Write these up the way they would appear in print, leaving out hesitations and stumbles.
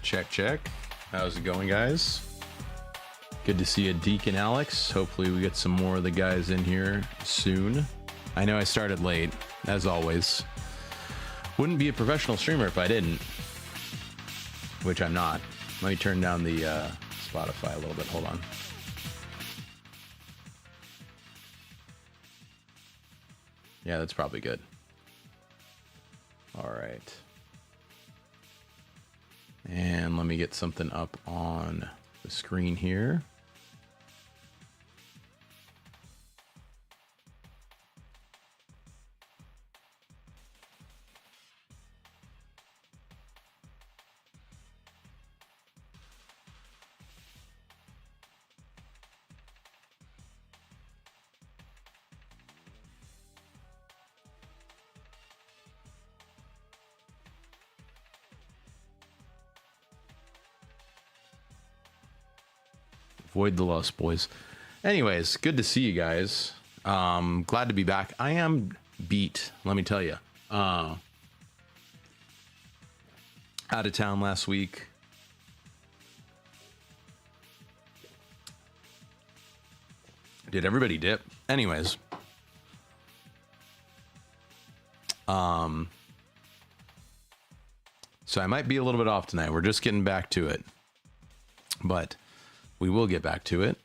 Check, check. How's it going, guys? Good to see you, Deacon Alex. Hopefully we get some more of the guys in here soon. I know I started late, as always. Wouldn't be a professional streamer if I didn't. Which I'm not. Let me turn down the Spotify a little bit. Hold on. Yeah, that's probably good. All right. And let me get something up on the screen here. Avoid the lust, boys. Anyways, good to see you guys. Glad to be back. I am beat, let me tell you. Out of town last week. Did everybody dip? Anyways. So I might be a little bit off tonight. We're just getting back to it. But we will get back to it,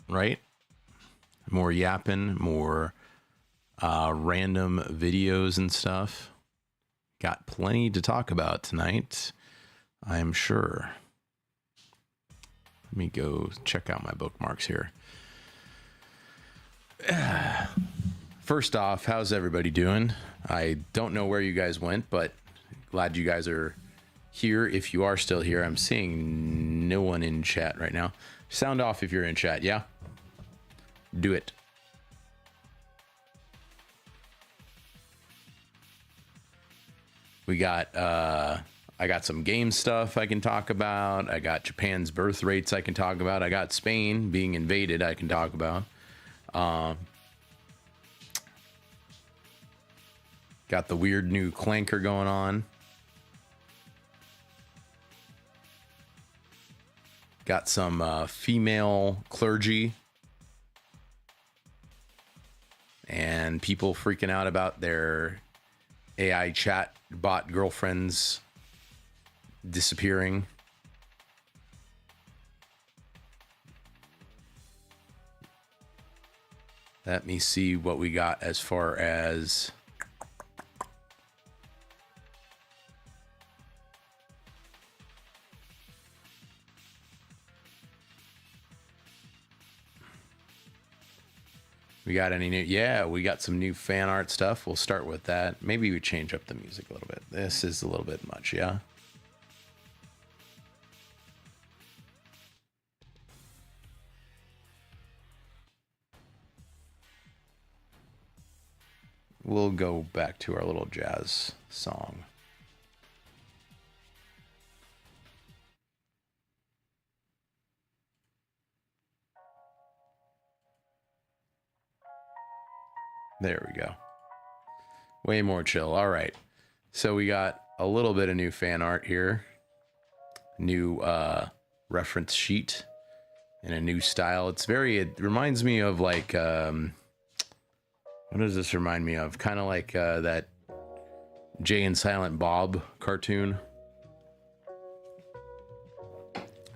right? More yapping, more random videos and stuff. Got plenty to talk about tonight, I am sure. Let me go check out my bookmarks here. First off, how's everybody doing? I don't know where you guys went, but glad you guys are here. If you are still here, I'm seeing no one in chat right now. Sound off if you're in chat. Yeah, do it. We got I got some game stuff I can talk about. I got Japan's birth rates I can talk about. I got Spain being invaded I can talk about. Got the weird new clanker going on. Got some female clergy and people freaking out about their AI chat bot girlfriends disappearing. Let me see what we got as far as we got any new? Yeah, we got some new fan art stuff. We'll start with that. Maybe we change up the music a little bit. This is a little bit much, yeah. We'll go back to our little jazz song. There we go. Way more chill. All right. So we got a little bit of new fan art here. New reference sheet in a new style. It's very, it reminds me of like, what does this remind me of? Kind of like that Jay and Silent Bob cartoon.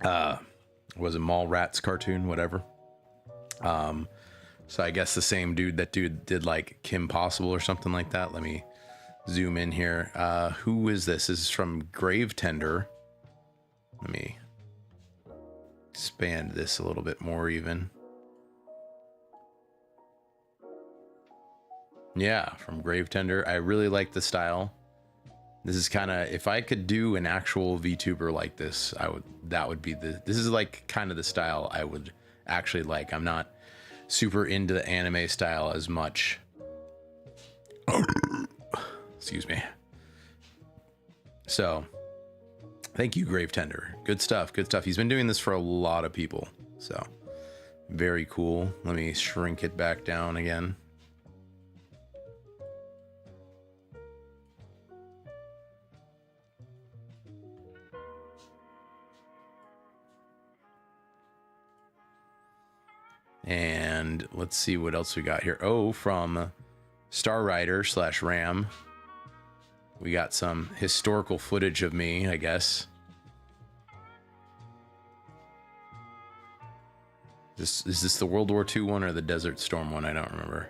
Was it Mallrats cartoon, whatever. So I guess the same dude did like Kim Possible or something like that. Let me zoom in here. Who is this? This is from Grave Tender. Let me expand this a little bit more even. Yeah, from Grave Tender. I really like the style. This is kind of, if I could do an actual VTuber like this, that would be this is like kind of the style I would actually like. I'm not super into the anime style as much. Excuse me. So, thank you, Grave Tender. Good stuff, good stuff. He's been doing this for a lot of people. So, very cool. Let me shrink it back down again. And let's see what else we got here. Oh, from Star Rider / Ram. We got some historical footage of me, I guess. Is this the World War II one or the Desert Storm one? I don't remember.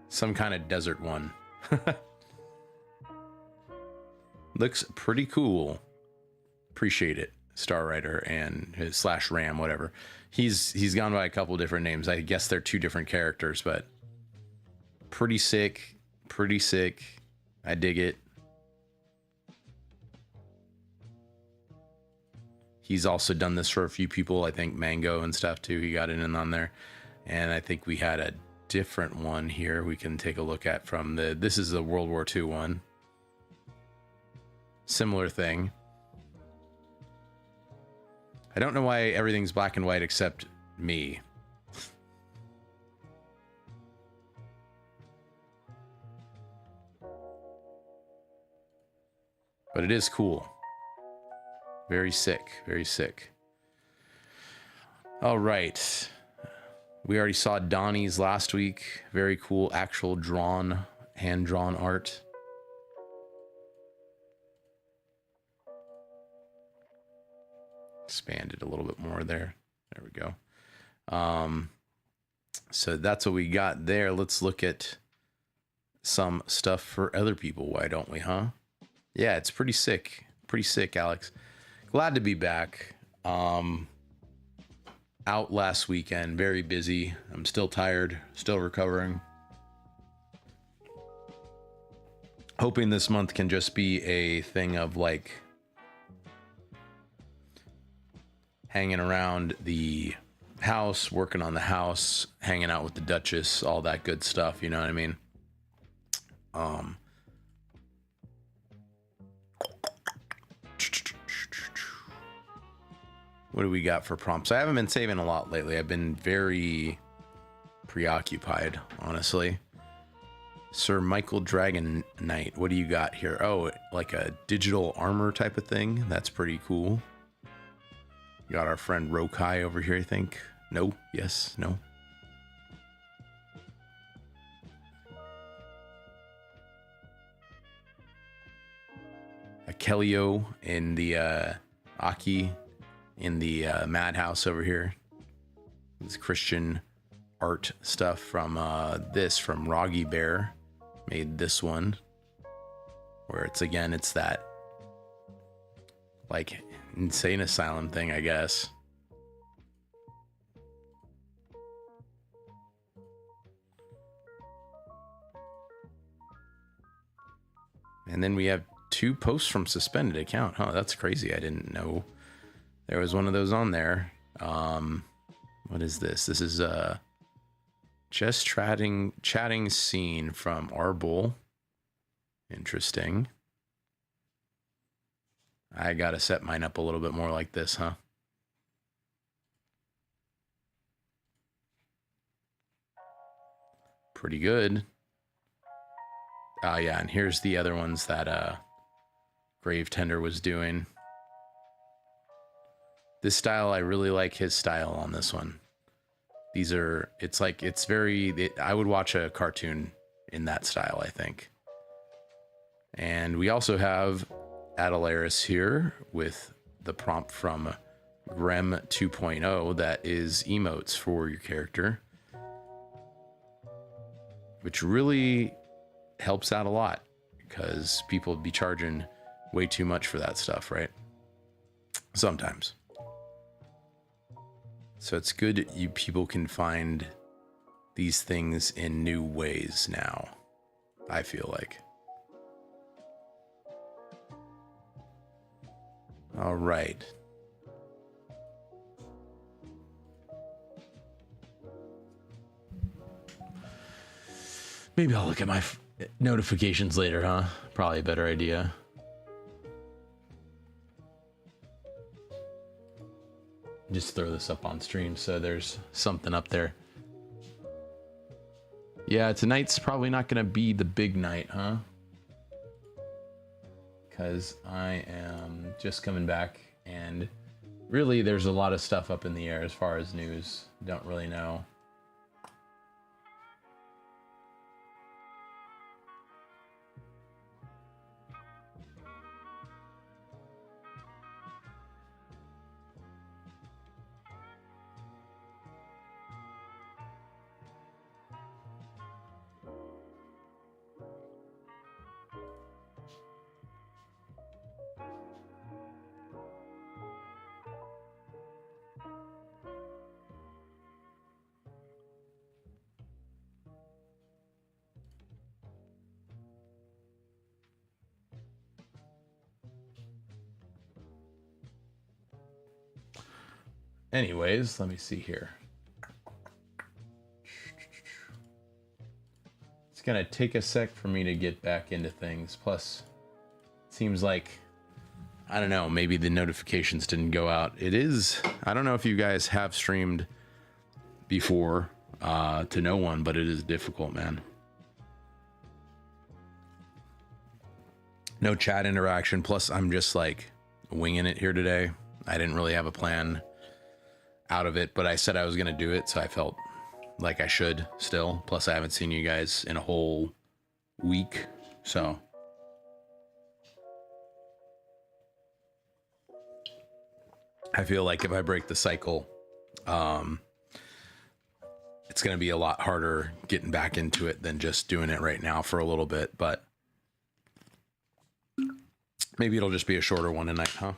Some kind of desert one. Looks pretty cool. Appreciate it, Star Rider and his / Ram, whatever. He's gone by a couple different names. I guess they're 2 different characters, but pretty sick. Pretty sick. I dig it. He's also done this for a few people. I think Mango and stuff too. He got in and on there. And I think we had a different one here we can take a look at from this is the World War II one. Similar thing. I don't know why everything's black and white except me. But it is cool. Very sick, very sick. All right. We already saw Donnie's last week. Very cool, actual drawn, hand-drawn art. Expand it a little bit more there. There we go. So that's what we got there. Let's look at some stuff for other people. Why don't we, huh? Yeah, it's pretty sick. Pretty sick, Alex. Glad to be back. Out last weekend, very busy. I'm still tired, still recovering. Hoping this month can just be a thing of like hanging around the house, working on the house, hanging out with the Duchess, all that good stuff, you know what I mean? What do we got for prompts? I haven't been saving a lot lately. I've been very preoccupied, honestly. Sir Michael Dragon Knight, what do you got here? Oh, like a digital armor type of thing. That's pretty cool. Got our friend Rokai over here, I think. No, yes, no. A Kelio in the Aki in the Madhouse over here. This Christian art stuff from from Roggy Bear. Made this one. Where it's again, it's that like insane asylum thing, I guess. And then we have 2 posts from suspended account. Huh, that's crazy. I didn't know there was one of those on there. What is this? This is just chatting scene from Arbol. Interesting. I gotta set mine up a little bit more like this, huh? Pretty good. Yeah, and here's the other ones that Grave Tender was doing. This style, I really like his style on this one. These are, it's like, it's very, I would watch a cartoon in that style, I think. And we also have Adelaris here with the prompt from Grem 2.0 that is emotes for your character, which really helps out a lot because people be charging way too much for that stuff, right? Sometimes. So it's good you people can find these things in new ways now, I feel like. All right. Maybe I'll look at my notifications later, huh? Probably a better idea. Just throw this up on stream so there's something up there. Yeah, tonight's probably not gonna be the big night, huh? Because I am just coming back and Really, there's a lot of stuff up in the air as far as news. Don't really know. Anyways, let me see here. It's gonna take a sec for me to get back into things. Plus, it seems like, I don't know, maybe the notifications didn't go out. It is, I don't know if you guys have streamed before to no one, but it is difficult, man. No chat interaction. Plus, I'm just like winging it here today. I didn't really have a plan out of it, but I said I was going to do it, so I felt like I should still. Plus, I haven't seen you guys in a whole week, so I feel like if I break the cycle, it's going to be a lot harder getting back into it than just doing it right now for a little bit, but maybe it'll just be a shorter one tonight, huh?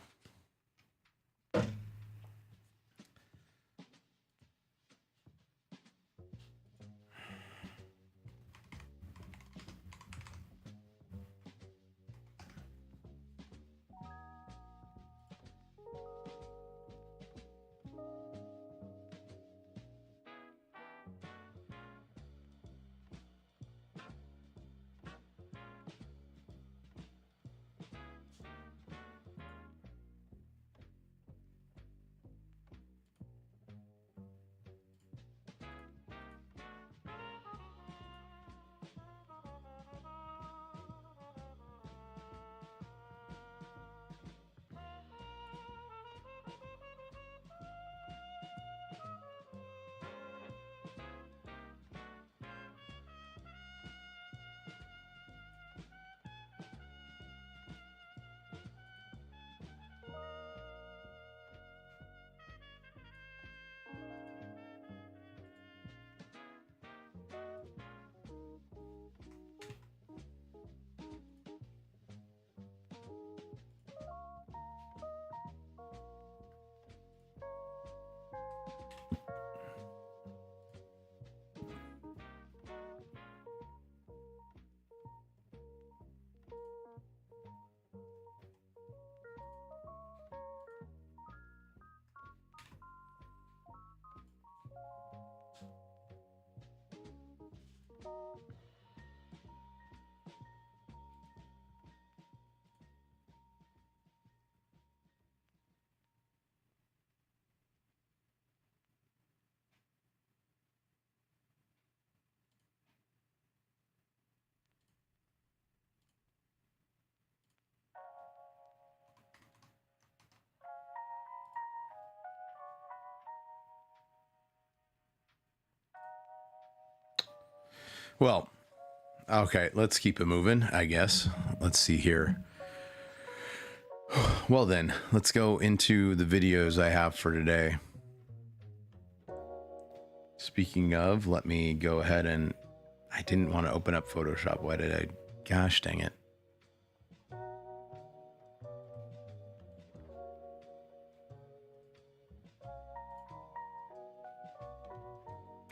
Well, okay, let's keep it moving, I guess. Let's see here. Well then, let's go into the videos I have for today. Speaking of, let me go ahead and... I didn't want to open up Photoshop. Why did I? Gosh dang it.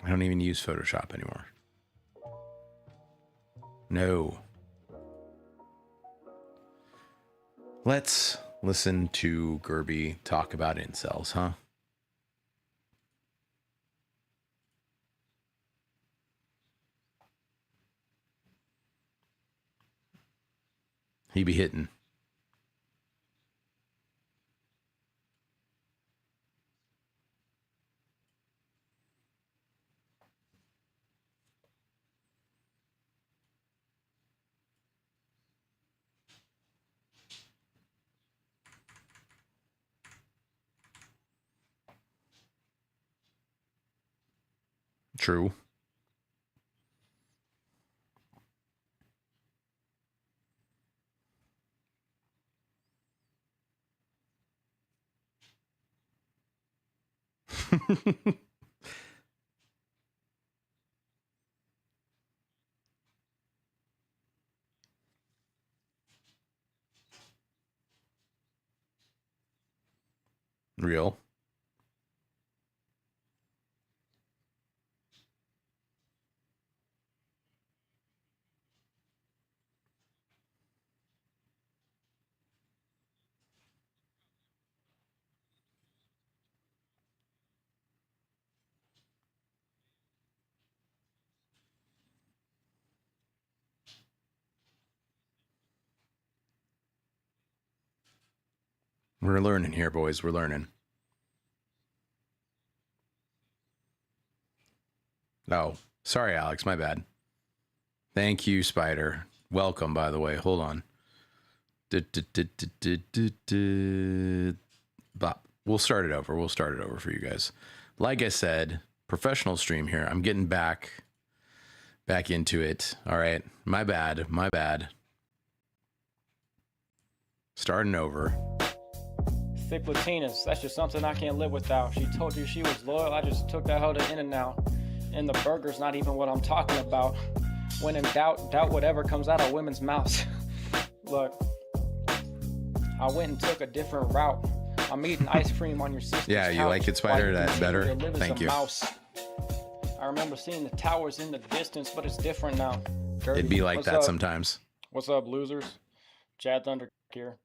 I don't even use Photoshop anymore. No. Let's listen to Gerby talk about incels, huh? He be hitting. True. Real. We're learning here, boys. We're learning. Oh, sorry, Alex. My bad. Thank you, Spider. Welcome, by the way. Hold on. Bop. We'll start it over. We'll start it over for you guys. Like I said, professional stream here. I'm getting back into it. All right. My bad. My bad. Starting over. Thick Latinas, that's just something I can't live without. She told you she was loyal, I just took that hoe to In-N-Out. And the burger's not even what I'm talking about. When in doubt, doubt whatever comes out of women's mouths. Look, I went and took a different route. I'm eating ice cream on your sister's Yeah, you couch. like it, Spider? That's better. Thank you. Mouse. I remember seeing the towers in the distance, but it's different now. Gertie, It'd be like that sometimes. What's up, losers? Chad Thunder here.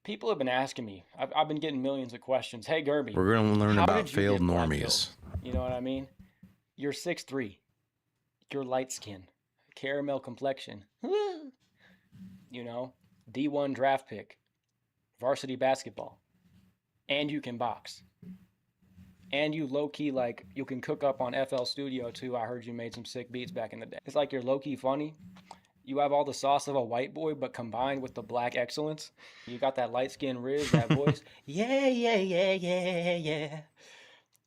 People have been asking me. I've been getting millions of questions. Hey, Gerby. We're going to learn about failed normies. You know what I mean? You're 6'3". You're light skin. Caramel complexion. You know? D1 draft pick. Varsity basketball. And you can box. And you low-key, like, you can cook up on FL Studio, too. I heard you made some sick beats back in the day. It's like you're low-key funny. You have all the sauce of a white boy, but combined with the black excellence. You got that light skin Riz, that voice. Yeah, yeah, yeah, yeah, yeah.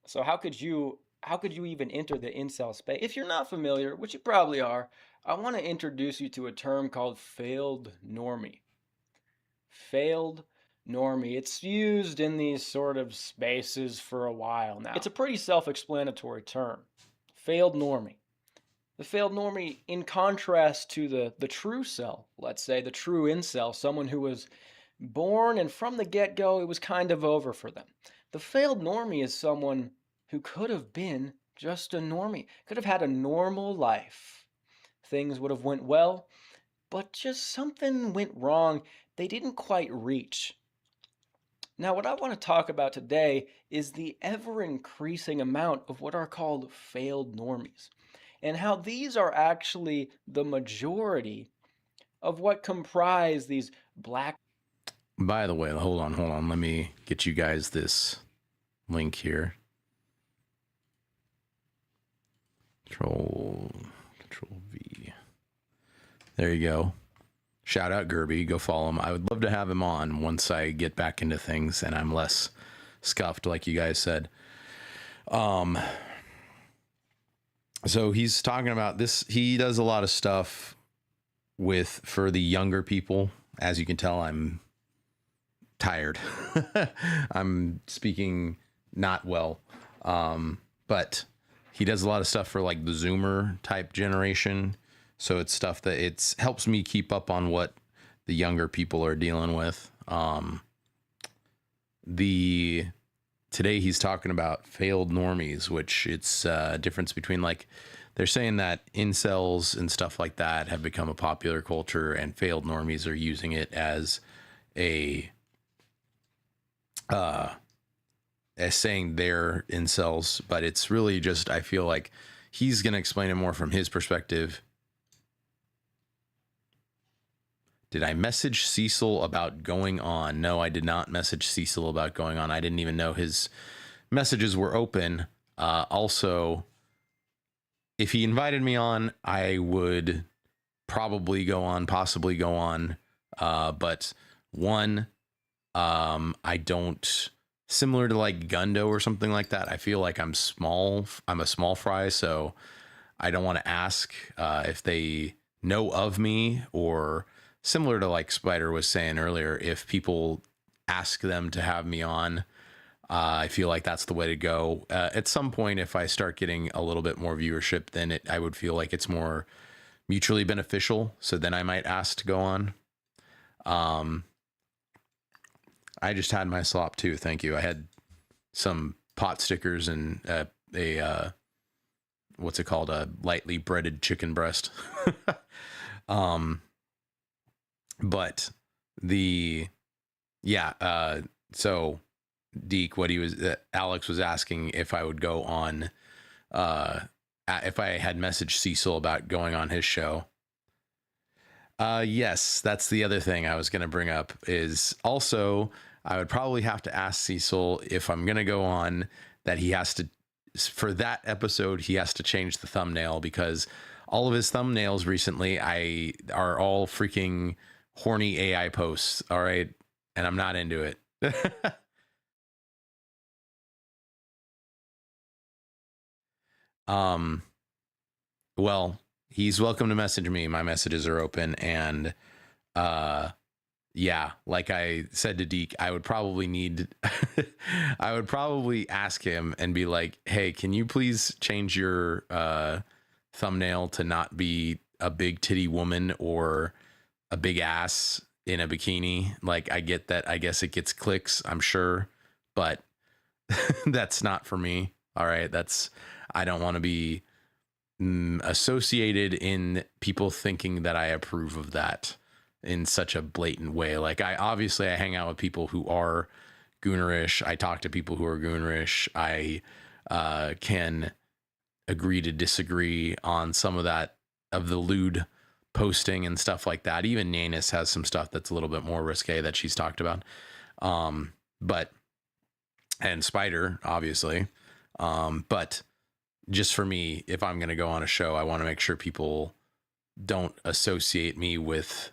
So how could you even enter the incel space? If you're not familiar, which you probably are, I want to introduce you to a term called failed normie. Failed normie. It's used in these sort of spaces for a while now. It's a pretty self-explanatory term. Failed normie. The failed normie, in contrast to the true cell, let's say, the true incel, someone who was born and from the get-go, it was kind of over for them. The failed normie is someone who could have been just a normie, could have had a normal life. Things would have went well, but just something went wrong. They didn't quite reach. Now, what I want to talk about today is the ever-increasing amount of what are called failed normies, and how these are actually the majority of what comprise these black. By the way, hold on. Let me get you guys this link here. Control V. There you go. Shout out Gerby. Go follow him. I would love to have him on once I get back into things and I'm less scuffed, like you guys said. So he's talking about this. He does a lot of stuff for the younger people. As you can tell, I'm tired. I'm speaking not well. But he does a lot of stuff for like the Zoomer type generation. So it's stuff that helps me keep up on what the younger people are dealing with. Today he's talking about failed normies, which it's a difference between, like, they're saying that incels and stuff like that have become a popular culture and failed normies are using it as as saying they're incels, but it's really just, I feel like he's going to explain it more from his perspective. Did I message Cecil about going on? No, I did not message Cecil about going on. I didn't even know his messages were open. Also, if he invited me on, I would probably go on, possibly go on. But one, I don't similar to like Gundo or something like that. I feel like I'm small. I'm a small fry, so I don't want to ask if they know of me, or similar to like Spider was saying earlier, if people ask them to have me on. I feel like that's the way to go. At some point, if I start getting a little bit more viewership, then I would feel like it's more mutually beneficial. So then I might ask to go on. I just had my slop too. Thank you. I had some pot stickers and what's it called? A lightly breaded chicken breast. But so Deke, Alex was asking if I would go on, if I had messaged Cecil about going on his show. Yes, that's the other thing I was going to bring up is also I would probably have to ask Cecil if I'm going to go on that he has to, for that episode, he has to change the thumbnail because all of his thumbnails recently are all freaking horny AI posts. All right. And I'm not into it. Well, he's welcome to message me. My messages are open. And, yeah, like I said to Deke, I would probably need, I would probably ask him and be like, hey, can you please change your, thumbnail to not be a big titty woman or a big ass in a bikini? Like, I get that. I guess it gets clicks, I'm sure, but that's not for me. All right. I don't want to be associated in people thinking that I approve of that in such a blatant way. Like I hang out with people who are goonerish. I talk to people who are goonerish. I can agree to disagree on some of that, of the lewd posting and stuff like that. Even Nanis has some stuff that's a little bit more risque that she's talked about. But and Spider, obviously. But just for me, if I'm going to go on a show, I want to make sure people don't associate me with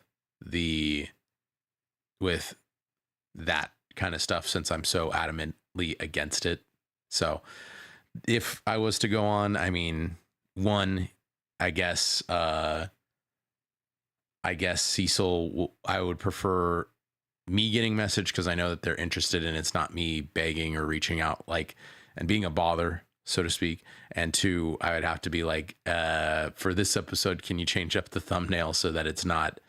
that kind of stuff, since I'm so adamantly against it. So if I was to go on, I mean, one, I guess Cecil, I would prefer me getting message because I know that they're interested and it's not me begging or reaching out and being a bother, so to speak. And two, I would have to be like, for this episode, can you change up the thumbnail so that it's not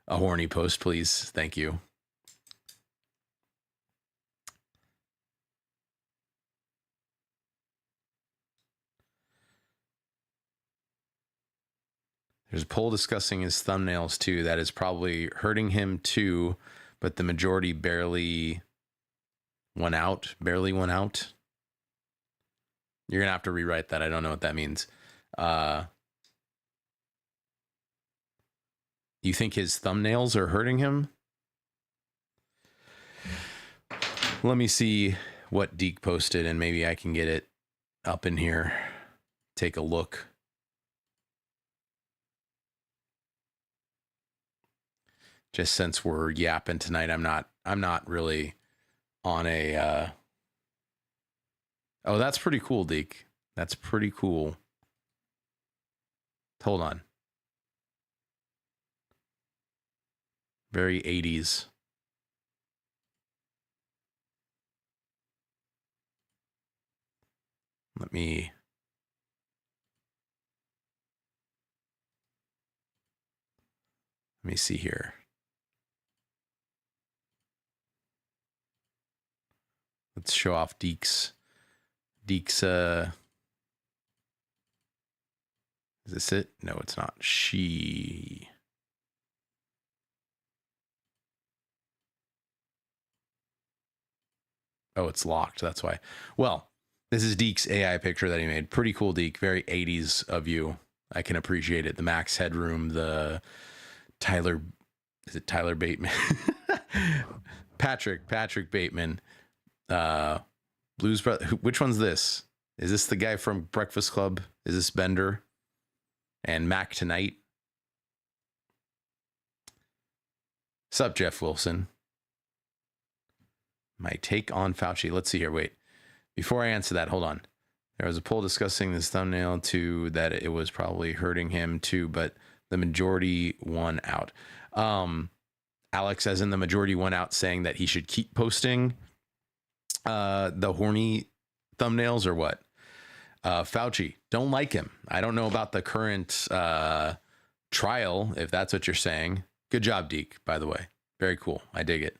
a horny post, please? Thank you. There's a poll discussing his thumbnails too. That is probably hurting him too, but the majority barely went out. You're going to have to rewrite that. I don't know what that means. You think his thumbnails are hurting him? Let me see what Deke posted and maybe I can get it up in here. Take a look. Just since we're yapping tonight, I'm not really on a, oh, that's pretty cool, Deke. That's pretty cool. Hold on. Very 80s. Let me see here. Let's show off Deke's, is this it? No, it's not. She. Oh, it's locked. That's why. Well, this is Deke's AI picture that he made. Pretty cool, Deke. Very 80s of you. I can appreciate it. The Max Headroom, the is it Tyler Bateman? Patrick Bateman. Blues Brother. Which one's this? Is this the guy from Breakfast Club? Is this Bender? And Mac Tonight? Sup, Jeff Wilson? My take on Fauci. Let's see here. Wait. Before I answer that, hold on. There was a poll discussing this thumbnail too, that it was probably hurting him too, but the majority won out. Alex, as in the majority won out, saying that he should keep posting the horny thumbnails or what? Fauci, don't like him. I don't know about the current trial, if that's what you're saying. Good job, Deke, by the way. Very cool. I dig it.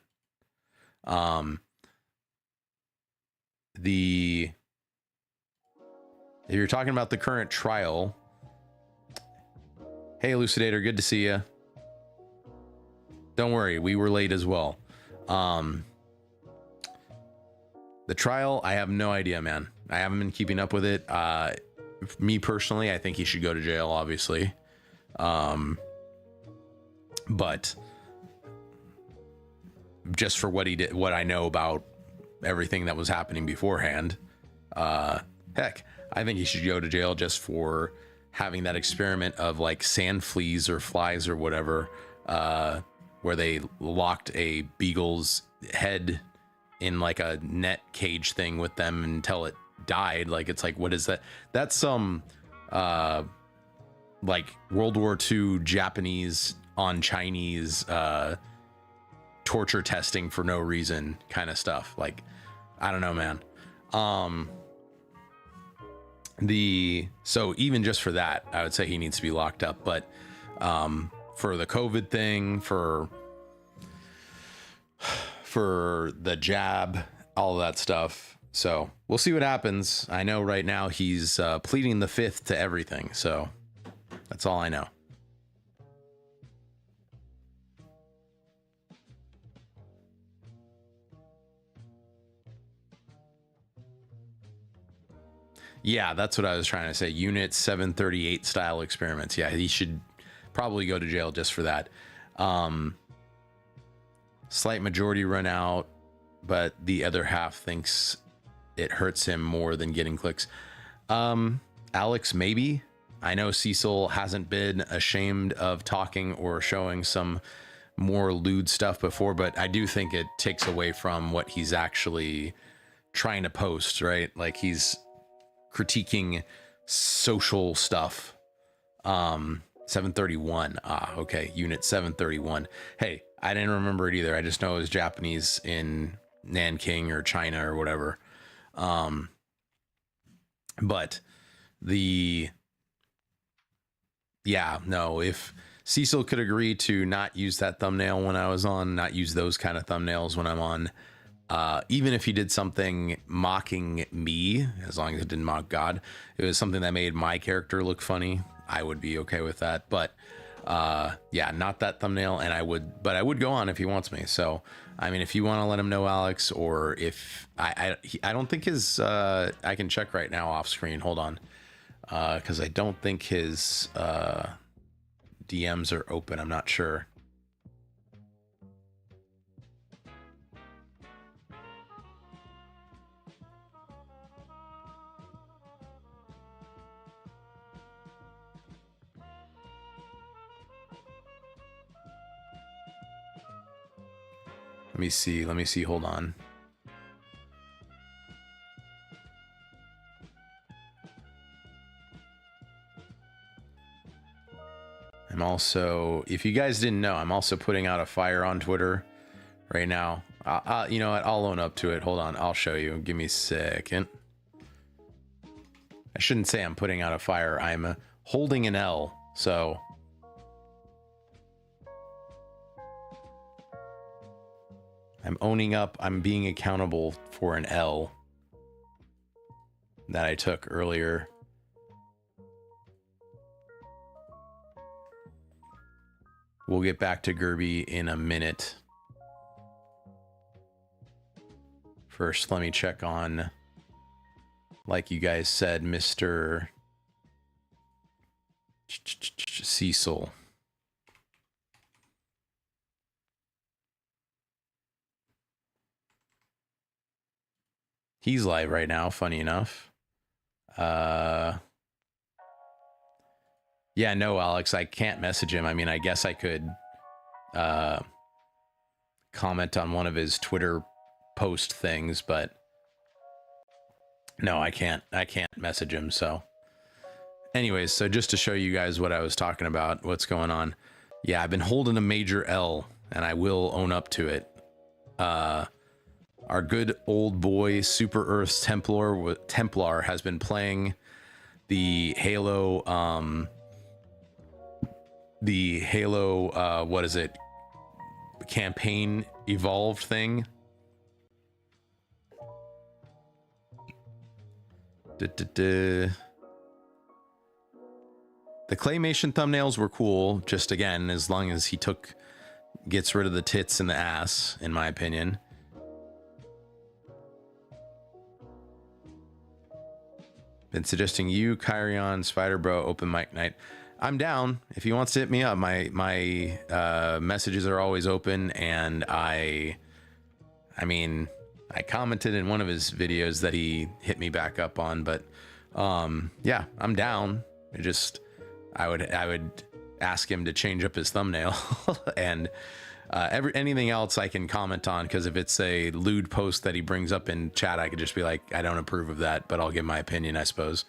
If you're talking about the current trial, hey, Elucidator, good to see you. Don't worry, we were late as well. The trial, I have no idea, man. I haven't been keeping up with it. Me personally, I think he should go to jail, obviously. But just for what he did, what I know about everything that was happening beforehand, heck, I think he should go to jail just for having that experiment of like sand fleas or flies or whatever, where they locked a beagle's head in like a net cage thing with them until it died. Like, it's like, what is that? That's some like World War II Japanese on Chinese torture testing for no reason kind of stuff. Like, I don't know, man. So even just for that, I would say he needs to be locked up. But for the COVID thing, for the jab, all of that stuff. So we'll see what happens. I know right now he's pleading the fifth to everything. So that's all I know. Yeah, that's what I was trying to say. Unit 738 style experiments. Yeah, he should probably go to jail just for that. Slight majority run out, but the other half thinks it hurts him more than getting clicks. Alex, maybe. I know Cecil hasn't been ashamed of talking or showing some more lewd stuff before, but I do think it takes away from what he's actually trying to post, right? Like, he's critiquing social stuff. 731. Okay. Unit 731. Hey, I didn't remember it either. I just know it was Japanese in Nanking or China or whatever. But if Cecil could agree to not use that thumbnail when I was on, not use those kind of thumbnails when I'm on, even if he did something mocking me, as long as it didn't mock God, it was something that made my character look funny, I would be okay with that. But yeah, not that thumbnail. And I would go on if he wants me. So, I mean, if you want to let him know, Alex, or if I don't think his, I can check right now off screen. Hold on. Cause I don't think his, DMs are open. I'm not sure. Let me see. Hold on. I'm also, if you guys didn't know, I'm also putting out a fire on Twitter right now. You know what? I'll own up to it. Hold on. I'll show you. Give me a second. I shouldn't say I'm putting out a fire. I'm holding an L. So I'm owning up. I'm being accountable for an L that I took earlier. We'll get back to Gerby in a minute. First, let me check on, like you guys said, Mr. Cecil. He's live right now, funny enough. Yeah, no, Alex, I can't message him. I mean, I guess I could comment on one of his Twitter post things, but no, I can't message him. So anyways, so just to show you guys what I was talking about, what's going on. Yeah, I've been holding a major L, and I will own up to it. Our good old boy Super Earth's Templar has been playing the Halo, what is it? Campaign evolved thing. The claymation thumbnails were cool, just again, as long as he gets rid of the tits and the ass, in my opinion. Been suggesting you, Kyrion, Spider Bro, open mic night. I'm down. If he wants to hit me up, my messages are always open, and I mean, I commented in one of his videos that he hit me back up on, but yeah, I'm down. I would ask him to change up his thumbnail and anything else I can comment on, because if it's a lewd post that he brings up in chat, I could just be like, I don't approve of that, but I'll give my opinion, I suppose.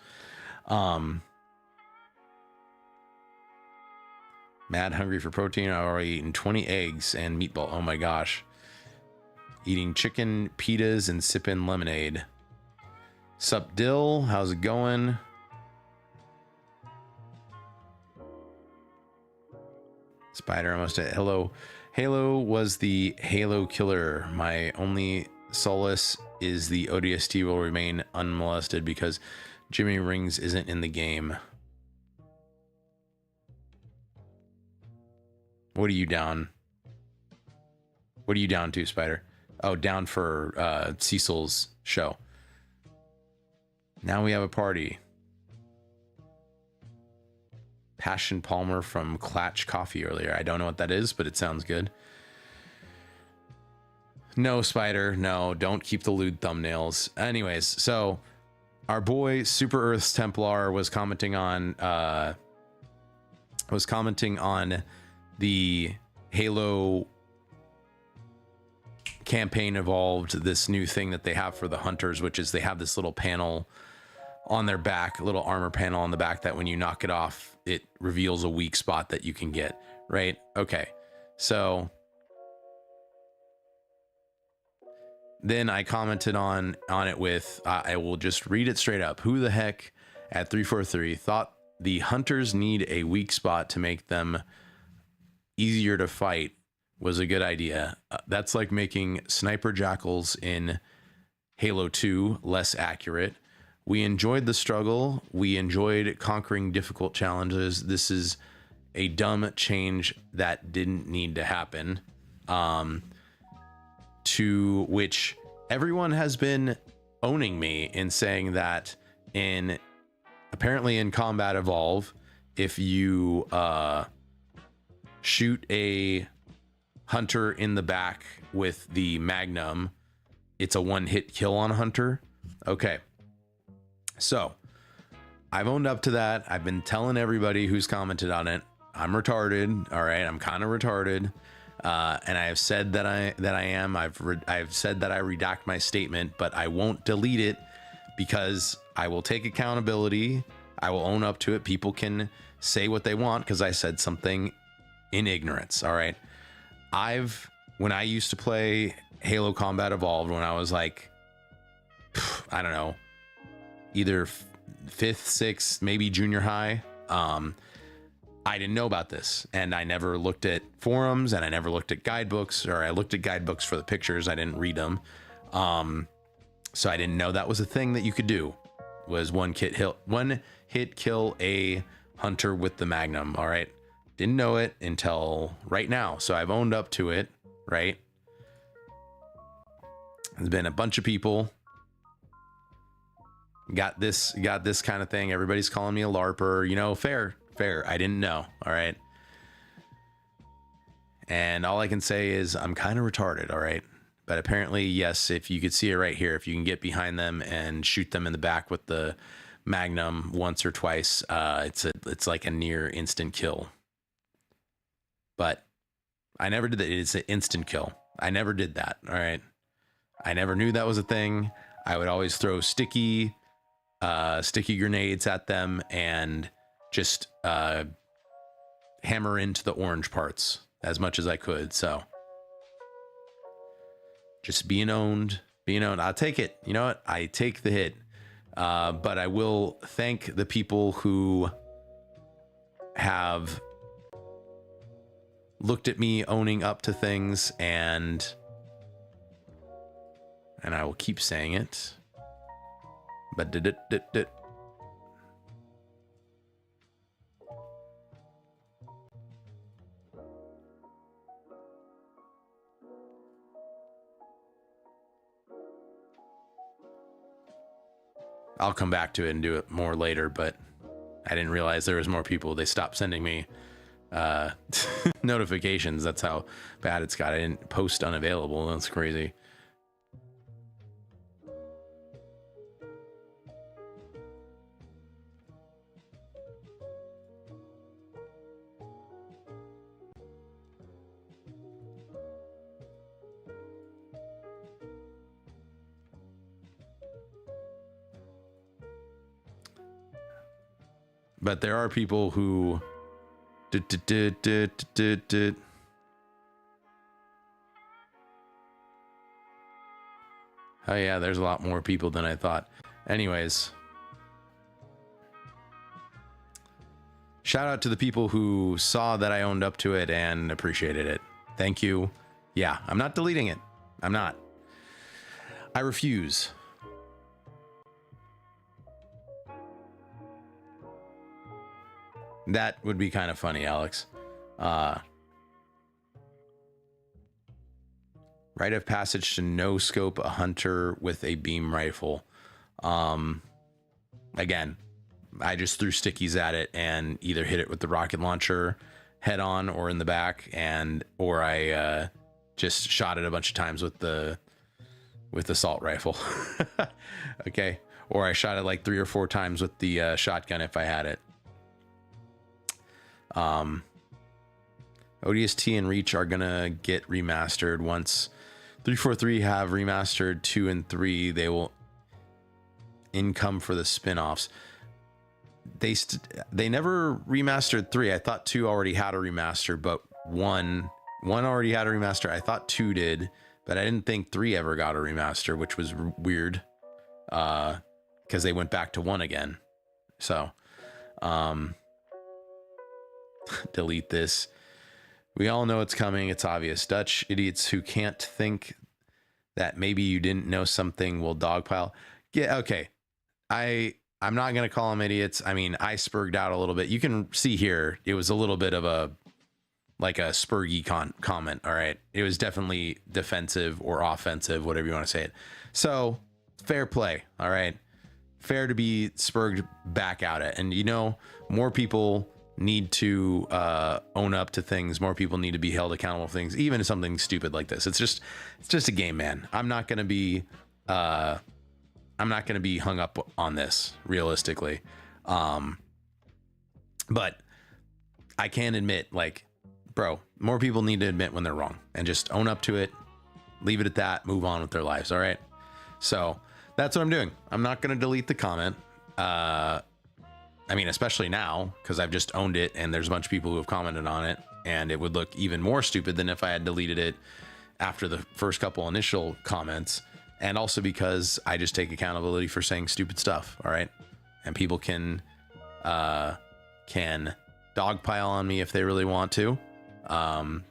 Mad hungry for protein. I've already eaten 20 eggs and meatball. Oh my gosh. Eating chicken pitas and sipping lemonade. Sup Dill, how's it going? Spider almost at Hello. Halo was the Halo killer. My only solace is the ODST will remain unmolested because Jimmy Rings isn't in the game. What are you down? What are you down to, Spider? Oh, down for Cecil's show. Now we have a party. Passion Palmer from Clatch Coffee earlier. I don't know what that is, but it sounds good. No, Spider. No, don't keep the lewd thumbnails. Anyways, so our boy Super Earth's Templar was commenting on the Halo campaign evolved, this new thing that they have for the hunters, which is they have this little panel on their back, a little armor panel on the back that when you knock it off, it reveals a weak spot that you can get, right? Okay. So then I commented on it with, I will just read it straight up. Who the heck at 343 thought the hunters need a weak spot to make them easier to fight was a good idea. That's like making sniper jackals in Halo 2 less accurate. We enjoyed the struggle. We enjoyed conquering difficult challenges. This is a dumb change that didn't need to happen. To which everyone has been owning me in saying that apparently in Combat Evolve, if you shoot a hunter in the back with the Magnum, it's a one-hit kill on a hunter. Okay. So I've owned up to that. I've been telling everybody who's commented on it, I'm retarded. All right. I'm kind of retarded. And I have said that I am. I've said that I redact my statement, but I won't delete it because I will take accountability. I will own up to it. People can say what they want because I said something in ignorance. All right. When I used to play Halo Combat Evolved, when I was like, I don't know, either 5th, 6th, maybe junior high, I didn't know about this, and I never looked at forums, and I never looked at guidebooks, or I looked at guidebooks for the pictures. I didn't read them. So I didn't know that was a thing that you could do, was one hit kill a hunter with the Magnum. All right. Didn't know it until right now. So I've owned up to it, right? There's been a bunch of people got this kind of thing. Everybody's calling me a LARPer, you know, fair. I didn't know. All right. And all I can say is I'm kind of retarded. All right. But apparently, yes, if you could see it right here, if you can get behind them and shoot them in the back with the Magnum once or twice, it's like a near instant kill. But I never did that. It's an instant kill. I never did that. All right. I never knew that was a thing. I would always throw sticky grenades at them and just hammer into the orange parts as much as I could. So just being owned. I'll take it. You know what? I take the hit. But I will thank the people who have looked at me owning up to things, and I will keep saying it. But I'll come back to it and do it more later, but I didn't realize there was more people. They stopped sending me notifications. That's how bad it's got. I didn't post unavailable. That's crazy. But there are people who oh yeah, there's a lot more people than I thought. Anyways, shout out to the people who saw that I owned up to it and appreciated it. Thank you. Yeah, I'm not deleting it. I'm not. I refuse. That would be kind of funny, Alex. Rite of passage to no scope a hunter with a beam rifle. Again, I just threw stickies at it and either hit it with the rocket launcher head on or in the back, or I just shot it a bunch of times with the assault rifle. Okay, or I shot it like 3 or 4 times with the shotgun if I had it. ODST and Reach are gonna get remastered once 343 have remastered 2 and 3. They will income for the spin-offs. They never remastered 3. I thought 2 already had a remaster, but one already had a remaster. I thought 2 did, but I didn't think 3 ever got a remaster, which was weird, because they went back to 1 again. So delete this. We all know it's coming. It's obvious. Dutch idiots who can't think that maybe you didn't know something will dogpile. Yeah, okay. I'm not going to call them idiots. I mean, I spurged out a little bit. You can see here, it was a little bit of a spurgy comment. All right. It was definitely defensive or offensive, whatever you want to say it. So fair play. All right. Fair to be spurged back out at. And, you know, more people need to own up to things. More people need to be held accountable for things, even something stupid like this. It's just a game, man. I'm not going to be hung up on this realistically. But I can admit, like, bro, more people need to admit when they're wrong and just own up to it, leave it at that, move on with their lives. All right. So that's what I'm doing. I'm not going to delete the comment. I mean, especially now, because I've just owned it and there's a bunch of people who have commented on it, and it would look even more stupid than if I had deleted it after the first couple initial comments. And also because I just take accountability for saying stupid stuff. All right. And people can dogpile on me if they really want to,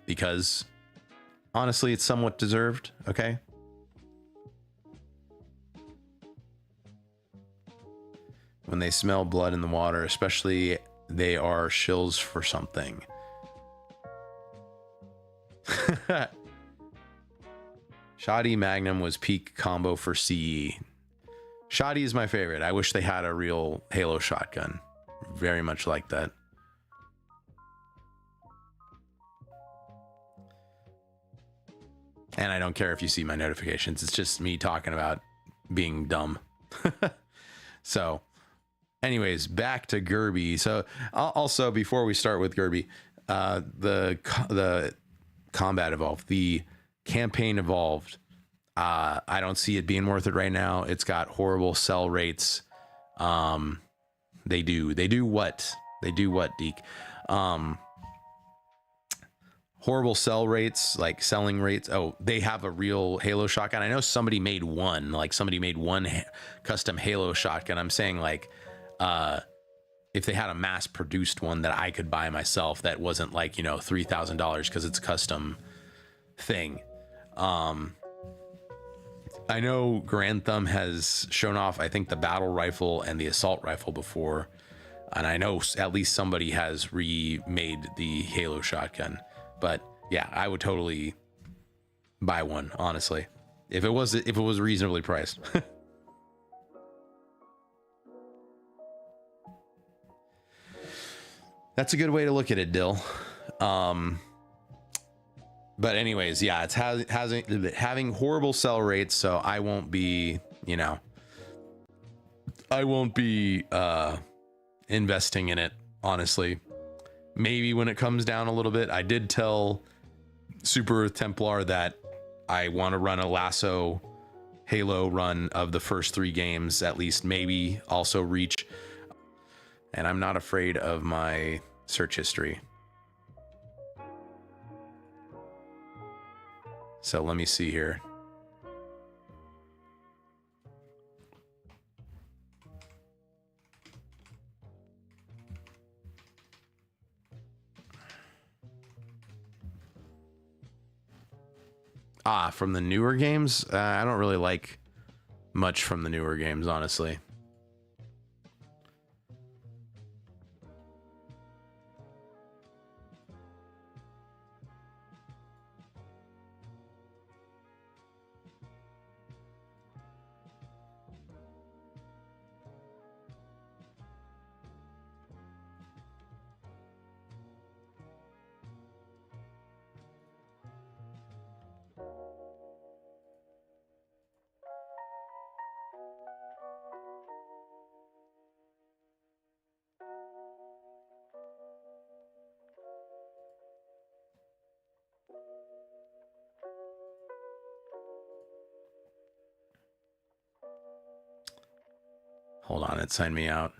because honestly, it's somewhat deserved. Okay. When they smell blood in the water, especially, they are shills for something. Shoddy Magnum was peak combo for CE. Shoddy is my favorite. I wish they had a real Halo shotgun. Very much like that. And I don't care if you see my notifications. It's just me talking about being dumb. So anyways, back to Gerby. So also, before we start with Gerby, the combat evolved, the campaign evolved. I don't see it being worth it right now. It's got horrible sell rates. They do what? They do what, Deke? Horrible sell rates, like selling rates. Oh, they have a real Halo shotgun. I know somebody made one, like somebody made one custom Halo shotgun. I'm saying like, if they had a mass produced one that I could buy myself, that wasn't like, you know, $3,000 because it's a custom thing. I know Grand Thumb has shown off, I think, the battle rifle and the assault rifle before. And I know at least somebody has remade the Halo shotgun. But yeah, I would totally buy one, honestly, if it was reasonably priced. That's a good way to look at it, Dill. But anyways, yeah, it's having horrible sell rates, so I won't be, you know, investing in it, honestly. Maybe when it comes down a little bit. I did tell Super Earth Templar that I want to run a Lasso Halo run of the first 3 games, at least, maybe also Reach. And I'm not afraid of my search history. So let me see here. From the newer games? I don't really like much from the newer games, honestly. Hold on, it signed me out.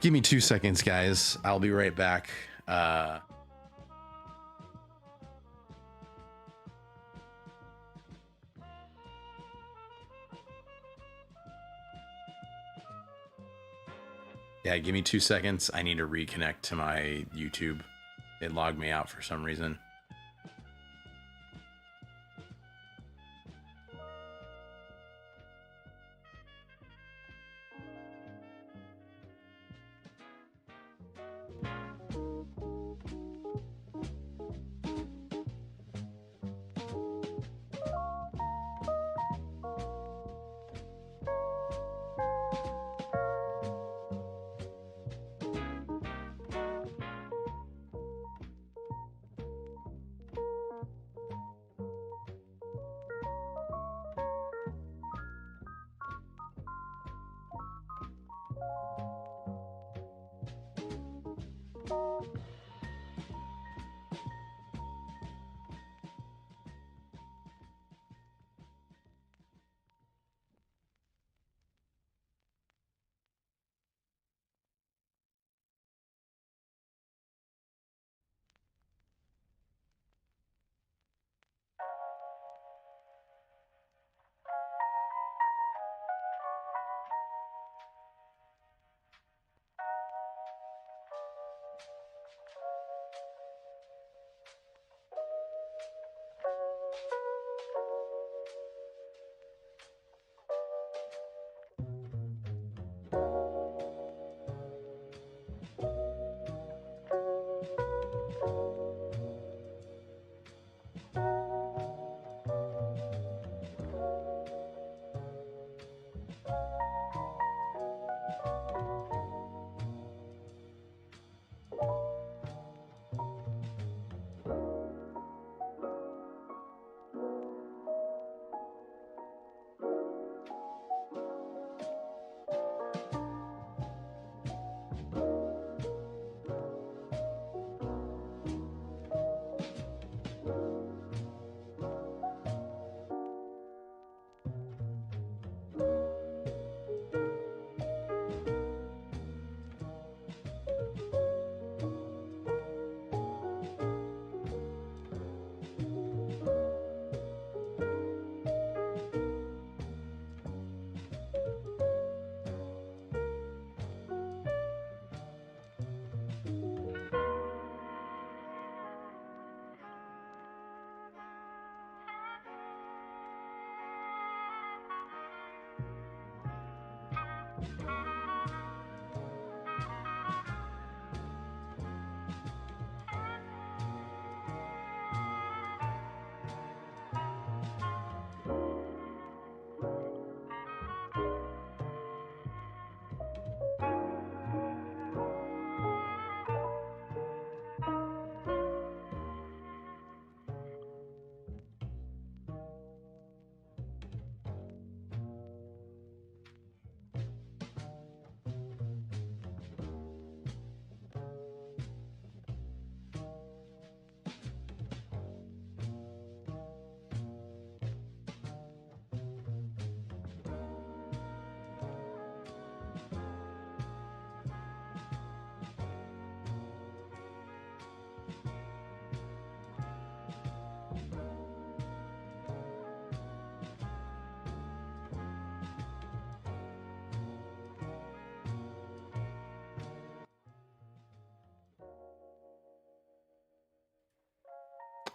Give me 2 seconds, guys. I'll be right back. Yeah, give me 2 seconds. I need to reconnect to my YouTube. It logged me out for some reason.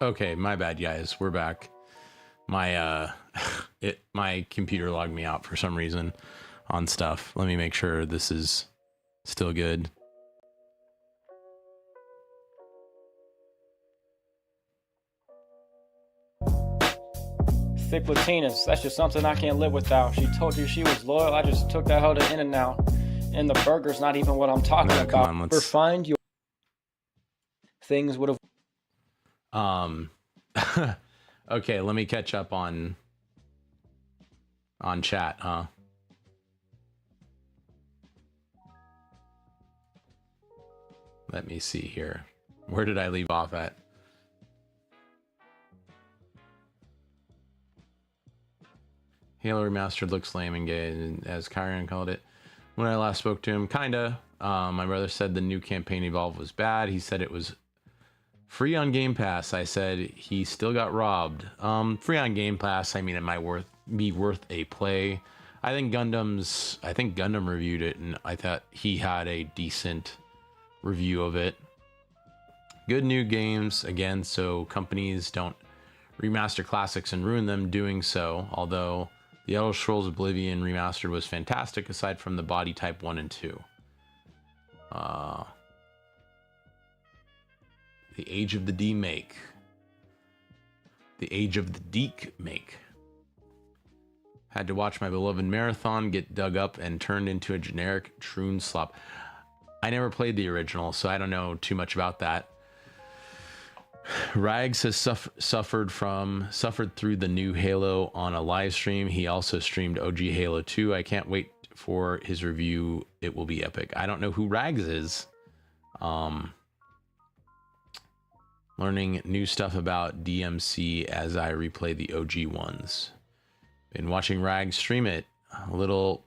Okay, my bad, guys. We're back. My my computer logged me out for some reason on stuff. Let me make sure this is still good. Thick Latinas, that's just something I can't live without. She told you she was loyal, I just took that hoe to In-N-Out. And the burger's not even what I'm talking No, about. come on, let's... Find your things would have... Okay, let me catch up on chat, huh? Let me see here. Where did I leave off at? Halo Remastered looks lame and gay, as Kyron called it. When I last spoke to him, kinda. My brother said the new campaign Evolve was bad. He said it was free on Game Pass. I said he still got robbed. Free on Game Pass, I mean, it might be worth a play. I think Gundam reviewed it, and I thought he had a decent review of it. Good new games, again, so companies don't remaster classics and ruin them doing so, although the Elder Scrolls Oblivion Remastered was fantastic aside from the body type 1 and 2. The Age of the D-Make. The Age of the Deke make. Had to watch my beloved Marathon get dug up and turned into a generic Troon slop. I never played the original, so I don't know too much about that. Rags has suffered through the new Halo on a live stream. He also streamed OG Halo 2. I can't wait for his review. It will be epic. I don't know who Rags is. Learning new stuff about DMC as I replay the OG ones. Been watching Rags stream it. A little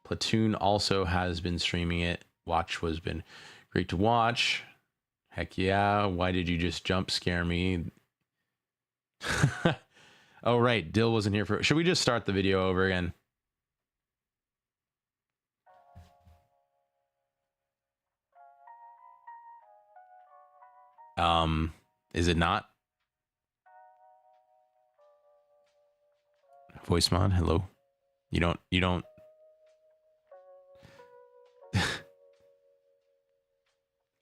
Platoon also has been streaming it. Watch was been great to watch. Heck yeah. Why did you just jump scare me? Oh, right. Dill wasn't here for... Should we just start the video over again? Is it not? Voice mod, hello? You don't...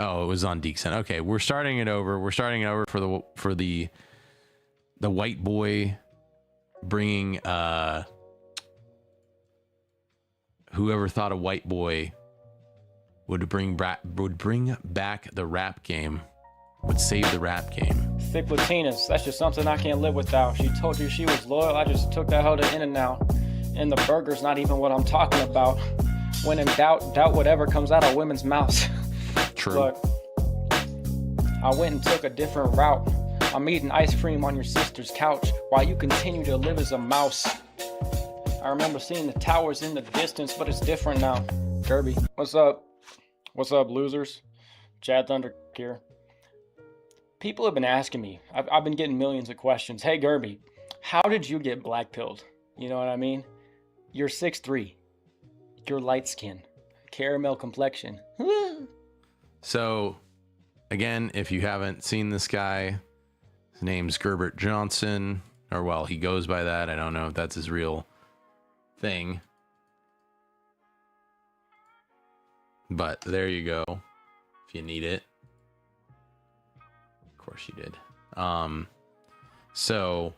Oh, it was on Deekson. Okay, we're starting it over. We're starting it over for the white boy bringing whoever thought a white boy would bring back the rap game, would save the rap game. Thick Latinas, that's just something I can't live without. She told you she was loyal, I just took that hoe to In-N-Out. And the burger's not even what I'm talking about. When in doubt whatever comes out of women's mouths. True. Look, I went and took a different route. I'm eating ice cream on your sister's couch while you continue to live as a mouse. I remember seeing the towers in the distance, but it's different now. Kirby, what's up? What's up, losers? Chad Thunder here. People have been asking me, I've been getting millions of questions. Hey, Gerby, how did you get blackpilled? You know what I mean? You're 6'3". You're light skin. Caramel complexion. So, again, if you haven't seen this guy, his name's Gerbert Johnson, or well, he goes by that. I don't know if that's his real thing. But there you go, if you need it. Of course you did. So...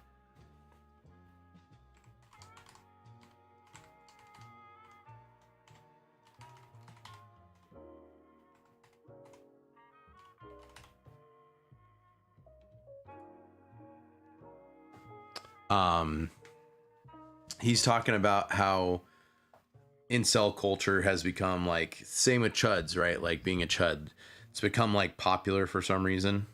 he's talking about how incel culture has become like, same with chuds, right? Like being a chud, it's become like popular for some reason.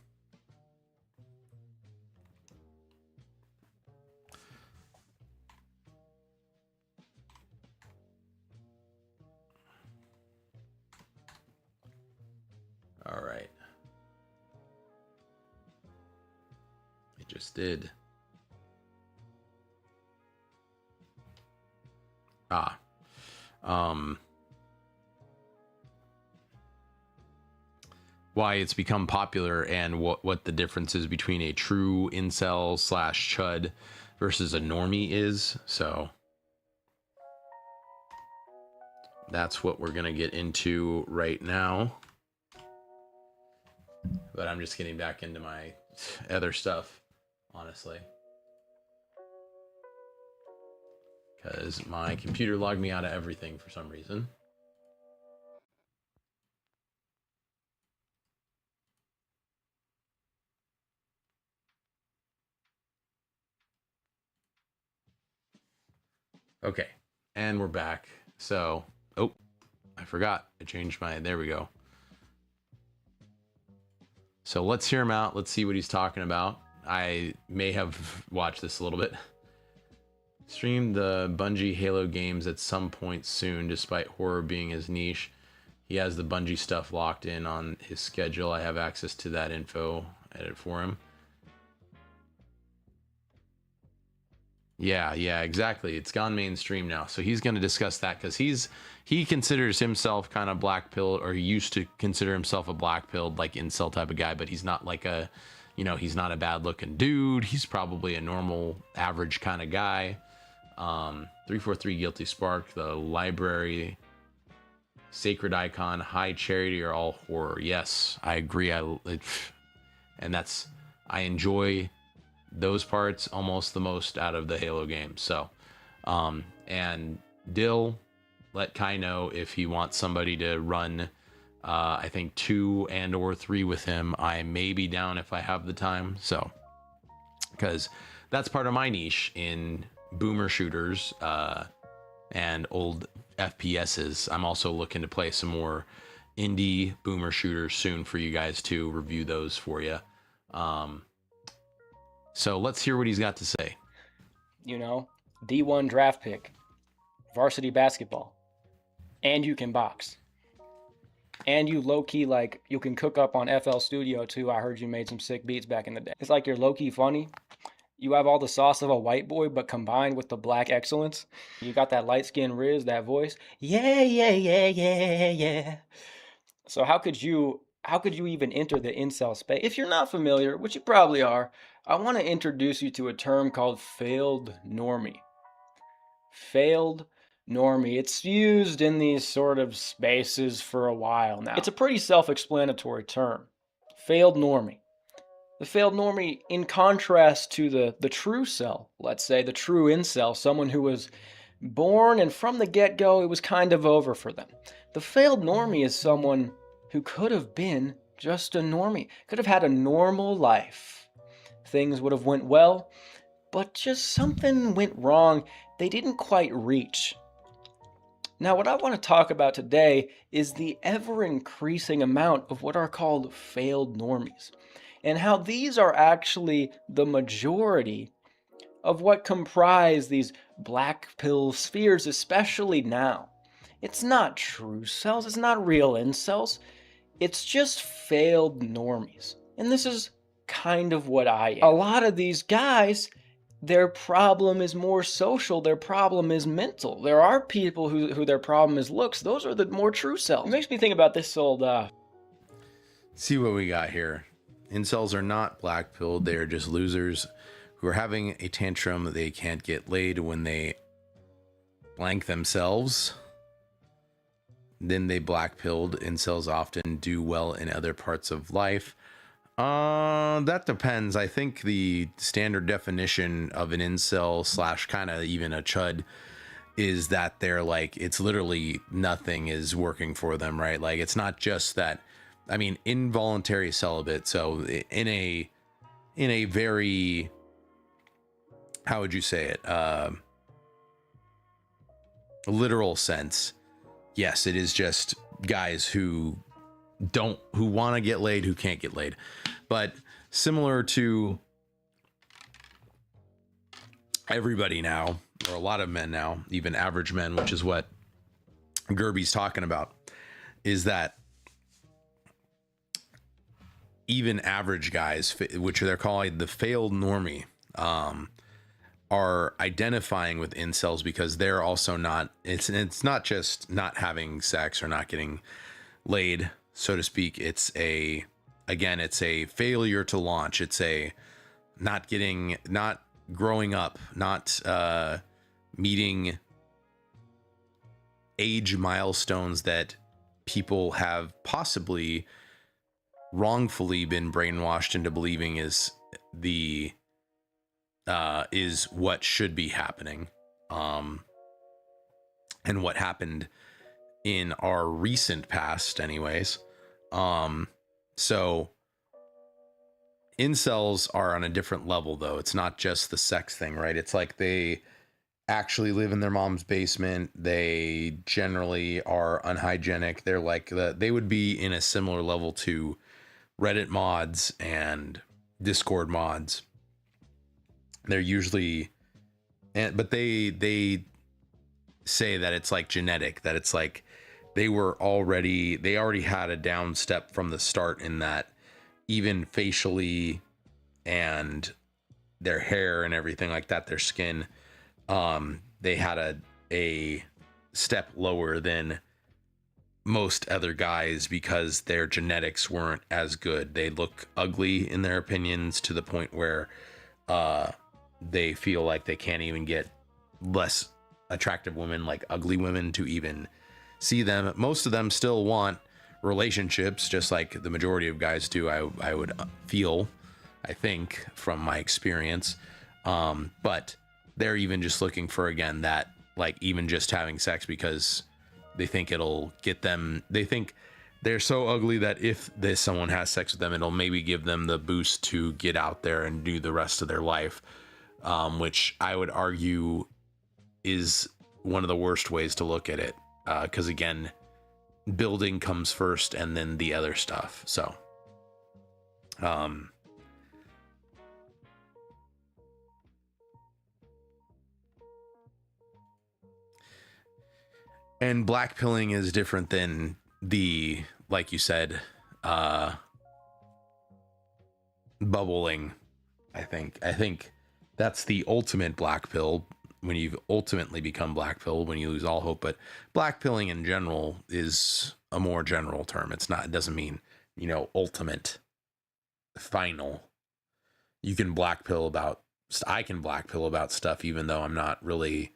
All right. It just did. why it's become popular and what the difference is between a true incel slash chud versus a normie is. So that's what we're gonna get into right now. But I'm just getting back into my other stuff, honestly, because my computer logged me out of everything for some reason. Okay, and we're back. So, oh, I forgot. I changed my, there we go. So let's hear him out. Let's see what he's talking about. I may have watched this a little bit. Stream the Bungie Halo games at some point soon, despite horror being his niche. He has the Bungie stuff locked in on his schedule. I have access to that info. Edit for him. Yeah, exactly. It's gone mainstream now. So he's going to discuss that because he considers himself kind of blackpilled, or he used to consider himself a blackpilled, like incel type of guy, but he's not like a, he's not a bad looking dude. He's probably a normal, average kind of guy. 343 Guilty Spark, the Library, Sacred Icon, High Charity are all horror. Yes, I agree. I enjoy those parts almost the most out of the Halo games. So, and Dill, let Kai know if he wants somebody to run, I think 2 and or 3 with him. I may be down if I have the time. So, because that's part of my niche in boomer shooters, and old FPSs. I'm also looking to play some more indie boomer shooters soon for you guys to review those for you. So let's hear what he's got to say. D1 draft pick, varsity basketball, and you can box. And you low-key, like, you can cook up on FL Studio too. I heard you made some sick beats back in the day. It's like you're low-key funny. You have all the sauce of a white boy, but combined with the black excellence. You got that light-skinned Riz, that voice. Yeah. So how could you even enter the incel space? If you're not familiar, which you probably are, I want to introduce you to a term called failed normie. Failed normie. It's used in these sort of spaces for a while now. It's a pretty self-explanatory term. Failed normie. The failed normie, in contrast to the true cell, let's say, the true incel, someone who was born and from the get-go, it was kind of over for them. The failed normie is someone who could have been just a normie, could have had a normal life. Things would have went well, but just something went wrong. They didn't quite reach. Now, what I want to talk about today is the ever-increasing amount of what are called failed normies, and how these are actually the majority of what comprise these black pill spheres, especially now. It's not true cells, it's not real incels, it's just failed normies. And this is kind of what I am. A lot of these guys, their problem is more social, their problem is mental. There are people who their problem is looks. Those are the more true cells. It makes me think about this old... See what we got here. Incels are not black-pilled. They are just losers who are having a tantrum. They can't get laid when they blank themselves. Then they black-pilled. Incels often do well in other parts of life. That depends. I think the standard definition of an incel slash kind of even a chud is that they're like, it's literally nothing is working for them, right? Like, it's not just that, I mean, involuntary celibate. So in a very, how would you say it? Literal sense. Yes, it is just guys who want to get laid, who can't get laid. But similar to everybody now, or a lot of men now, even average men, which is what Gerby's talking about, is that even average guys, which they're calling the failed normie, are identifying with incels because they're also not, it's not just not having sex or not getting laid. so to speak, it's a failure to launch. It's a not growing up, not meeting age milestones that people have possibly wrongfully been brainwashed into believing is what should be happening, and what happened in our recent past anyways. So incels are on a different level though. It's not just the sex thing, right? It's like they actually live in their mom's basement. They generally are unhygienic. They're like they would be in a similar level to Reddit mods and Discord mods. They're usually, but they say that it's like genetic, that it's like they already had a down step from the start, in that even facially and their hair and everything like that, their skin, they had a step lower than most other guys because their genetics weren't as good. They look ugly in their opinions, to the point where they feel like they can't even get less attractive women, like ugly women, to even see them. Most of them still want relationships, just like the majority of guys do, I would feel, I think, from my experience. But they're even just looking for, again, that, like, even just having sex because they think it'll get them. They think they're so ugly that if someone has sex with them, it'll maybe give them the boost to get out there and do the rest of their life, which I would argue is one of the worst ways to look at it, because again, building comes first and then the other stuff. So and blackpilling is different than the, like you said, bubbling. I think that's the ultimate black pill, when you've ultimately become black pill, when you lose all hope. But blackpilling in general is a more general term. It doesn't mean, ultimate, final. You can blackpill about, I can blackpill about stuff, even though I'm not going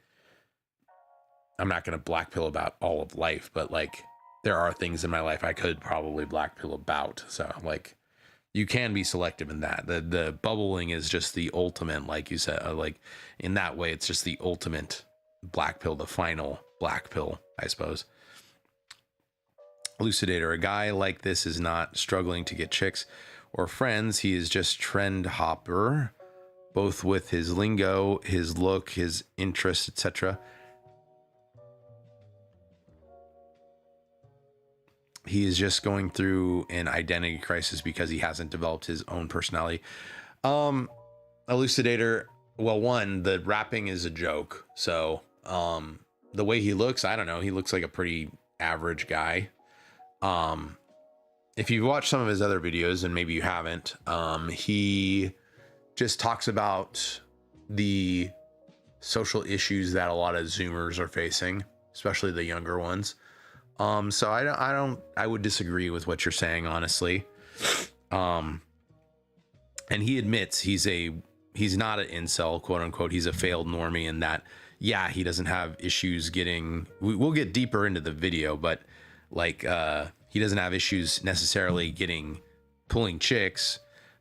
to blackpill about all of life, but like there are things in my life I could probably blackpill about. So like, you can be selective in that. The bubbling is just the ultimate, like you said, like in that way, it's just the ultimate black pill, the final black pill, I suppose. Elucidator, a guy like this is not struggling to get chicks or friends. He is just trend hopper, both with his lingo, his look, his interests, etc. He is just going through an identity crisis because he hasn't developed his own personality. Elucidator, well, one, the rapping is a joke. So the way he looks, I don't know, he looks like a pretty average guy. If you've watched some of his other videos, and maybe you haven't, he just talks about the social issues that a lot of Zoomers are facing, especially the younger ones. So I would disagree with what you're saying, honestly. And he admits he's not an incel, quote unquote. He's a failed normie, in that, yeah, he doesn't have issues getting, we'll get deeper into the video, but like, he doesn't have issues necessarily pulling chicks,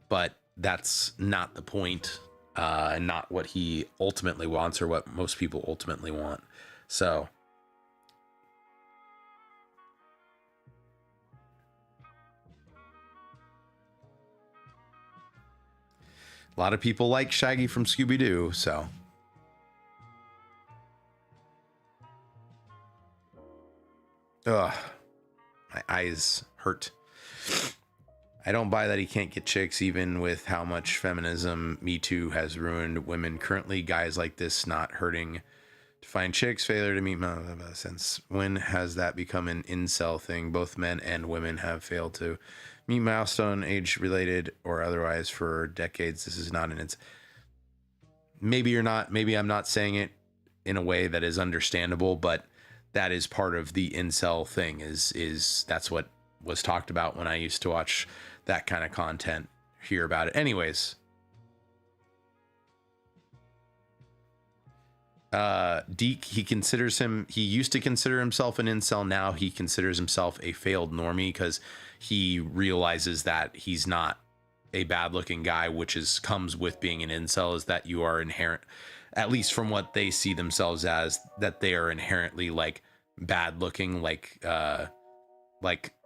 but that's not the point, and not what he ultimately wants, or what most people ultimately want. So a lot of people like Shaggy from Scooby-Doo, so. Ugh, my eyes hurt. I don't buy that he can't get chicks, even with how much feminism Me Too has ruined women. Currently, guys like this not hurting to find chicks, failure to meet since when has that become an incel thing? Both men and women have failed to meet milestone, age related or otherwise, for decades. This is not maybe I'm not saying it in a way that is understandable, but that is part of the incel thing, is that's what was talked about when I used to watch that kind of content, hear about it. Anyways, Deke, he used to consider himself an incel. Now he considers himself a failed normie because he realizes that he's not a bad looking guy, which comes with being an incel, is that you are inherent, at least from what they see themselves as, that they are inherently like bad looking, like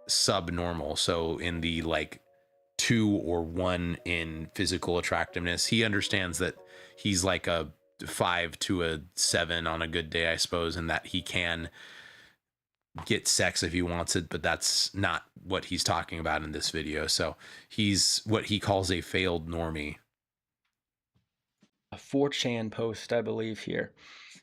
subnormal. So in the like 2 or 1 in physical attractiveness, he understands that he's like a 5 to a 7 on a good day, I suppose, and that he can get sex if he wants it, but that's not what he's talking about in this video. So he's what he calls a failed normie. A 4chan post, I believe, here.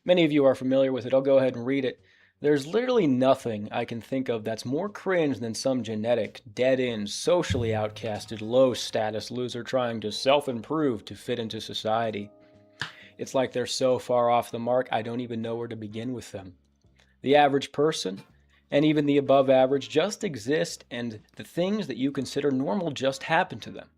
Many of you are familiar with it. I'll go ahead and read it. There's literally nothing I can think of that's more cringe than some genetic, dead-end, socially outcasted, low-status loser trying to self-improve to fit into society. It's like they're so far off the mark, I don't even know where to begin with them. The average person, and even the above average, just exist, and the things that you consider normal just happen to them.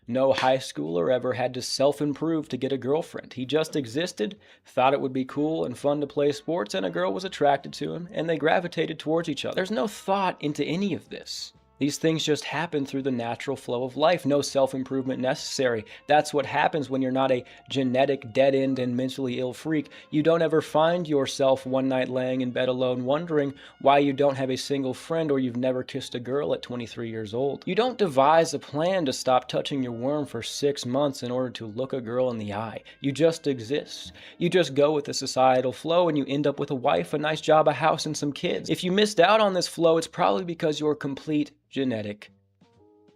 No high schooler ever had to self-improve to get a girlfriend. He just existed, thought it would be cool and fun to play sports, and a girl was attracted to him, and they gravitated towards each other. There's no thought into any of this. These things just happen through the natural flow of life. No self-improvement necessary. That's what happens when you're not a genetic dead-end and mentally ill freak. You don't ever find yourself one night laying in bed alone wondering why you don't have a single friend or you've never kissed a girl at 23 years old. You don't devise a plan to stop touching your worm for 6 months in order to look a girl in the eye. You just exist. You just go with the societal flow and you end up with a wife, a nice job, a house, and some kids. If you missed out on this flow, it's probably because you're complete genetic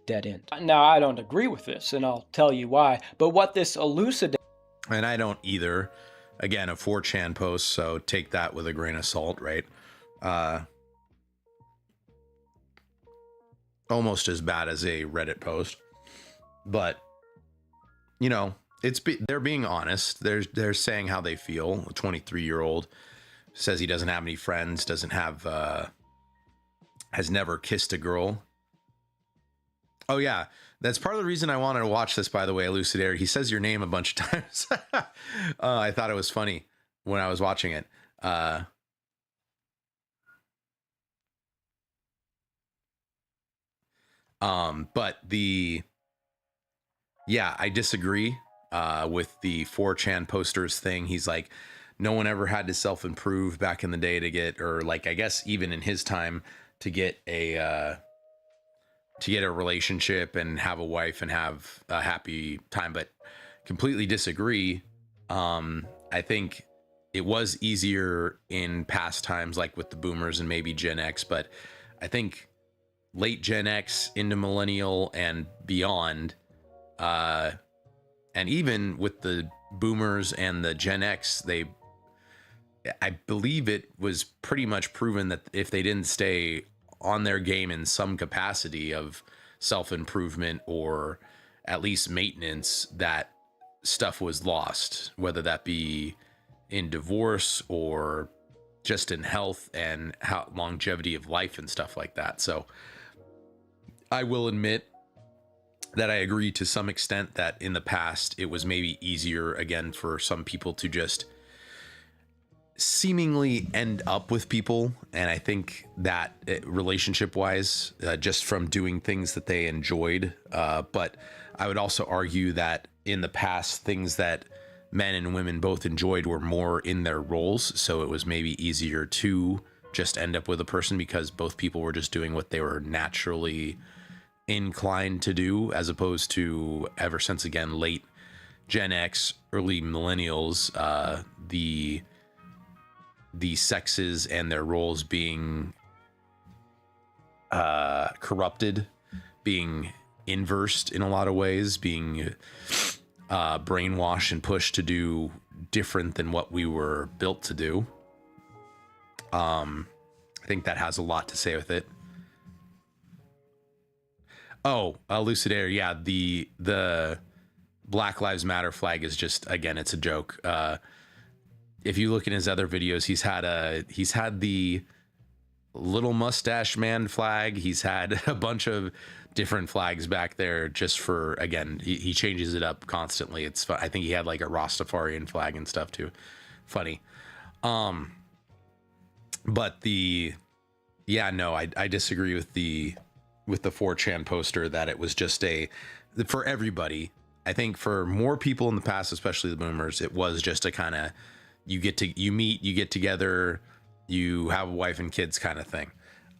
dead end. Now, I don't agree with this, and I'll tell you why, but what this elucidates... And I don't either. Again, a 4chan post, so take that with a grain of salt, right? Almost as bad as a Reddit post. But, you know, they're being honest. They're saying how they feel. A 23-year-old says he doesn't have any friends, has never kissed a girl. Oh yeah, that's part of the reason I wanted to watch this, by the way, Elucidator. He says your name a bunch of times. I thought it was funny when I was watching it. But I disagree with the 4chan posters thing. He's like, no one ever had to self-improve back in the day to get, or like, I guess even in his time, to get a relationship and have a wife and have a happy time. But completely disagree. I think it was easier in past times, like with the boomers and maybe Gen X, but I think late Gen X into millennial and beyond, and even with the boomers and the Gen X, I believe it was pretty much proven that if they didn't stay on their game in some capacity of self-improvement or at least maintenance, that stuff was lost, whether that be in divorce or just in health and longevity of life and stuff like that. So I will admit that I agree to some extent that in the past it was maybe easier, again, for some people to just seemingly end up with people. And I think that relationship wise, just from doing things that they enjoyed. But I would also argue that in the past, things that men and women both enjoyed were more in their roles. So it was maybe easier to just end up with a person because both people were just doing what they were naturally inclined to do, as opposed to, ever since, again, late Gen X, early millennials, the sexes and their roles being corrupted, being inversed in a lot of ways, being brainwashed and pushed to do different than what we were built to do. I think that has a lot to say with it. Oh, Elucidator, yeah, the Black Lives Matter flag is just, again, it's a joke. If you look in his other videos, he's had the little mustache man flag. He's had a bunch of different flags back there just for, again, he changes it up constantly. It's fun. I think he had like a Rastafarian flag and stuff too. Funny. But yeah, no, I disagree with the 4chan poster that it was just for everybody. I think for more people in the past, especially the boomers, it was just a kind of, you meet, you get together, you have a wife and kids kind of thing.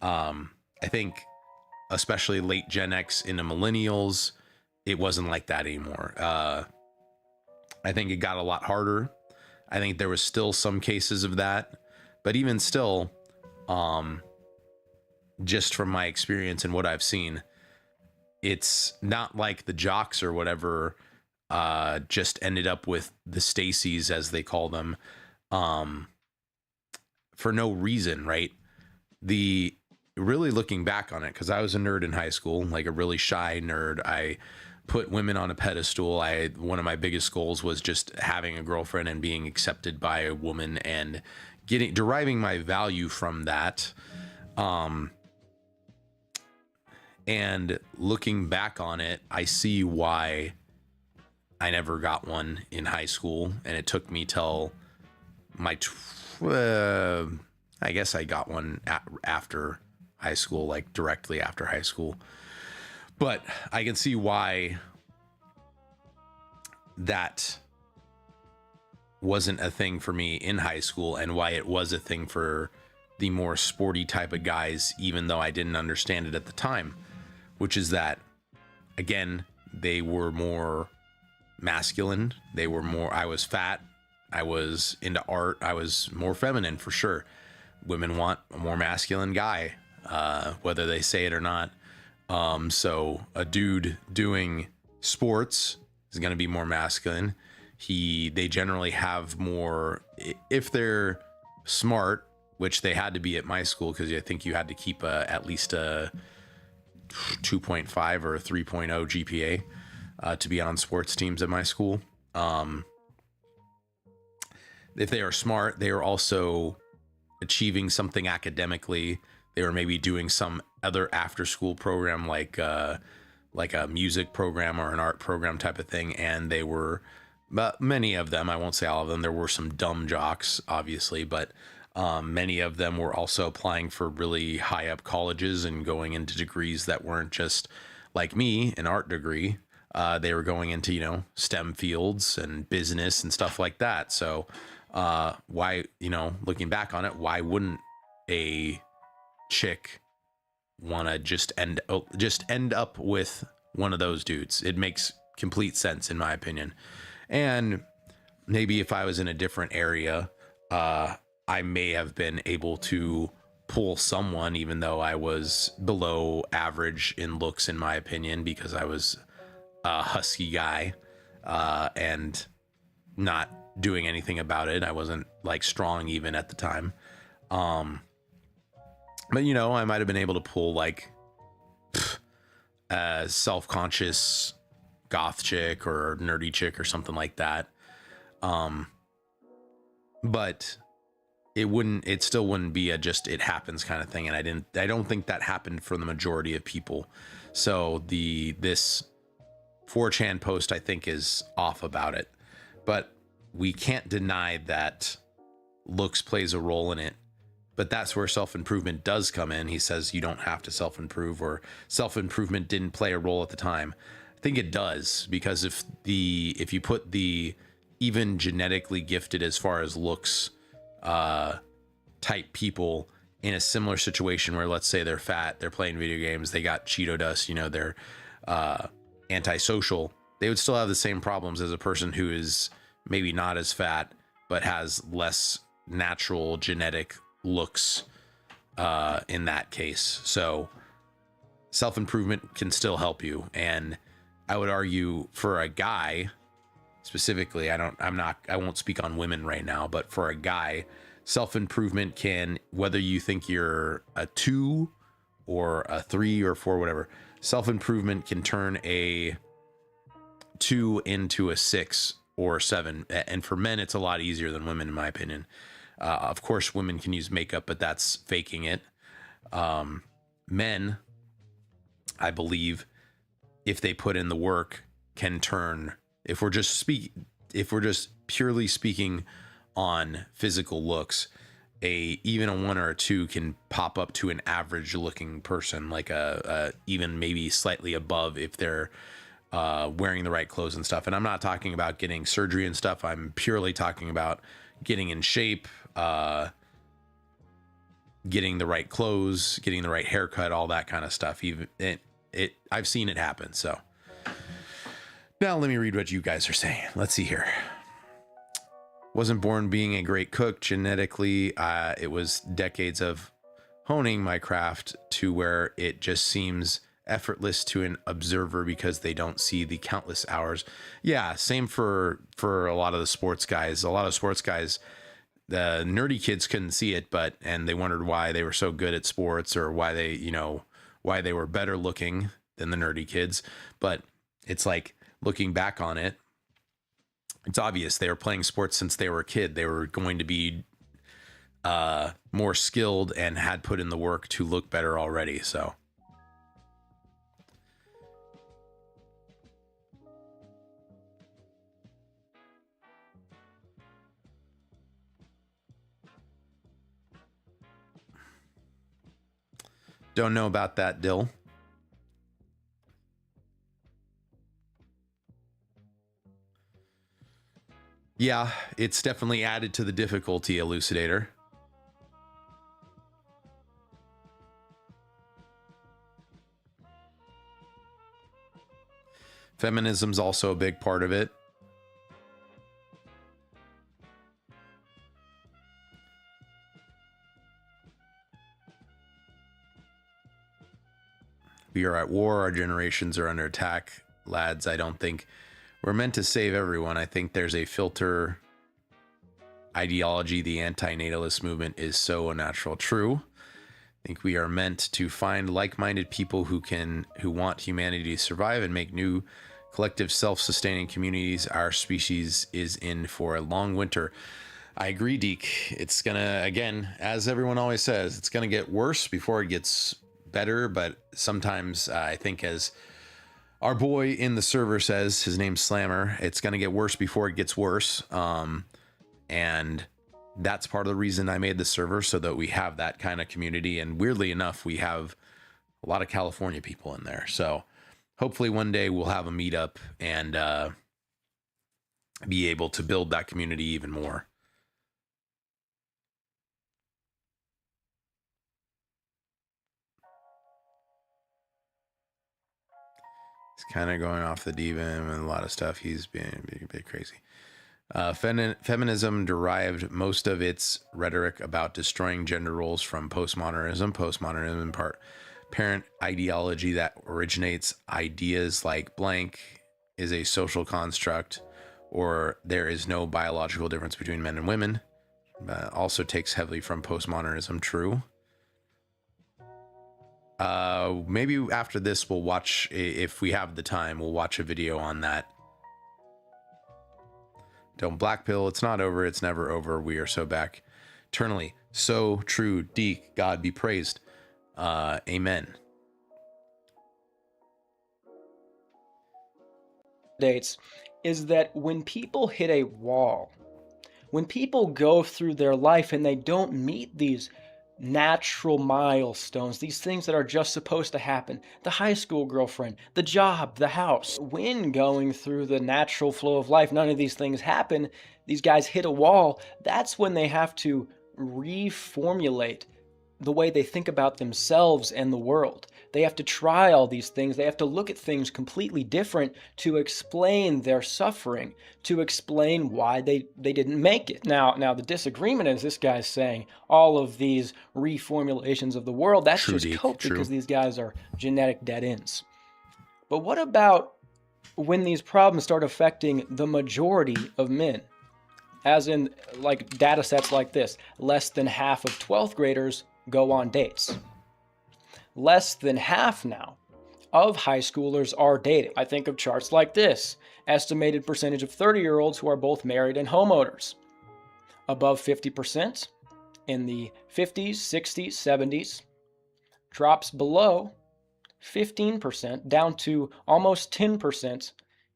I think especially late Gen X into millennials, it wasn't like that anymore. I think it got a lot harder. I think there was still some cases of that, but even still, just from my experience and what I've seen, it's not like the jocks or whatever just ended up with the Stacys, as they call them, for no reason, right? Really looking back on it, because I was a nerd in high school, like a really shy nerd. I put women on a pedestal. One of my biggest goals was just having a girlfriend and being accepted by a woman and deriving my value from that. And looking back on it, I see why I never got one in high school, and it took me till my I guess I got one after high school, like directly after high school. But I can see why that wasn't a thing for me in high school, and why it was a thing for the more sporty type of guys, even though I didn't understand it at the time, which is that, again, they were more masculine. I was fat. I was into art. I was more feminine for sure. Women want a more masculine guy, whether they say it or not. So a dude doing sports is going to be more masculine. They generally have more, if they're smart, which they had to be at my school, because I think you had to keep at least a 2.5 or a 3.0 GPA to be on sports teams at my school. If they are smart, they are also achieving something academically. They were maybe doing some other after school program, like a music program or an art program type of thing. And they were, many of them, I won't say all of them, there were some dumb jocks, obviously, but many of them were also applying for really high up colleges and going into degrees that weren't just like me, an art degree. They were going into, STEM fields and business and stuff like that. So why, looking back on it, why wouldn't a chick want to just end up with one of those dudes? It makes complete sense in my opinion. And maybe if I was in a different area, I may have been able to pull someone, even though I was below average in looks, in my opinion, because I was a husky guy and not doing anything about it. I wasn't like strong even at the time. But I might have been able to pull like a self-conscious goth chick or nerdy chick or something like that. But it still wouldn't be a just it happens kind of thing. And I don't think that happened for the majority of people. So this 4chan post, I think, is off about it, but we can't deny that looks plays a role in it. But that's where self-improvement does come in. He says you don't have to self-improve, or self-improvement didn't play a role at the time. I think it does, because if you put the even genetically gifted as far as looks type people in a similar situation where, let's say, they're fat, they're playing video games, they got Cheeto dust, they're antisocial, they would still have the same problems as a person who is maybe not as fat but has less natural genetic looks in that case. So self-improvement can still help you. And I would argue for a guy specifically, I won't speak on women right now, but for a guy, self-improvement can, whether you think you're a 2 or a 3 or 4, whatever, self-improvement can turn a 2 into a 6 or 7. And for men, it's a lot easier than women, in my opinion. Of course, women can use makeup, but that's faking it. Men, I believe, if they put in the work, can turn. If we're just purely speaking on physical looks, even a 1 or a 2 can pop up to an average looking person, like a even maybe slightly above if they're wearing the right clothes and stuff. And I'm not talking about getting surgery and stuff. I'm purely talking about getting in shape, getting the right clothes, getting the right haircut, all that kind of stuff. Even I've seen it happen. So now let me read what you guys are saying. Let's see here. Wasn't born being a great cook genetically. It was decades of honing my craft to where it just seems effortless to an observer because they don't see the countless hours. Yeah, same for a lot of the sports guys. A lot of sports guys, the nerdy kids couldn't see it, and they wondered why they were so good at sports, or why they were better looking than the nerdy kids. But it's like, looking back on it, it's obvious they were playing sports since they were a kid. They were going to be more skilled and had put in the work to look better already. So don't know about that, Dill. Yeah, it's definitely added to the difficulty, Elucidator. Feminism's also a big part of it. We are at war. Our generations are under attack. Lads, I don't think we're meant to save everyone. I think there's a filter ideology. The anti-natalist movement is so unnatural. True. I think we are meant to find like-minded people who want humanity to survive and make new collective self-sustaining communities. Our species is in for a long winter. I agree, Deke. It's gonna, again, as everyone always says, it's gonna get worse before it gets better. But sometimes I think, as our boy in the server says, his name's Slammer, it's going to get worse before it gets worse. And that's part of the reason I made the server, so that we have that kind of community. And weirdly enough, we have a lot of California people in there. So hopefully one day we'll have a meetup and be able to build that community even more. He's kind of going off the deep end and a lot of stuff. He's being a bit crazy. Feminism derived most of its rhetoric about destroying gender roles from postmodernism. Postmodernism, in part, parent ideology that originates ideas like blank is a social construct, or there is no biological difference between men and women. Also takes heavily from postmodernism. True. Maybe after this we'll watch, if we have the time, we'll watch a video on that. Don't Blackpill, it's not over, it's never over. We are so back eternally. So true, Deke, God be praised. Amen. Dates is that when people hit a wall, when people go through their life and they don't meet these natural milestones, these things that are just supposed to happen, the high school girlfriend, the job, the house, when going through the natural flow of life, none of these things happen, these guys hit a wall. That's when they have to reformulate the way they think about themselves and the world. They have to try all these things. They have to look at things completely different to explain their suffering, to explain why they didn't make it. Now the disagreement is this guy's saying all of these reformulations of the world, that's True, just Deke, cope true. because these guys are genetic dead ends. But what about when these problems start affecting the majority of men? As in, like, data sets like this, less than half of 12th graders go on dates. Less than half now of high schoolers are dating. I think of charts like this. Estimated percentage of 30-year-olds who are both married and homeowners. Above 50% in the 50s, 60s, 70s. drops below 15% down to almost 10%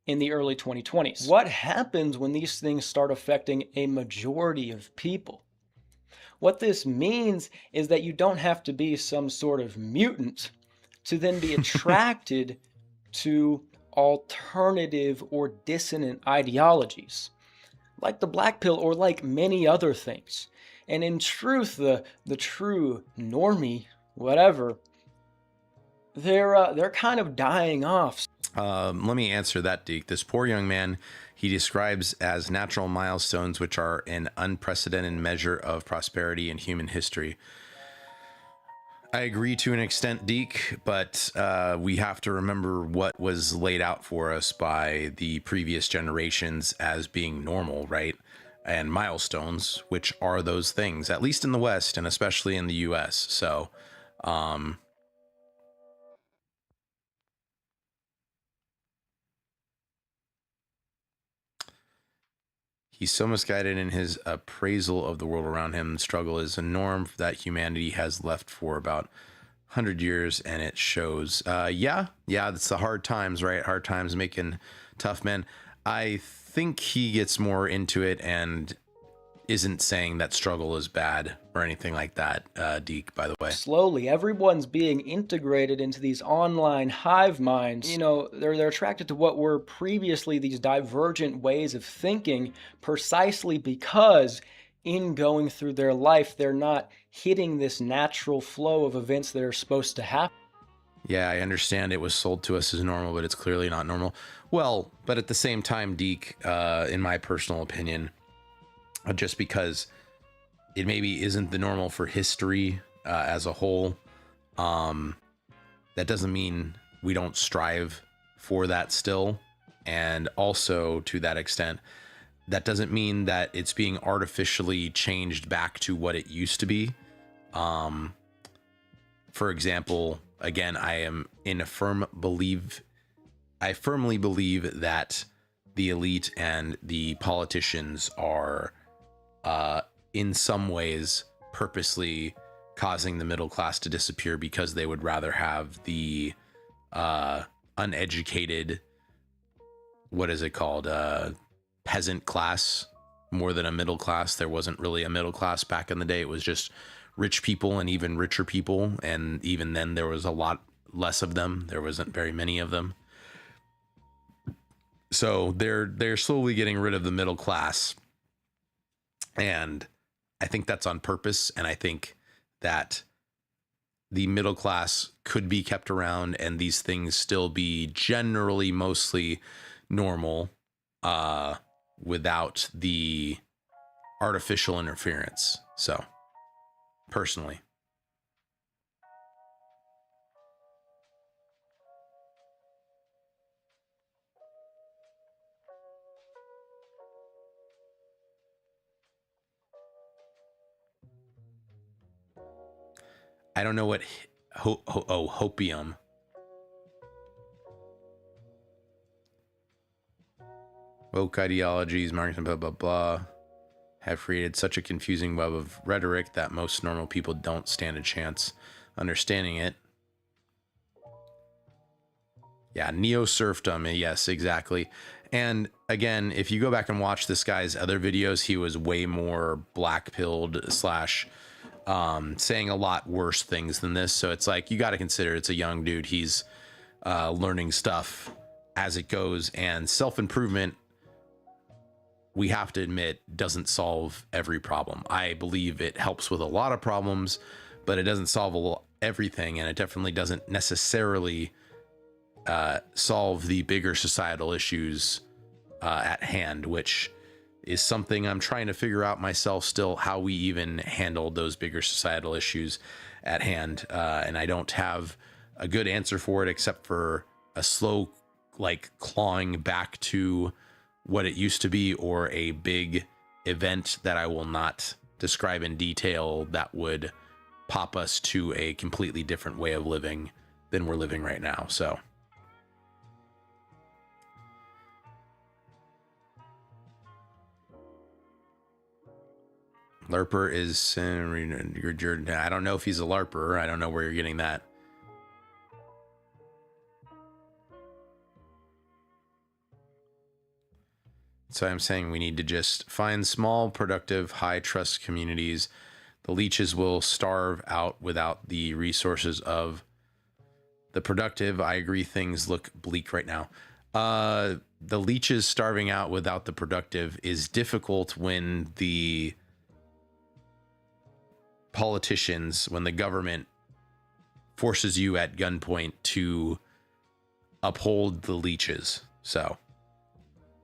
in the early 2020s. What happens when these things start affecting a majority of people? What this means is that you don't have to be some sort of mutant to then be attracted to alternative or dissonant ideologies, like the black pill or like many other things. And in truth, the true normie, whatever, they're kind of dying off. Let me answer that, Deke. This poor young man he describes as natural milestones, which are an unprecedented measure of prosperity in human history. I agree to an extent, Deke, but we have to remember what was laid out for us by the previous generations as being normal, right? And milestones, which are those things, at least in the West and especially in the US. So, he's so misguided in his appraisal of the world around him. The struggle is a norm that humanity has left for about 100 years, and it shows. Yeah, it's the hard times, right? Hard times making tough men. I think he gets more into it and isn't saying that struggle is bad or anything like that, Deke, by the way. Slowly, everyone's being integrated into these online hive minds. You know, they're attracted to what were previously these divergent ways of thinking precisely because in going through their life, they're not hitting this natural flow of events that are supposed to happen. Yeah, I understand it was sold to us as normal, but it's clearly not normal. Well, but at the same time, Deke, in my personal opinion, just because it maybe isn't the normal for history as a whole, that doesn't mean we don't strive for that still. And also to that extent, that doesn't mean that it's being artificially changed back to what it used to be. For example, again, I firmly believe that the elite and the politicians are in some ways purposely causing the middle class to disappear because they would rather have the uneducated, what is it called, peasant class more than a middle class. There wasn't really a middle class back in the day. It was just rich people and even richer people, and even then there was a lot less of them. There wasn't very many of them. So they're slowly getting rid of the middle class, and I think that's on purpose. And I think that the middle class could be kept around and these things still be generally mostly normal without the artificial interference. So personally, I don't know what hopium. Woke ideologies, marketing, blah, blah, blah, have created such a confusing web of rhetoric that most normal people don't stand a chance understanding it. Yeah, neo-serfdom, yes, exactly. And again, if you go back and watch this guy's other videos, he was way more black-pilled slash saying a lot worse things than this. So it's like, you got to consider it's a young dude. He's learning stuff as it goes, and self-improvement, we have to admit, doesn't solve every problem. I believe it helps with a lot of problems, but it doesn't solve everything, and it definitely doesn't necessarily solve the bigger societal issues at hand, which is something I'm trying to figure out myself still, how we even handle those bigger societal issues at hand. And I don't have a good answer for it, except for a slow, like, clawing back to what it used to be, or a big event that I will not describe in detail that would pop us to a completely different way of living than we're living right now. So LARPer is I don't know if he's a LARPer. I don't know where you're getting that So I'm saying we need to just find small, productive, high-trust communities. The leeches will starve out without the resources of the productive. I agree things look bleak right now. The leeches starving out without the productive is difficult when the politicians, when the government forces you at gunpoint to uphold the leeches. So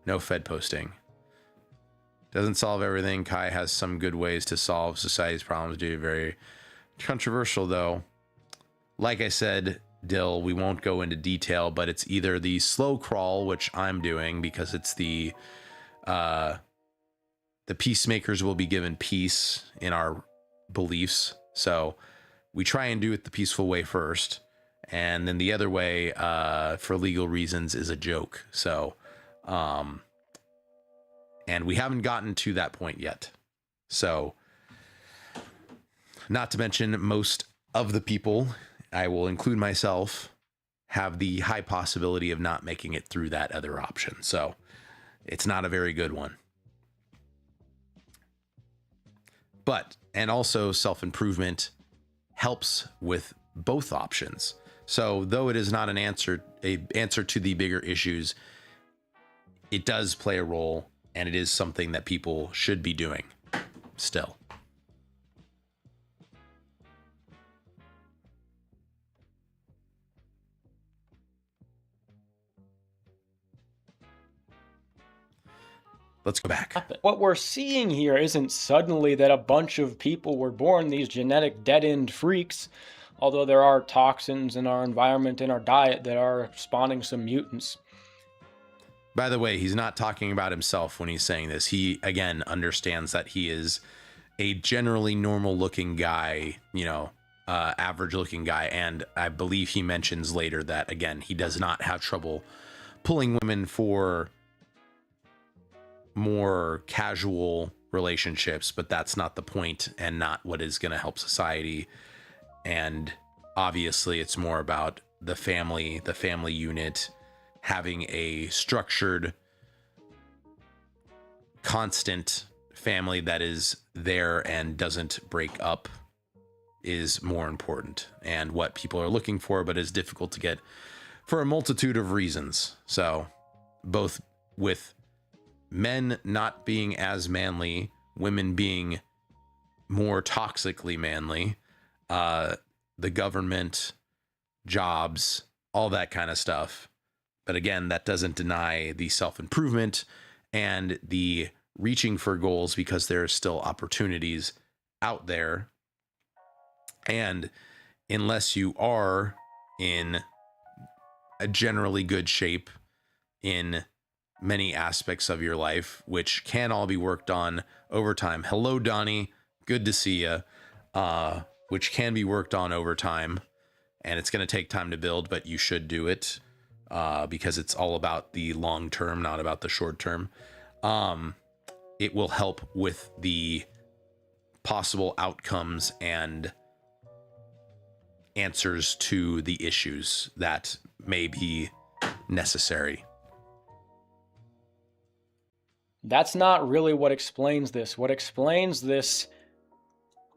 no Fed posting. Doesn't solve everything. Kai has some good ways to solve society's problems. Very controversial, though. Like I said, Dill, we won't go into detail, but it's either the slow crawl, which I'm doing because it's the peacemakers will be given peace in our beliefs. So we try and do it the peaceful way first. And then the other way, for legal reasons, is a joke. So, and we haven't gotten to that point yet. So, not to mention, most of the people, I will include myself, have the high possibility of not making it through that other option. So, it's not a very good one. But, and also self-improvement helps with both options. So though it is not an answer to the bigger issues, it does play a role, and it is something that people should be doing still. Let's go back. What we're seeing here isn't suddenly that a bunch of people were born these genetic dead-end freaks, although there are toxins in our environment, in our diet, that are spawning some mutants. By the way, he's not talking about himself when he's saying this. He, again, understands that he is a generally normal-looking guy, you know, average-looking guy, and I believe he mentions later that, again, he does not have trouble pulling women for more casual relationships, but that's not the point and not what is going to help society. And obviously it's more about the family unit having a structured, constant family that is there and doesn't break up is more important, and what people are looking for, but is difficult to get for a multitude of reasons. So both with men not being as manly, women being more toxically manly, the government, jobs, all that kind of stuff. But again, that doesn't deny the self-improvement and the reaching for goals, because there are still opportunities out there. And unless you are in a generally good shape in many aspects of your life, which can all be worked on over time. Hello, Donnie. Good to see you. Which can be worked on over time, and it's going to take time to build, but you should do it because it's all about the long term, not about the short term. It will help with the possible outcomes and answers to the issues that may be necessary. That's not really what explains this. What explains this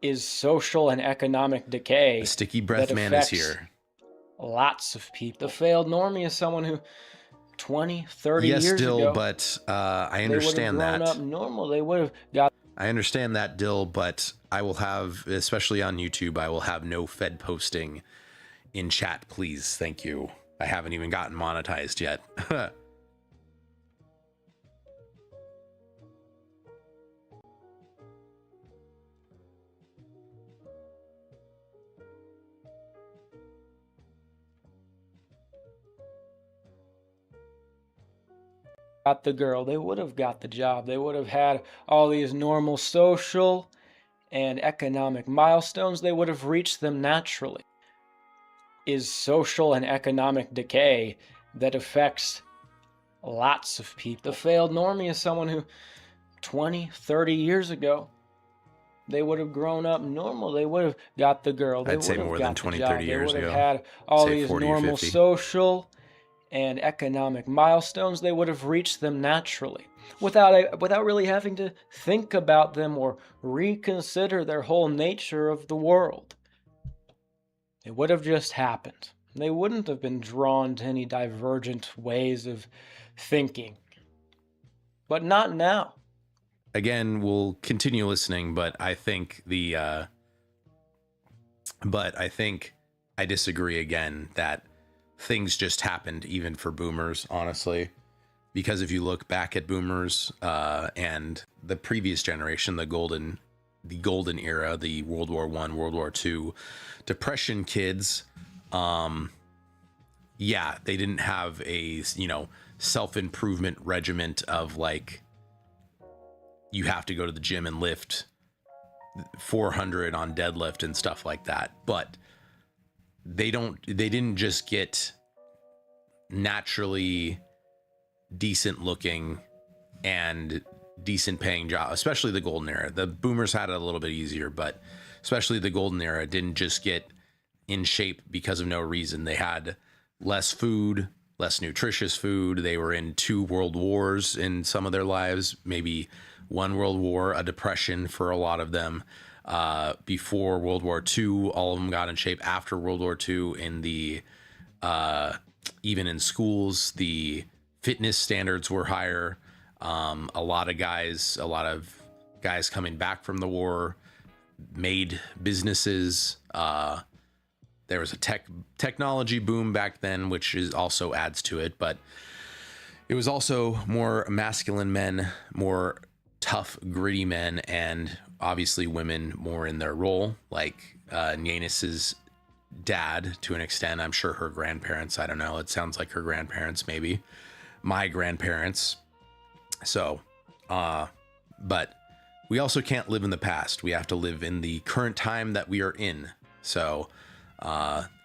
is social and economic decay. The sticky breath man is here. Lots of people. The failed normie is someone who 20, 30 years ago. Yes, Dill, but I understand that. They would have grown up normal. They would have got... I understand that, Dill, but I will have, especially on YouTube, I will have no Fed posting in chat, please. Thank you. I haven't even gotten monetized yet. Got the girl, they would have got the job, they would have had all these normal social and economic milestones, they would have reached them naturally. Is social and economic decay that affects lots of people. The failed normie is someone who 20, 30 years ago, they would have grown up normal, they would have got the girl, they I'd would say have more got than the 20, job, 30 years they would ago. have had all Say these 40 or normal 50. social and economic milestones, they would have reached them naturally. without really having to think about them or reconsider their whole nature of the world. It would have just happened. They wouldn't have been drawn to any divergent ways of thinking. But not now. Again, we'll continue listening, but I think I disagree again that things just happened even for boomers, honestly. Because if you look back at boomers and the previous generation, the golden era, the World War I, World War II, Depression kids, yeah, they didn't have a, self-improvement regiment of like, you have to go to the gym and lift 400 on deadlift and stuff like that. But they didn't just get naturally decent looking and decent paying job, especially the golden era. The boomers had it a little bit easier, but especially the golden era didn't just get in shape because of no reason. They had less food, less nutritious food. They were in 2 world wars in some of their lives, maybe 1 world war, a depression for a lot of them. Before World War II, all of them got in shape. After World War II, in the even in schools, the fitness standards were higher. A lot of guys coming back from the war made businesses. There was a technology boom back then, which also adds to it, but it was also more masculine men, more tough, gritty men, and obviously women more in their role, like Yanis's dad to an extent. I'm sure her grandparents, I don't know, it sounds like her grandparents, maybe my grandparents. So but we also can't live in the past. We have to live in the current time that we are in. So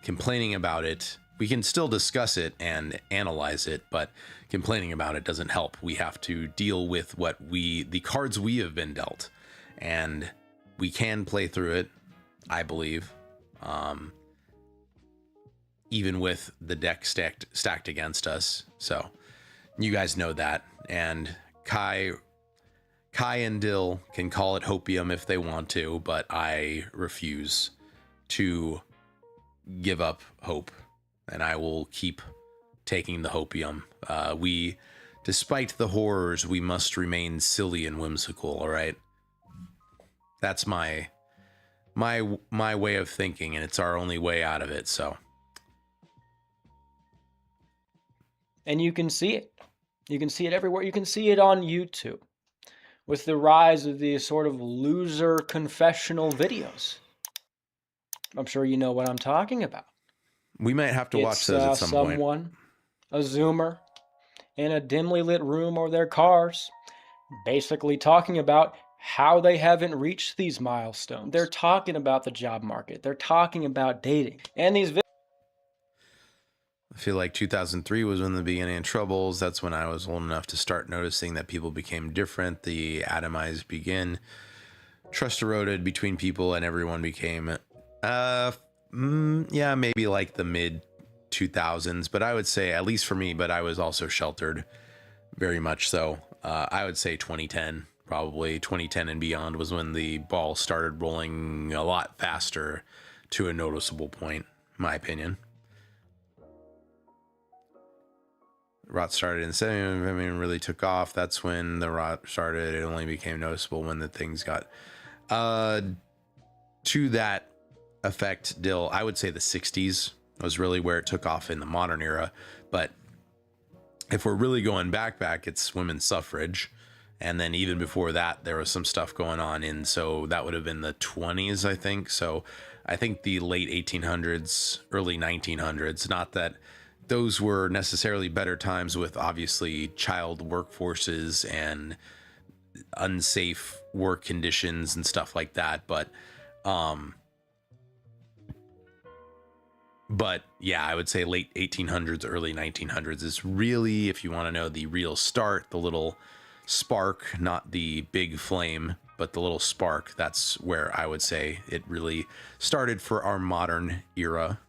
complaining about it, we can still discuss it and analyze it, but complaining about it doesn't help. We have to deal with the cards we have been dealt, and we can play through it, I believe, even with the deck stacked against us. So you guys know that. And Kai and Dill can call it hopium if they want to, but I refuse to give up hope, and I will keep taking the hopium. Despite the horrors, we must remain silly and whimsical. All right, that's my way of thinking, and it's our only way out of it. So, and you can see it. You can see it everywhere. You can see it on YouTube with the rise of these sort of loser confessional videos. I'm sure you know what I'm talking about. We might have to watch those at some point. Someone, a Zoomer, in a dimly lit room or their cars, basically talking about how they haven't reached these milestones. They're talking about the job market. They're talking about dating. And these I feel like 2003 was when the beginning of Troubles. That's when I was old enough to start noticing that people became different. The atomized begin. Trust eroded between people, and everyone became, maybe like the mid 2000s. But I would say, at least for me, but I was also sheltered very much so. I would say 2010, probably 2010 and beyond was when the ball started rolling a lot faster to a noticeable point, in my opinion. Rot started in 70, I mean, really took off. That's when the rot started. It only became noticeable when the things got to that effect. Dill, I would say the 60s was really where it took off in the modern era. But if we're really going back, it's women's suffrage. And then even before that, there was some stuff going on. And so that would have been the 20s, I think. So I think the late 1800s, early 1900s, not that those were necessarily better times with obviously child workforces and unsafe work conditions and stuff like that. But yeah, I would say late 1800s, early 1900s is really, if you want to know the real start, the little spark, not the big flame, but the little spark. That's where I would say it really started for our modern era.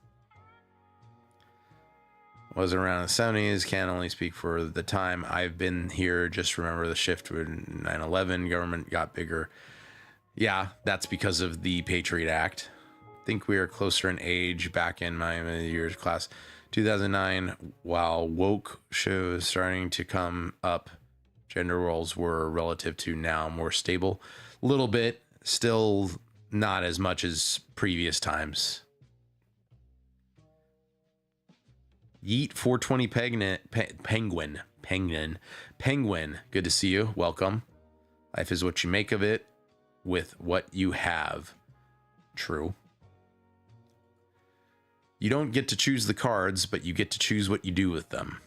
wasn't around in the 70s. Can only speak for the time I've been here. Just remember the shift when 9/11 government got bigger. Yeah, that's because of the Patriot Act. Think we are closer in age back in my years class. 2009, while woke shows starting to come up, gender roles were relative to now more stable. A little bit, still not as much as previous times. Yeet 420 Penguin. Good to see you. Welcome. Life is what you make of it with what you have. True. You don't get to choose the cards, but you get to choose what you do with them.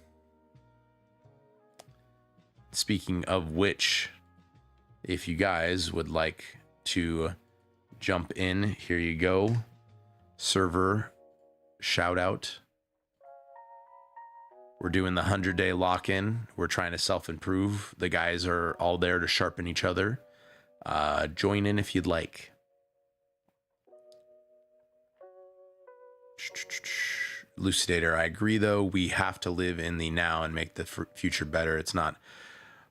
Speaking of which, if you guys would like to jump in, here you go. Server shout out. We're doing the 100-day lock-in. We're trying to self-improve. The guys are all there to sharpen each other. Join in if you'd like. Lucidator, I agree, though. We have to live in the now and make the future better. It's not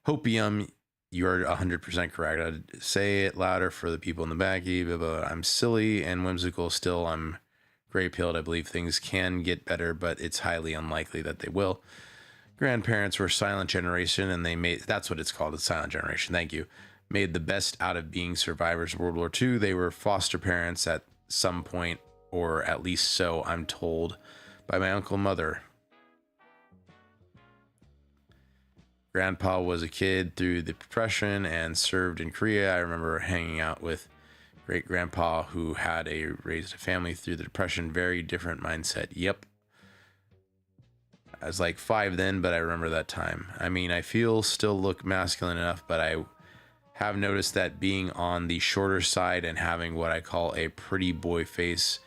hopium. You're 100% correct. I'd say it louder for the people in the back. I'm silly and whimsical still. I'm gray-pilled. I believe things can get better, but it's highly unlikely that they will. Grandparents were silent generation, and they made, that's what it's called, a silent generation. Thank you. Made the best out of being survivors of World War II. They were foster parents at some point, or at least so I'm told by my uncle and mother. Grandpa was a kid through the Depression and served in Korea. I remember hanging out with great grandpa who had raised a family through the Depression. Very different mindset. Yep. I was like 5 then, but I remember that time. I mean, I still look masculine enough, but I have noticed that being on the shorter side and having what I call a pretty boy face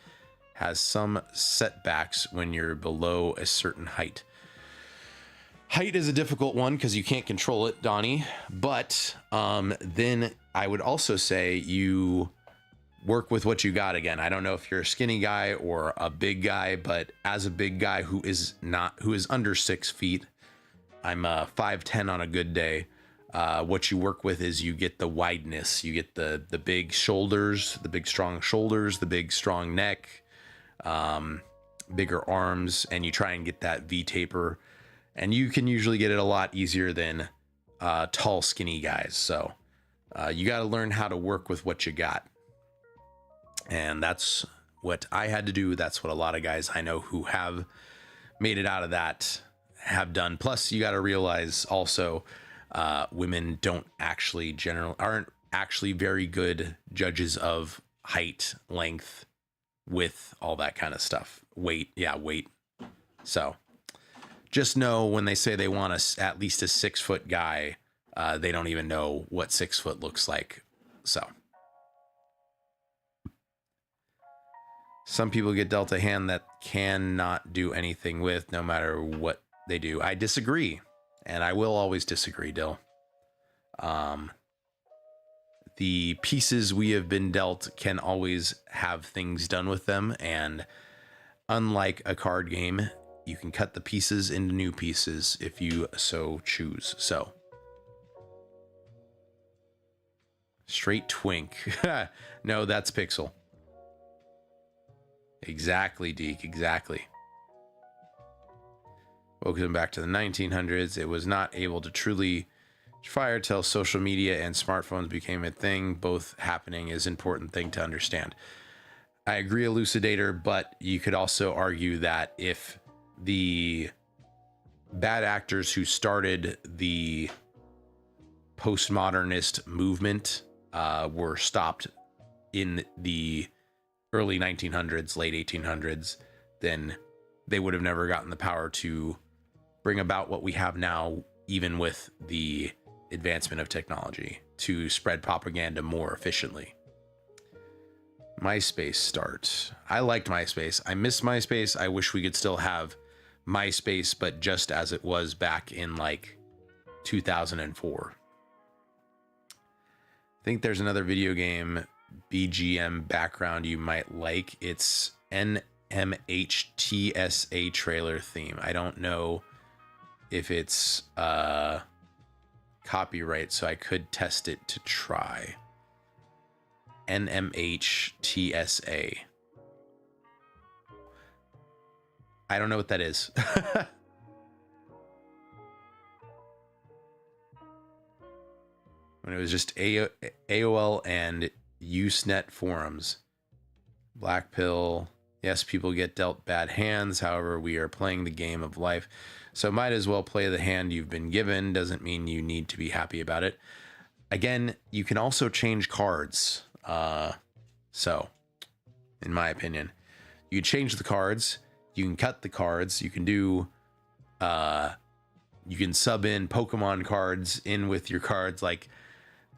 has some setbacks when you're below a certain height. Height is a difficult one because you can't control it, Donnie. But then I would also say you work with what you got again. I don't know if you're a skinny guy or a big guy, but as a big guy who is under 6 feet, I'm 5'10" on a good day. What you work with is you get the wideness, you get the big shoulders, the big strong shoulders, the big strong neck, bigger arms, and you try and get that V taper. And you can usually get it a lot easier than tall, skinny guys. So you got to learn how to work with what you got. And that's what I had to do. That's what a lot of guys I know who have made it out of that have done. Plus, you got to realize also women aren't actually very good judges of height, length, width, all that kind of stuff. Weight. So just know when they say they want at least a 6 foot guy, they don't even know what 6 foot looks like. So some people get dealt a hand that cannot do anything with, no matter what they do. I disagree, and I will always disagree, Dill. The pieces we have been dealt can always have things done with them, and unlike a card game, you can cut the pieces into new pieces if you so choose. So, straight twink. No, that's Pixel. Exactly, Deke, exactly. Welcome back to the 1900s. It was not able to truly fire till social media and smartphones became a thing. Both happening is an important thing to understand. I agree, Elucidator, but you could also argue that if the bad actors who started the postmodernist movement were stopped in the early 1900s, late 1800s, then they would have never gotten the power to bring about what we have now, even with the advancement of technology, to spread propaganda more efficiently. MySpace start. I liked MySpace. I miss MySpace. I wish we could still have MySpace, but just as it was back in like 2004. I think there's another video game BGM background you might like. It's NMHTSA trailer theme. I don't know if it's copyright, so I could test it to try. NMHTSA. I don't know what that is. When it was just AOL and Usenet forums. Blackpill. Yes, people get dealt bad hands. However, we are playing the game of life. So might as well play the hand you've been given. Doesn't mean you need to be happy about it. Again, you can also change cards. So, in my opinion, you can change the cards. You can cut the cards. You can do... you can sub in Pokemon cards in with your cards. Like,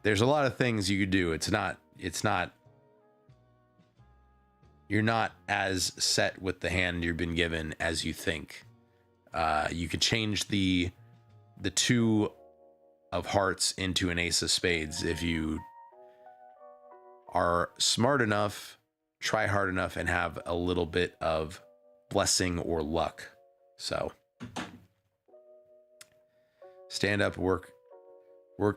there's a lot of things you could do. You're not as set with the hand you've been given as you think. You could change the 2 of hearts into an ace of spades if you are smart enough, try hard enough, and have a little bit of blessing or luck. So stand up, work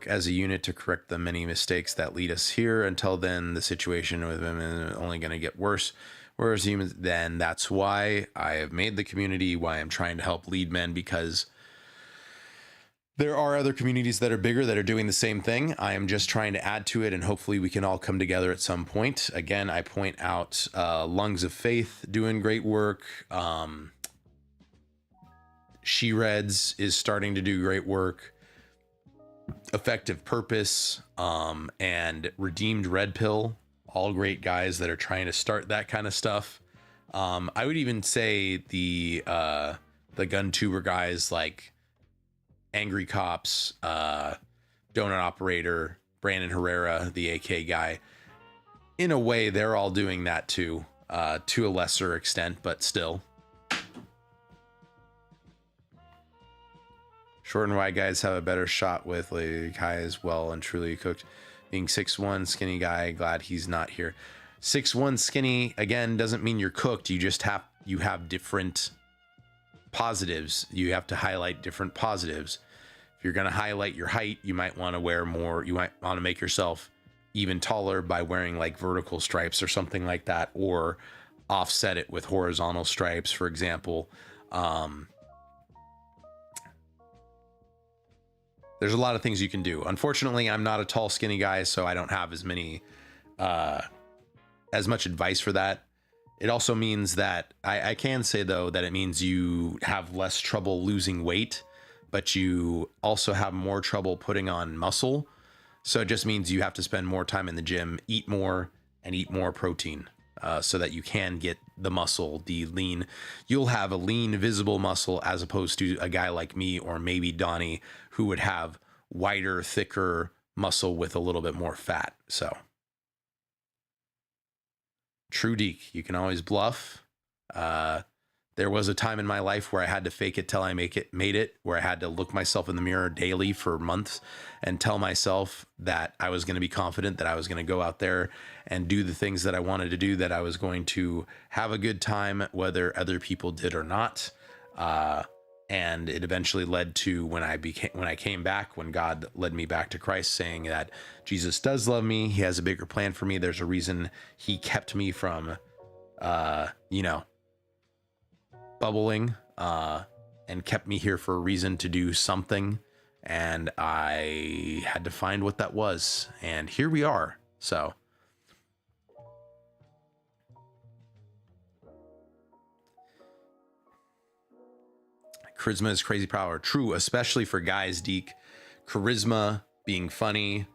as a unit to correct the many mistakes that lead us here. Until then, the situation with them is only going to get worse. Whereas humans, then that's why I have made the community, why I'm trying to help lead men, because there are other communities that are bigger that are doing the same thing. I am just trying to add to it, and hopefully we can all come together at some point. Again, I point out Lungs of Faith doing great work. She-Reds is starting to do great work. Effective Purpose and Redeemed Red Pill, all great guys that are trying to start that kind of stuff. I would even say the gun tuber guys like Angry Cops, Donut Operator, Brandon Herrera, the AK guy. In a way, they're all doing that too, to a lesser extent, but still. Short and wide guys have a better shot with like high as well and truly cooked. Being 6'1", skinny guy, glad he's not here. 6'1", skinny, again, doesn't mean you're cooked. You have different positives. You have to highlight different positives. If you're going to highlight your height, you might want to wear more. You might want to make yourself even taller by wearing like vertical stripes or something like that, or offset it with horizontal stripes, for example. There's a lot of things you can do. Unfortunately, I'm not a tall, skinny guy, so I don't have as much advice for that. It also means that I can say, though, that it means you have less trouble losing weight, but you also have more trouble putting on muscle. So it just means you have to spend more time in the gym, eat more, and eat more protein so that you can get the muscle, the lean. You'll have a lean, visible muscle as opposed to a guy like me or maybe Donnie who would have wider, thicker muscle with a little bit more fat. So true Deke, you can always bluff. There was a time in my life where I had to fake it till I made it, where I had to look myself in the mirror daily for months and tell myself that I was going to be confident, that I was going to go out there and do the things that I wanted to do, that I was going to have a good time, whether other people did or not. And it eventually led to when I came back, when God led me back to Christ, saying that Jesus does love me. He has a bigger plan for me. There's a reason he kept me from, bubbling, and kept me here for a reason to do something. And I had to find what that was. And here we are. So charisma is crazy power. True, especially for guys, Deke. Charisma, being funny,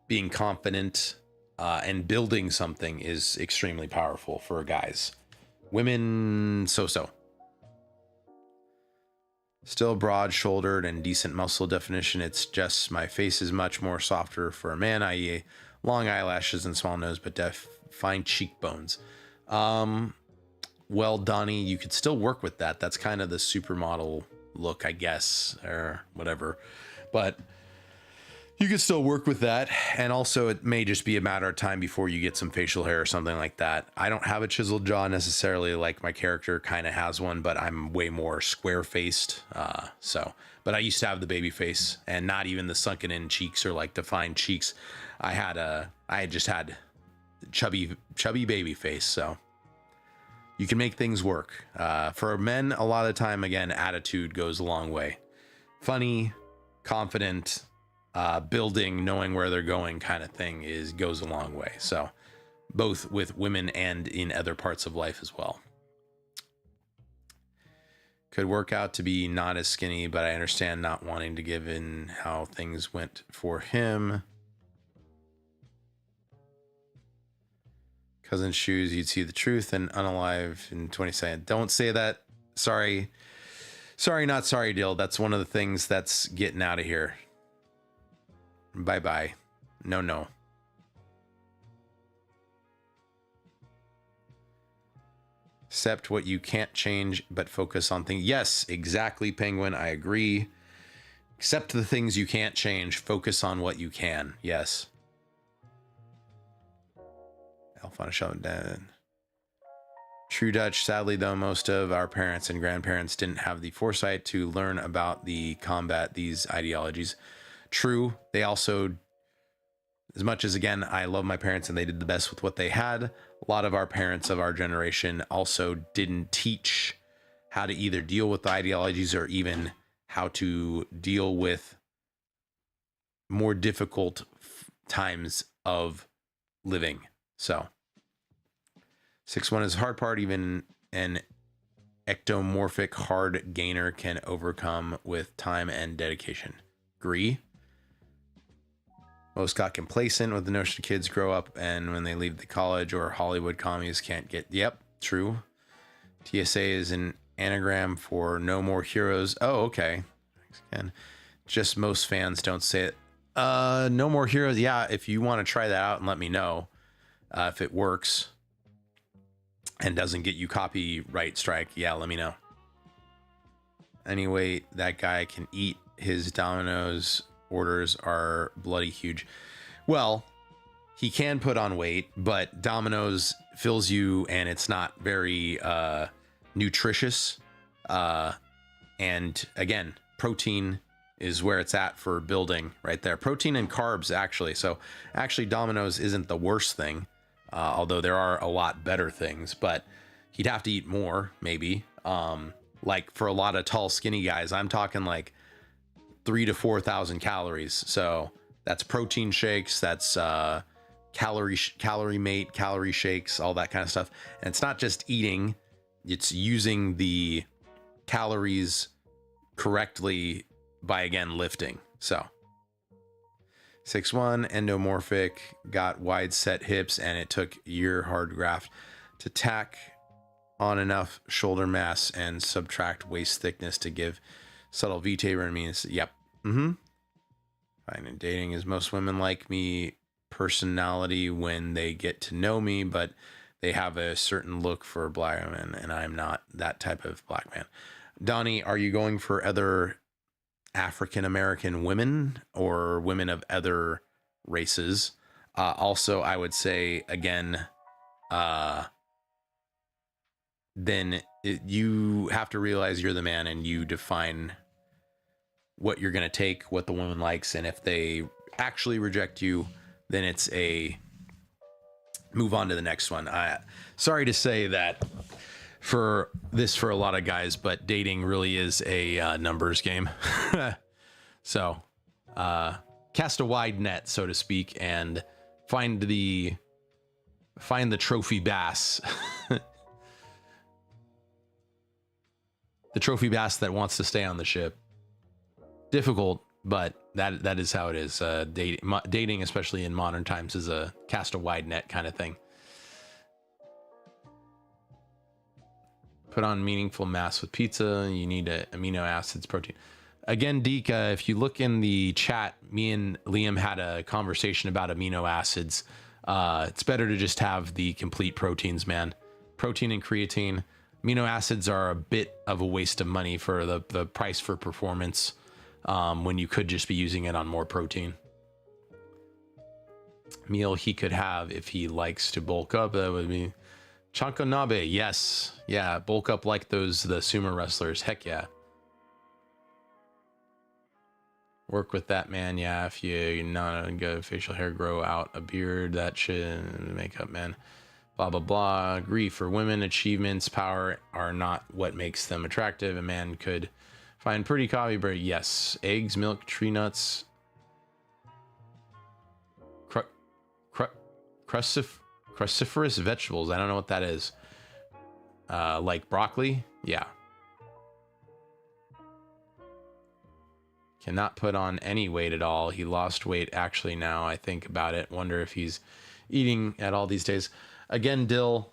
being confident, and building something is extremely powerful for guys. Women, so-so. Still broad-shouldered and decent muscle definition. It's just my face is much more softer for a man, i.e. long eyelashes and small nose, but fine cheekbones. Well, Donnie, you could still work with that. That's kind of the supermodel look, I guess, or whatever. But you can still work with that. And also it may just be a matter of time before you get some facial hair or something like that. I don't have a chiseled jaw necessarily like my character kind of has one, but I'm way more square faced. But I used to have the baby face and not even the sunken in cheeks or like defined cheeks. I had just had chubby baby face. So you can make things work. For men, a lot of the time, again, attitude goes a long way. Funny, confident, building, knowing where they're going kind of thing goes a long way. So both with women and in other parts of life as well. Could work out to be not as skinny, but I understand not wanting to give in how things went for him. Cousin's shoes, you'd see the truth, and unalive in 20 seconds. Don't say that. Sorry, not sorry, Dill. That's one of the things that's getting out of here. Bye. No. Accept what you can't change, but focus on things. Yes, exactly, Penguin. I agree. Accept the things you can't change. Focus on what you can. Yes. Alphana Sheldon dead. True Dutch. Sadly, though, most of our parents and grandparents didn't have the foresight to learn about the combat these ideologies. True. They also, as much as, again, I love my parents and they did the best with what they had, a lot of our parents of our generation also didn't teach how to either deal with the ideologies or even how to deal with more difficult times of living. So 6-1 is hard part. Even an ectomorphic hard gainer can overcome with time and dedication. Agree. Most got complacent with the notion kids grow up and when they leave the college or Hollywood commies can't get. Yep, true. TSA is an anagram for no more heroes. Oh, okay. Thanks again. Just most fans don't say it. No more heroes. Yeah, if you want to try that out and let me know if it works and doesn't get you copyright strike. Yeah, let me know. Anyway, that guy can eat. His Domino's orders are bloody huge. Well, he can put on weight, but Domino's fills you and it's not very nutritious. And again, protein is where it's at for building right there. Protein and carbs, actually. So actually Domino's isn't the worst thing, although there are a lot better things, but he'd have to eat more, maybe. Like for a lot of tall, skinny guys, I'm talking like 3,000 to 4,000 calories. So that's protein shakes, that's calorie mate, calorie shakes, all that kind of stuff. And it's not just eating, it's using the calories correctly by, again, lifting. So 6'1", endomorphic, got wide set hips, and it took year hard graft to tack on enough shoulder mass and subtract waist thickness to give subtle V-taper. Means, yep. Fine. And dating is most women like me personality when they get to know me, but they have a certain look for black women, and I'm not that type of black man. Donnie, are you going for other African American women or women of other races? Also, I would say again, then you have to realize you're the man and you define what you're going to take, what the woman likes, and if they actually reject you, then it's a move on to the next one. Sorry to say that for a lot of guys, but dating really is a numbers game. So cast a wide net, so to speak, and find the trophy bass. The trophy bass that wants to stay on the ship. Difficult, but that is how it is. Dating, especially in modern times, is a cast a wide net kind of thing. Put on meaningful mass with pizza. You need amino acids, protein. Again, Deke, if you look in the chat, me and Liam had a conversation about amino acids. It's better to just have the complete proteins, man. Protein and creatine. Amino acids are a bit of a waste of money for the price for performance, when you could just be using it on more protein. meal he could have if he likes to bulk up. That would be Chanko Nabe. Yes. Yeah. Bulk up like the sumo wrestlers. Heck yeah. Work with that, man. Yeah. If you not good facial hair, grow out a beard, that shit, makeup, man. Blah, blah, blah. Agree. For women, achievements, power are not what makes them attractive. A man could find pretty coffee, but yes. Eggs, milk, tree nuts. Cruciferous vegetables. I don't know what that is. Like broccoli. Yeah. Cannot put on any weight at all. He lost weight actually now I think about it. Wonder if he's eating at all these days. Again, Dill,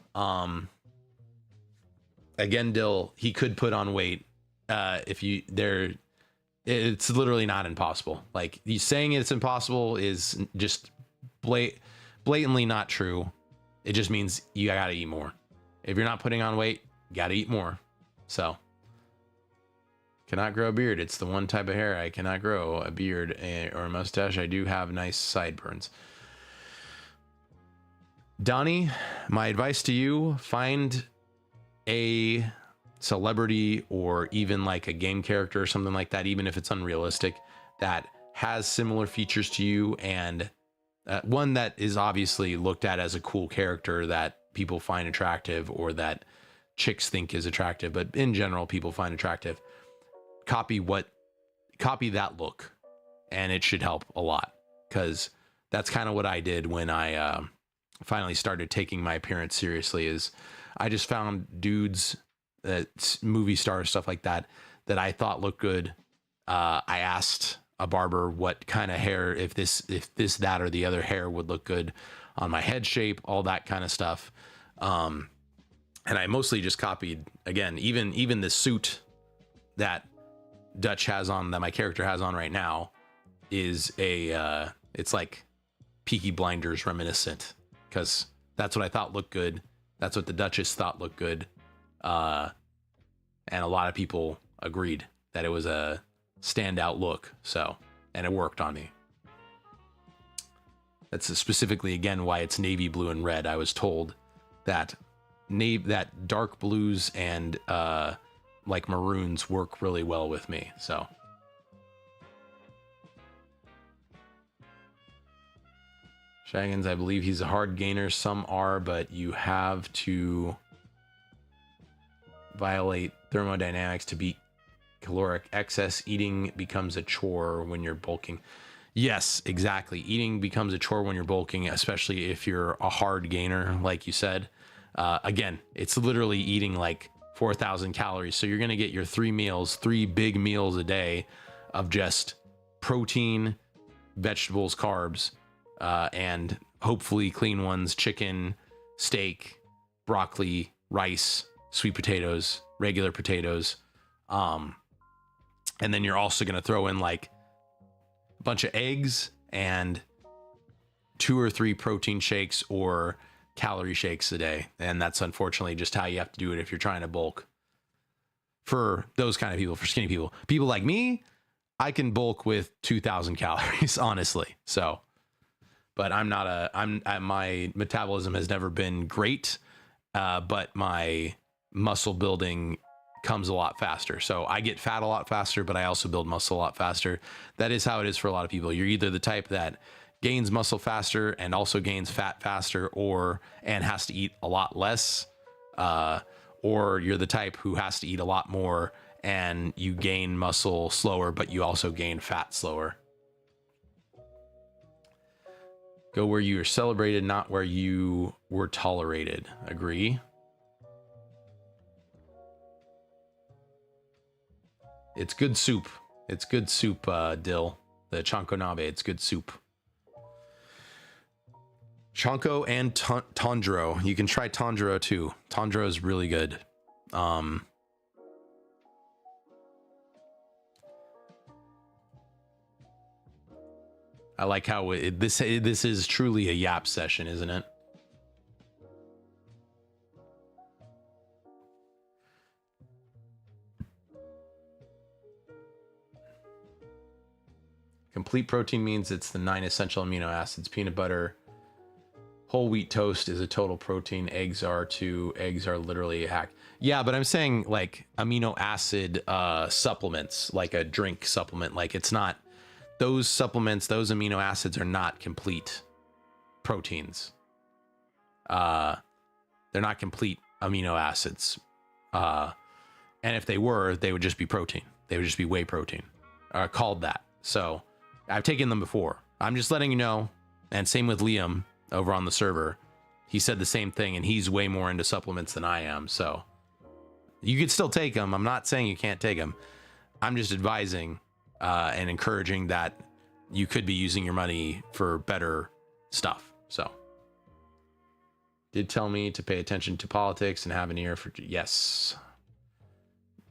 he could put on weight. It's literally not impossible. Like, he's saying it's impossible is just blatantly not true. It just means you gotta eat more. If you're not putting on weight, you gotta eat more. So, cannot grow a beard. It's the one type of hair I cannot grow. A beard or a mustache. I do have nice sideburns. Donnie, my advice to you, find a celebrity or even like a game character or something like that, even if it's unrealistic, that has similar features to you, and one that is obviously looked at as a cool character that people find attractive or that chicks think is attractive, but in general people find attractive. Copy that look, and it should help a lot, because that's kind of what I did when I finally started taking my appearance seriously. Is I just found dudes, movie stars, stuff like that I thought looked good. I asked a barber what kind of hair, if this, that, or the other hair would look good on my head shape, all that kind of stuff. And I mostly just copied, again, even the suit that Dutch has on, that my character has on right now, is it's like Peaky Blinders reminiscent, because that's what I thought looked good. That's what the Duchess thought looked good. And a lot of people agreed that it was a standout look. So, and it worked on me. That's specifically, again, why it's navy blue and red. I was told that that dark blues and like maroons work really well with me. So, Shaggins, I believe he's a hard gainer. Some are, but you have to violate thermodynamics to beat caloric excess. Eating becomes a chore when you're bulking. Yes, exactly. Eating becomes a chore when you're bulking, especially if you're a hard gainer, like you said. Again, it's literally eating like 4,000 calories. So you're going to get your 3 big meals a day of just protein, vegetables, carbs, and hopefully clean ones: chicken, steak, broccoli, rice, sweet potatoes, regular potatoes. And then you're also going to throw in like a bunch of eggs and 2 or 3 protein shakes or calorie shakes a day. And that's unfortunately just how you have to do it if you're trying to bulk. For those kind of people, for skinny people, people like me, I can bulk with 2,000 calories, honestly. So, but my metabolism has never been great, but my muscle building comes a lot faster. So I get fat a lot faster, but I also build muscle a lot faster. That is how it is for a lot of people. You're either the type that gains muscle faster and also gains fat faster, and has to eat a lot less, or you're the type who has to eat a lot more and you gain muscle slower, but you also gain fat slower. Go where you are celebrated, not where you were tolerated. Agree. It's good soup. It's good soup, Dill. The Chanko Nabe, it's good soup. Chanko and Tondro. You can try Tondro too. Tondro is really good. I like how this is truly a yap session, isn't it? Complete protein means it's the 9 essential amino acids: peanut butter, Whole wheat toast is a total protein. Eggs are too. Eggs are literally a hack. Yeah, but I'm saying like amino acid supplements, like a drink supplement. Like it's not, those supplements, those amino acids are not complete proteins. They're not complete amino acids. And if they were, they would just be protein. They would just be whey protein, called that. So I've taken them before. I'm just letting you know. And same with Liam over on the server. He said the same thing, and he's way more into supplements than I am. So you could still take them. I'm not saying you can't take them. I'm just advising and encouraging that you could be using your money for better stuff. So did tell me to pay attention to politics and have an ear for, yes.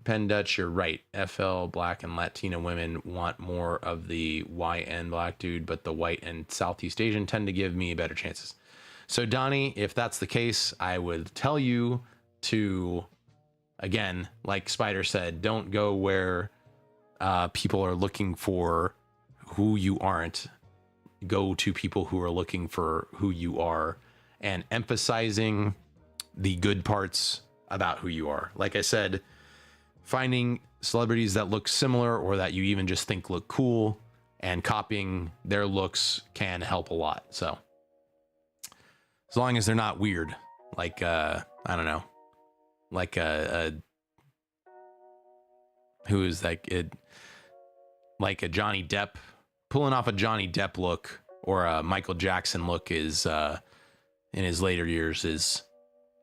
Penn Dutch, you're right. FL Black and Latina women want more of the YN Black dude, but the white and Southeast Asian tend to give me better chances. So Donnie, if that's the case, I would tell you to, again, like Spider said, don't go where people are looking for who you aren't. Go to people who are looking for who you are and emphasizing the good parts about who you are. Like I said, finding celebrities that look similar or that you even just think look cool and copying their looks can help a lot. So as long as they're not weird, like, I don't know, like, who is like it, like a Johnny Depp, pulling off a Johnny Depp look or a Michael Jackson look is, in his later years is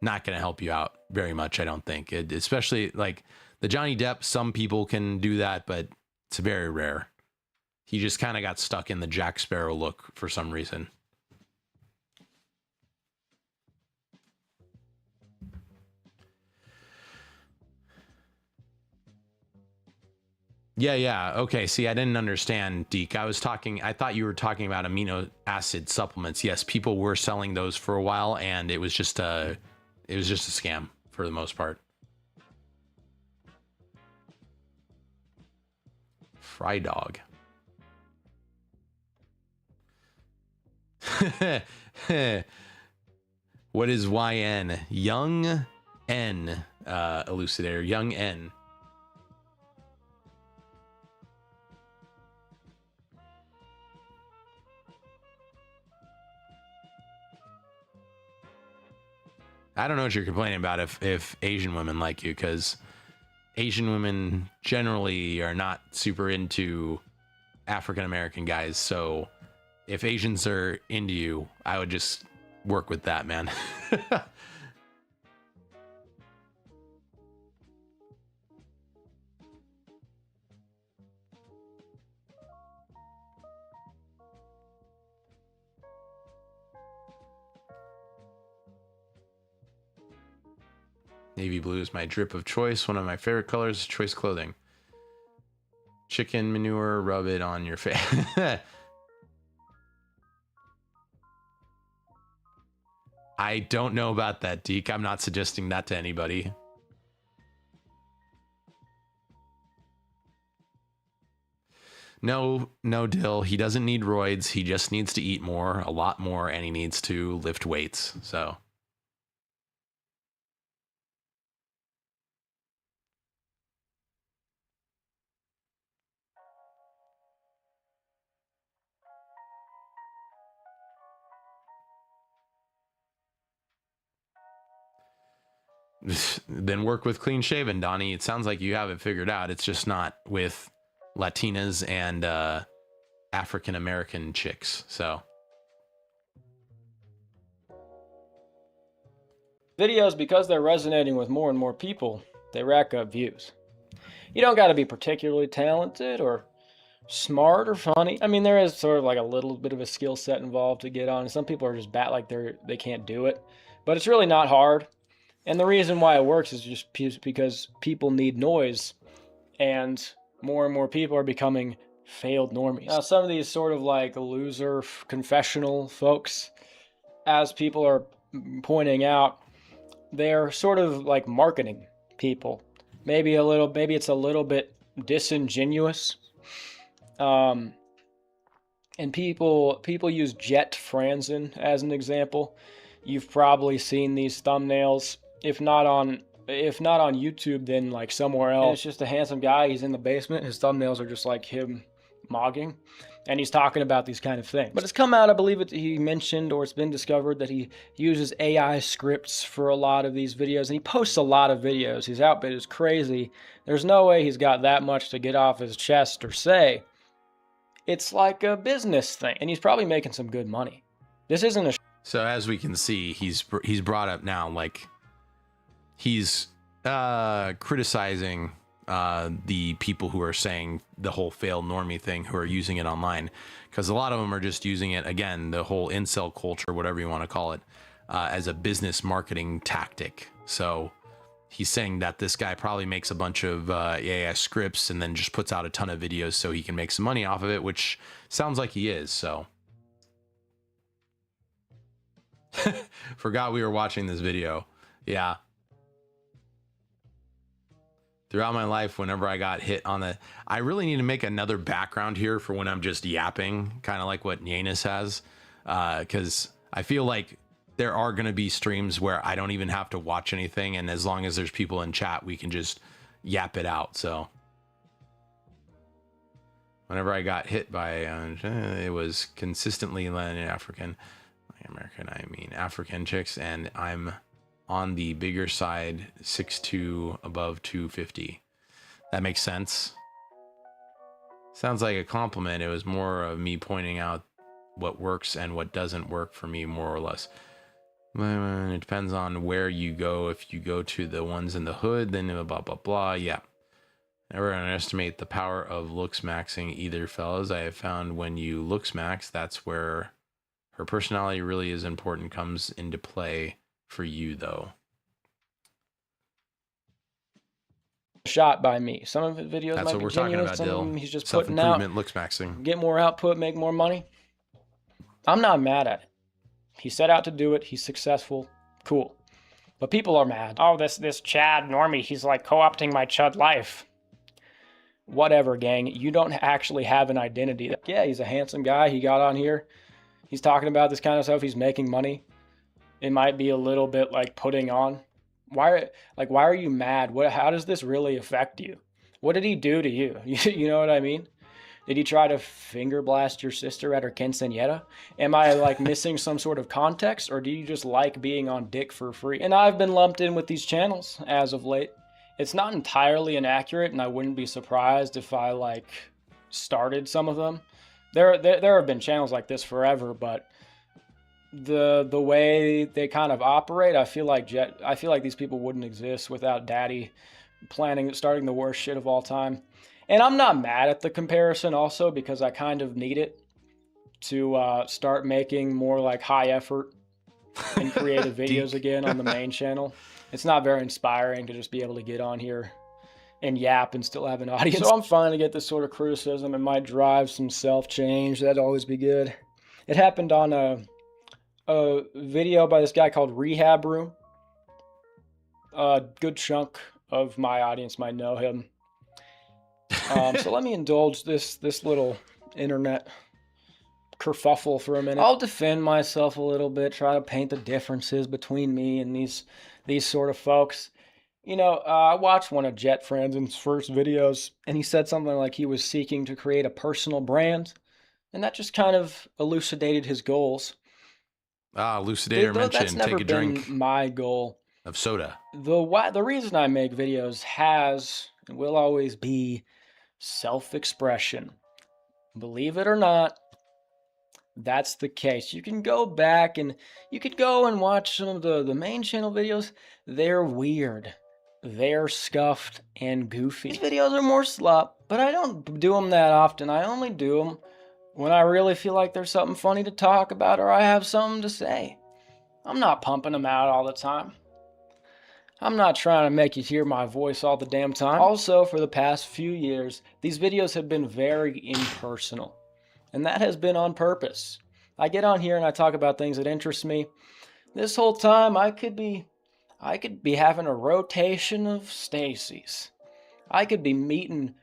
not going to help you out very much. I don't think it, especially like, the Johnny Depp, some people can do that, but it's very rare. He just kind of got stuck in the Jack Sparrow look for some reason. Yeah. Okay. See, I didn't understand, Deke. I thought you were talking about amino acid supplements. Yes, people were selling those for a while, and it was just a scam for the most part. Fry dog. What is YN? Young N, Elucidator. Young N. I don't know what you're complaining about if Asian women like you, because Asian women generally are not super into African American guys. So if Asians are into you, I would just work with that, man. Navy blue is my drip of choice. One of my favorite colors is choice clothing. Chicken manure, rub it on your face. I don't know about that, Deke. I'm not suggesting that to anybody. No, Dill. He doesn't need roids. He just needs to eat more, a lot more, and he needs to lift weights. So. Then work with clean shaven, Donnie. It sounds like you have it figured out. It's just not with Latinas and African American chicks. So Videos, because they're resonating with more and more people, they rack up views. You don't got to be particularly talented or smart or funny. I mean, there is sort of like a little bit of a skill set involved to get on. Some people are just like they can't do it, but it's really not hard. And the reason why it works is just because people need noise, and more people are becoming failed normies. Now, some of these sort of like loser confessional folks, as people are pointing out, they're sort of like marketing people. Maybe it's a little bit disingenuous. And people use Jet Franzen as an example. You've probably seen these thumbnails, if not on YouTube, then like somewhere else. And it's just a handsome guy. He's in the basement. His thumbnails are just like him mogging, and he's talking about these kind of things. But it's come out, I believe he mentioned, or it's been discovered, that he uses AI scripts for a lot of these videos, and he posts a lot of videos. His output is crazy. There's no way he's got that much to get off his chest or say. It's like a business thing, and he's probably making some good money. This isn't a... So as we can see, he's brought up now, like, he's criticizing the people who are saying the whole failed normie thing, who are using it online, because a lot of them are just using it, again, the whole incel culture, whatever you want to call it, as a business marketing tactic. So he's saying that this guy probably makes a bunch of AI scripts and then just puts out a ton of videos so he can make some money off of it, which sounds like he is. So forgot we were watching this video. Yeah. Throughout my life, whenever I got hit on the... I really need to make another background here for when I'm just yapping, kind of like what Yannis has, because I feel like there are going to be streams where I don't even have to watch anything, and as long as there's people in chat, we can just yap it out. So whenever I got hit by... it was consistently African chicks, and I'm on the bigger side, 6'2", above 250. That makes sense. Sounds like a compliment. It was more of me pointing out what works and what doesn't work for me, more or less. It depends on where you go. If you go to the ones in the hood, then blah, blah, blah. Yeah. Never underestimate the power of looks maxing either, fellas. I have found when you looks max, that's where her personality really is important, comes into play. For you, though. Shot by me. Some of his videos That's might what be we're talking genuine, about, some of Dill. them he's just putting out. Self-improvement, looks maxing. Get more output, make more money. I'm not mad at it. He set out to do it. He's successful. Cool. But people are mad. Oh, this Chad normie, he's like co-opting my Chud life. Whatever, gang. You don't actually have an identity. Yeah, he's a handsome guy. He got on here. He's talking about this kind of stuff. He's making money. It might be a little bit like putting on. Why are you mad? How does this really affect you? What did he do to you? You know what I mean? Did he try to finger blast your sister at her quinceañera? Am I like missing some sort of context, or do you just like being on dick for free? And I've been lumped in with these channels as of late. It's not entirely inaccurate, and I wouldn't be surprised if I like started some of them. There have been channels like this forever, but the way they kind of operate, I feel like these people wouldn't exist without Daddy starting the worst shit of all time. And I'm not mad at the comparison also, because I kind of need it to start making more like high effort and creative videos again on the main channel. It's not very inspiring to just be able to get on here and yap and still have an audience. So I'm fine to get this sort of criticism. It might drive some self-change. That'd always be good. It happened on a video by this guy called Rehab Room. A good chunk of my audience might know him. So let me indulge this little internet kerfuffle for a minute. I'll defend myself a little bit, try to paint the differences between me and these sort of folks. You know, I watched one of Jet Franzen's first videos, and he said something like he was seeking to create a personal brand, and that just kind of elucidated his goals. Elucidator mentioned, that's never take a drink been my goal of soda. The reason I make videos has and will always be self-expression. Believe it or not, that's the case. You can go back and you could go and watch some of the main channel videos. They're weird. They're scuffed and goofy. These videos are more slop, but I don't do them that often. I only do them when I really feel like there's something funny to talk about or I have something to say. I'm not pumping them out all the time. I'm not trying to make you hear my voice all the damn time. Also, for the past few years, these videos have been very impersonal. And that has been on purpose. I get on here and I talk about things that interest me. This whole time, I could be having a rotation of Stacy's. I could be meeting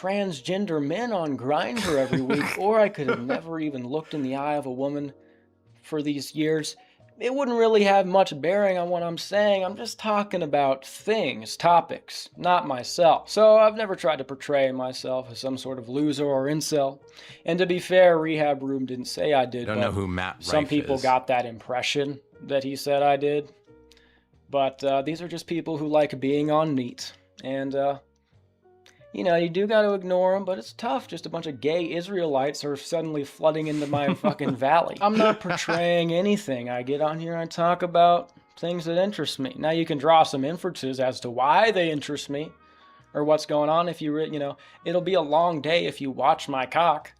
transgender men on Grindr every week, or I could have never even looked in the eye of a woman for these years. It wouldn't really have much bearing on what I'm saying. I'm just talking about things, topics, not myself. So I've never tried to portray myself as some sort of loser or incel. And to be fair, Rehab Room didn't say I did. Don't know who Matt Rife some people is. got that impression that he said I did. But these are just people who like being on Neat. And, you know, you do got to ignore them, but it's tough. Just a bunch of gay Israelites are suddenly flooding into my fucking valley. I'm not portraying anything. I get on here and talk about things that interest me. Now you can draw some inferences as to why they interest me or what's going on. If you, you know, it'll be a long day if you watch my cock.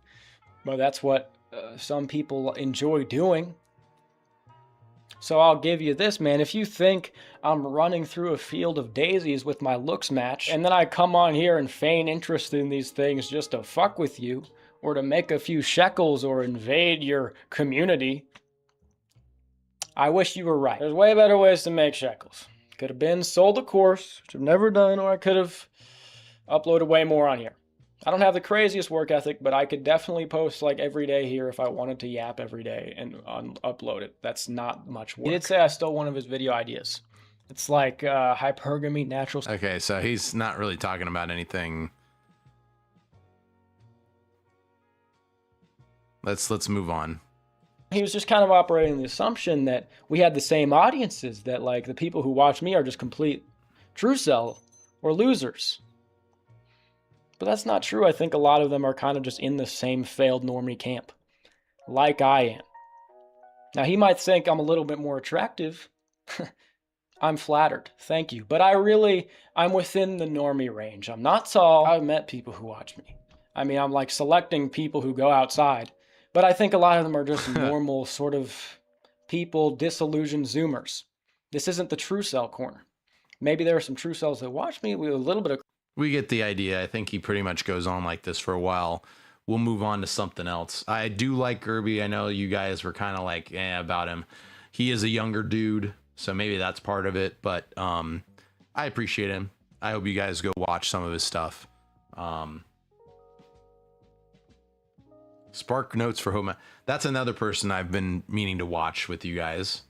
But that's what some people enjoy doing. So I'll give you this, man. If you think I'm running through a field of daisies with my looks match, and then I come on here and feign interest in these things just to fuck with you, or to make a few shekels or invade your community, I wish you were right. There's way better ways to make shekels. Could have been sold a course, which I've never done, or I could have uploaded way more on here. I don't have the craziest work ethic, but I could definitely post like every day here if I wanted to yap every day and upload it. That's not much work. He did say I stole one of his video ideas. It's like hypergamy, natural. Okay, so he's not really talking about anything. Let's move on. He was just kind of operating the assumption that we had the same audiences, that like the people who watch me are just complete true cell or losers. But that's not true. I think a lot of them are kind of just in the same failed normie camp, like I am. Now, he might think I'm a little bit more attractive. I'm flattered. Thank you. But I'm within the normie range. I'm not tall. I've met people who watch me. I mean, I'm like selecting people who go outside. But I think a lot of them are just normal sort of people, disillusioned Zoomers. This isn't the true cell corner. Maybe there are some true cells that watch me with a little bit of... We get the idea. I think he pretty much goes on like this for a while. We'll move on to something else. I do like Gerby. I know you guys were kind of like, about him. He is a younger dude, so maybe that's part of it. But I appreciate him. I hope you guys go watch some of his stuff. Spark Notes for Home. That's another person I've been meaning to watch with you guys.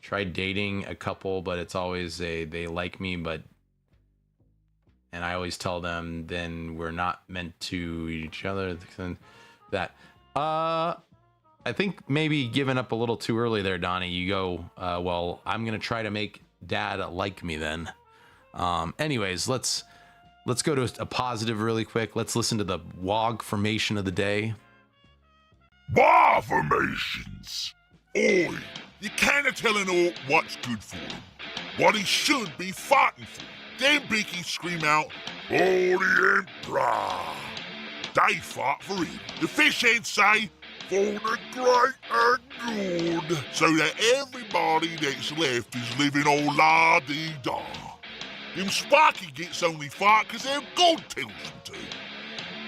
Tried dating a couple, but it's always they like me, but, and I always tell them then we're not meant to each other. That I think maybe giving up a little too early there, Donnie. You go, well, I'm gonna try to make dad like me then. Anyways, let's go to a positive really quick. Let's listen to the WOG formation of the day. WOG formations. Oi, you can't tell an orc what's good for him, what he should be fighting for. Then Beaky scream out, for the Emperor. They fought for him. The fish heads say, for the great and good, so that everybody that's left is living all la-dee-da. Them Sparky gets only fight because their God tells them to.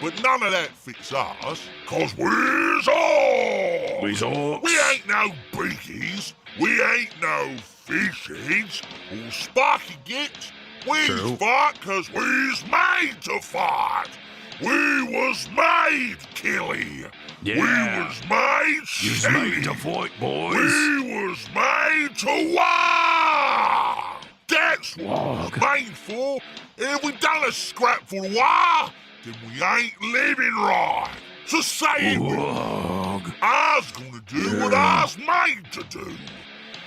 But none of that fits us, cause we's orcs! We's orcs. We ain't no beakies, we ain't no fish heads. All Sparky gets, we's fight cause we's made to fight. We was made, Killy. Yeah. We was made, You's made to fight, boys. We was made to war. That's what we're made for. And if we done a scrap for war, then we ain't living right. So say it with me. I's gonna do what I's made to do.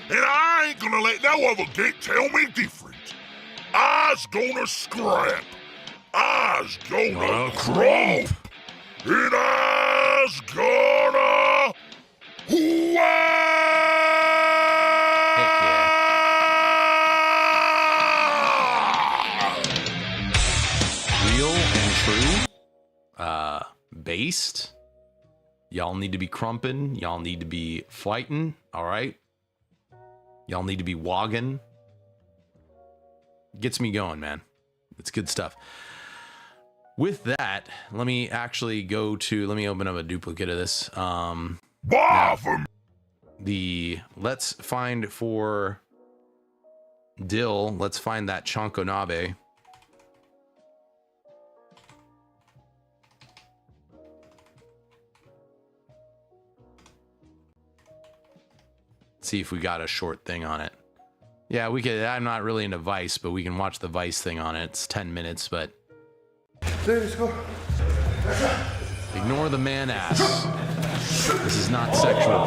And I ain't gonna let no other get tell me different. I's gonna scrap. I's gonna crop. And I's gonna Based. Y'all need to be crumping. Y'all need to be fighting. All right. Y'all need to be wogging. Gets me going, man. It's good stuff. With that, let me actually let me open up a duplicate of this. Let's find for Dill, let's find that Chankonabe. See if we got a short thing on it. Yeah, we could. I'm not really into Vice, but we can watch the Vice thing on it. It's 10 minutes, but Let's go. ignore the man ass. This is not sexual.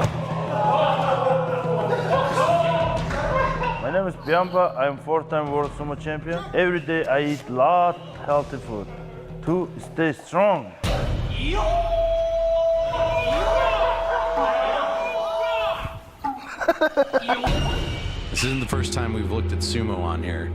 My name is Biamba. I'm 4-time world sumo champion. Every day I eat lot healthy food to stay strong. This isn't the first time we've looked at sumo on here.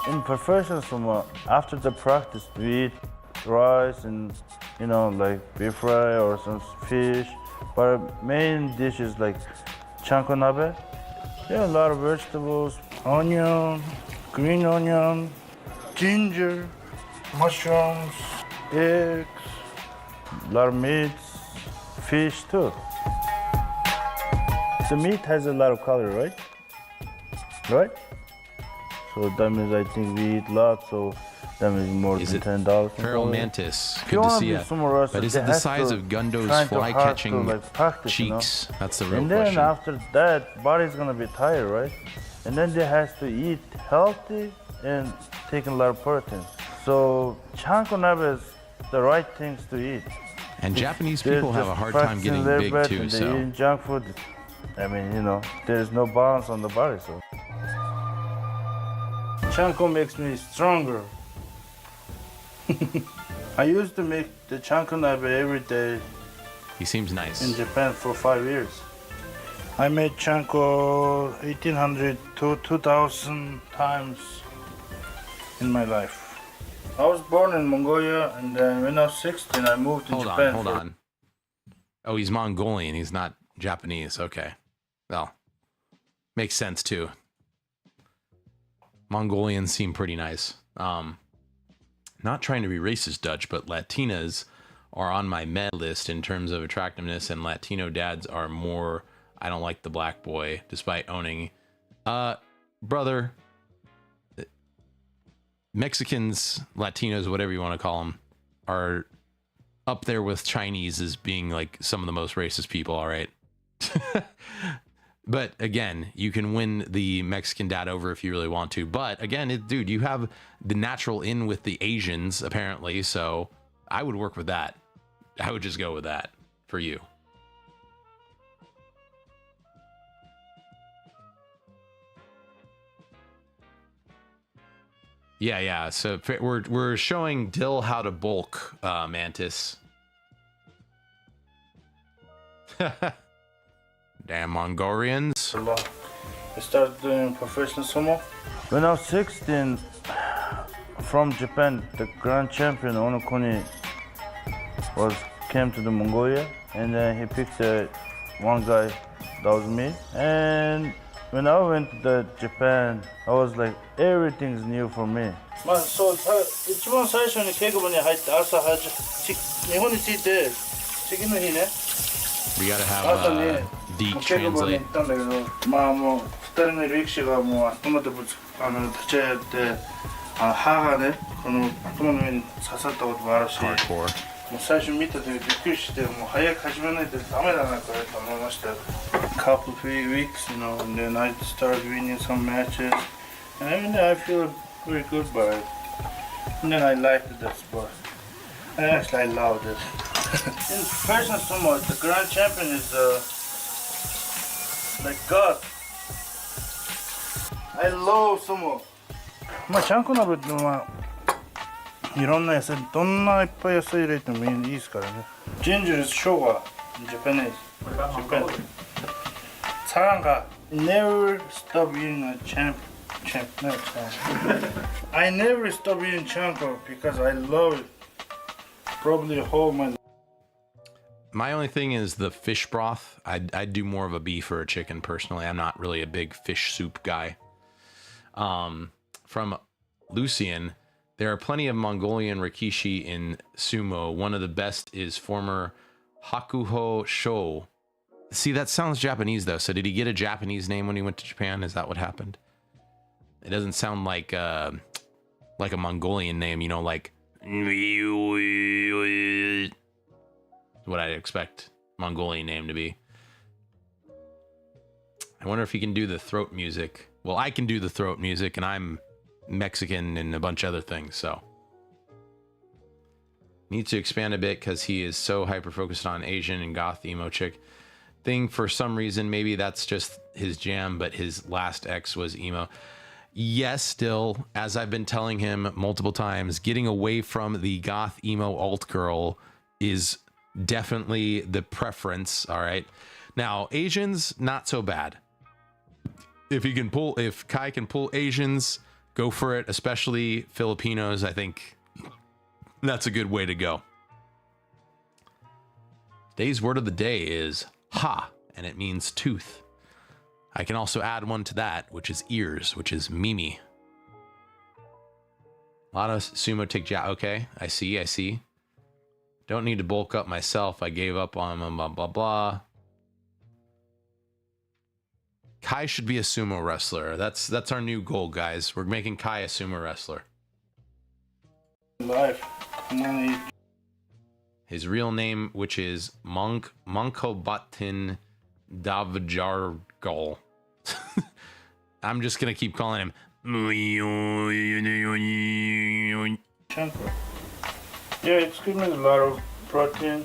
In professional sumo, after the practice, we eat rice and like beef fry or some fish. But our main dish is like chankonabe. A lot of vegetables, onion, green onion, ginger, mushrooms, eggs, a lot of meats, fish too. The meat has a lot of calorie, right? Right? So that means I think we eat a lot, so that means more Is than it $10. Feral Mantis? If Good you to wanna see be you. sumo wrestler, But is they it the have size to of Gundo's trying to hard to, fly-catching like, practice, cheeks? That's the real And then question. after that, body's gonna be tired, right? And then they has to eat healthy and taking a lot of protein. So chankonabe is the right things to eat. And Japanese They're people have just a hard time practicing getting their big best too, and they so. eating junk food. I mean, there's no balance on the body, so. Chanko makes me stronger. I used to make the chankonabe every day He seems nice. in Japan for 5 years. I made chanko 1,800 to 2,000 times in my life. I was born in Mongolia, and then when I was 16, I moved to Japan. Hold on. Oh, he's Mongolian. He's not Japanese. Okay. Well, makes sense too. Mongolians seem pretty nice. Not trying to be racist, Dutch, but Latinas are on my med list in terms of attractiveness, and Latino dads are more. I don't like the black boy, despite owning. Brother, Mexicans, Latinos, whatever you want to call them, are up there with Chinese as being like some of the most racist people. All right. But again, you can win the Mexican dad over if you really want to. But again, dude, you have the natural in with the Asians, apparently. So I would work with that. I would just go with that for you. Yeah. So we're showing Dill how to bulk, Mantis. Damn Mongolians. I started doing professional sumo. When I was 16, from Japan, the grand champion Onokuni came to the Mongolia, and then he picked one guy that was me. And when I went to Japan, I was like, everything's new for me. So, 一番最初に稽古場に入って朝日本に着いて次の日ね。We gotta 朝に have Deke 稽古場に translate. 行ったんだけど、まあもう2人の力士がもう頭で立ち上がって歯がねこの頭の上に刺さったこともあるし、 Hardcore. もう最初見た時びっくりしてもう早く始めないとダメだなこれと思いました。Couple of weeks, and then I started winning some matches, and I feel very good about it. And then I liked the sport. I love it. In professional sumo, the grand champion is like God. I love sumo. まあちゃんこ鍋ってまあいろんな野菜どんないっぱい野菜入れてもいいですからね。Ginger is sugar in Japanese. Japan. 사랑가. Never stop eating a champ. I never stop eating chanko because I love it. Probably whole my. My only thing is the fish broth. I'd do more of a beef or a chicken personally. I'm not really a big fish soup guy. From Lucian, there are plenty of Mongolian Rikishi in sumo. One of the best is former Hakuho Sho. See, that sounds Japanese though. So did he get a Japanese name when he went to Japan? Is that what happened? It doesn't sound like a Mongolian name, you know, like what I'd expect Mongolian name to be. I wonder if he can do the throat music. Well, I can do the throat music, and I'm Mexican and a bunch of other things, so. Needs to expand a bit because he is so hyper-focused on Asian and goth emo chick thing. For some reason, maybe that's just his jam, but his last ex was emo. Yes, still, as I've been telling him multiple times, getting away from the goth emo alt girl is definitely the preference, all right? Now, Asians, not so bad. If Kai can pull Asians, go for it, especially Filipinos. I think that's a good way to go. Today's word of the day is ha, and it means tooth. I can also add one to that, which is ears, which is Mimi. A lot of sumo take okay, I see. Don't need to bulk up myself. I gave up on blah, blah, blah. Kai should be a sumo wrestler. That's our new goal, guys. We're making Kai a sumo wrestler. Life. His real name, which is Monkobatin Davjargal. I'm just gonna keep calling him. Chanko. Yeah, it's giving me a lot of protein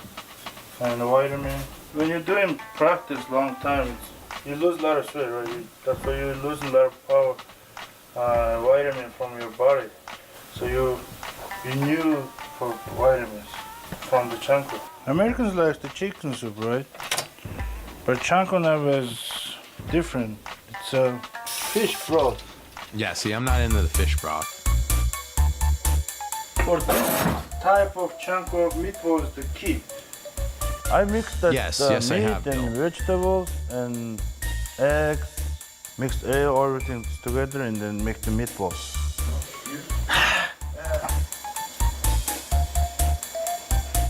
and vitamin. When you're doing practice long time, you lose a lot of sweat, right? That's why you lose a lot of power, vitamin from your body. So you need for vitamins from the chanko. Americans like the chicken soup, right? But chanko now is different. It's a fish broth. Yeah, see, I'm not into the fish broth. For this type of chanko meatball is the key. I mix that Yes, meat I have, and Bill. vegetables and eggs, mixed everything together and then make the meatballs.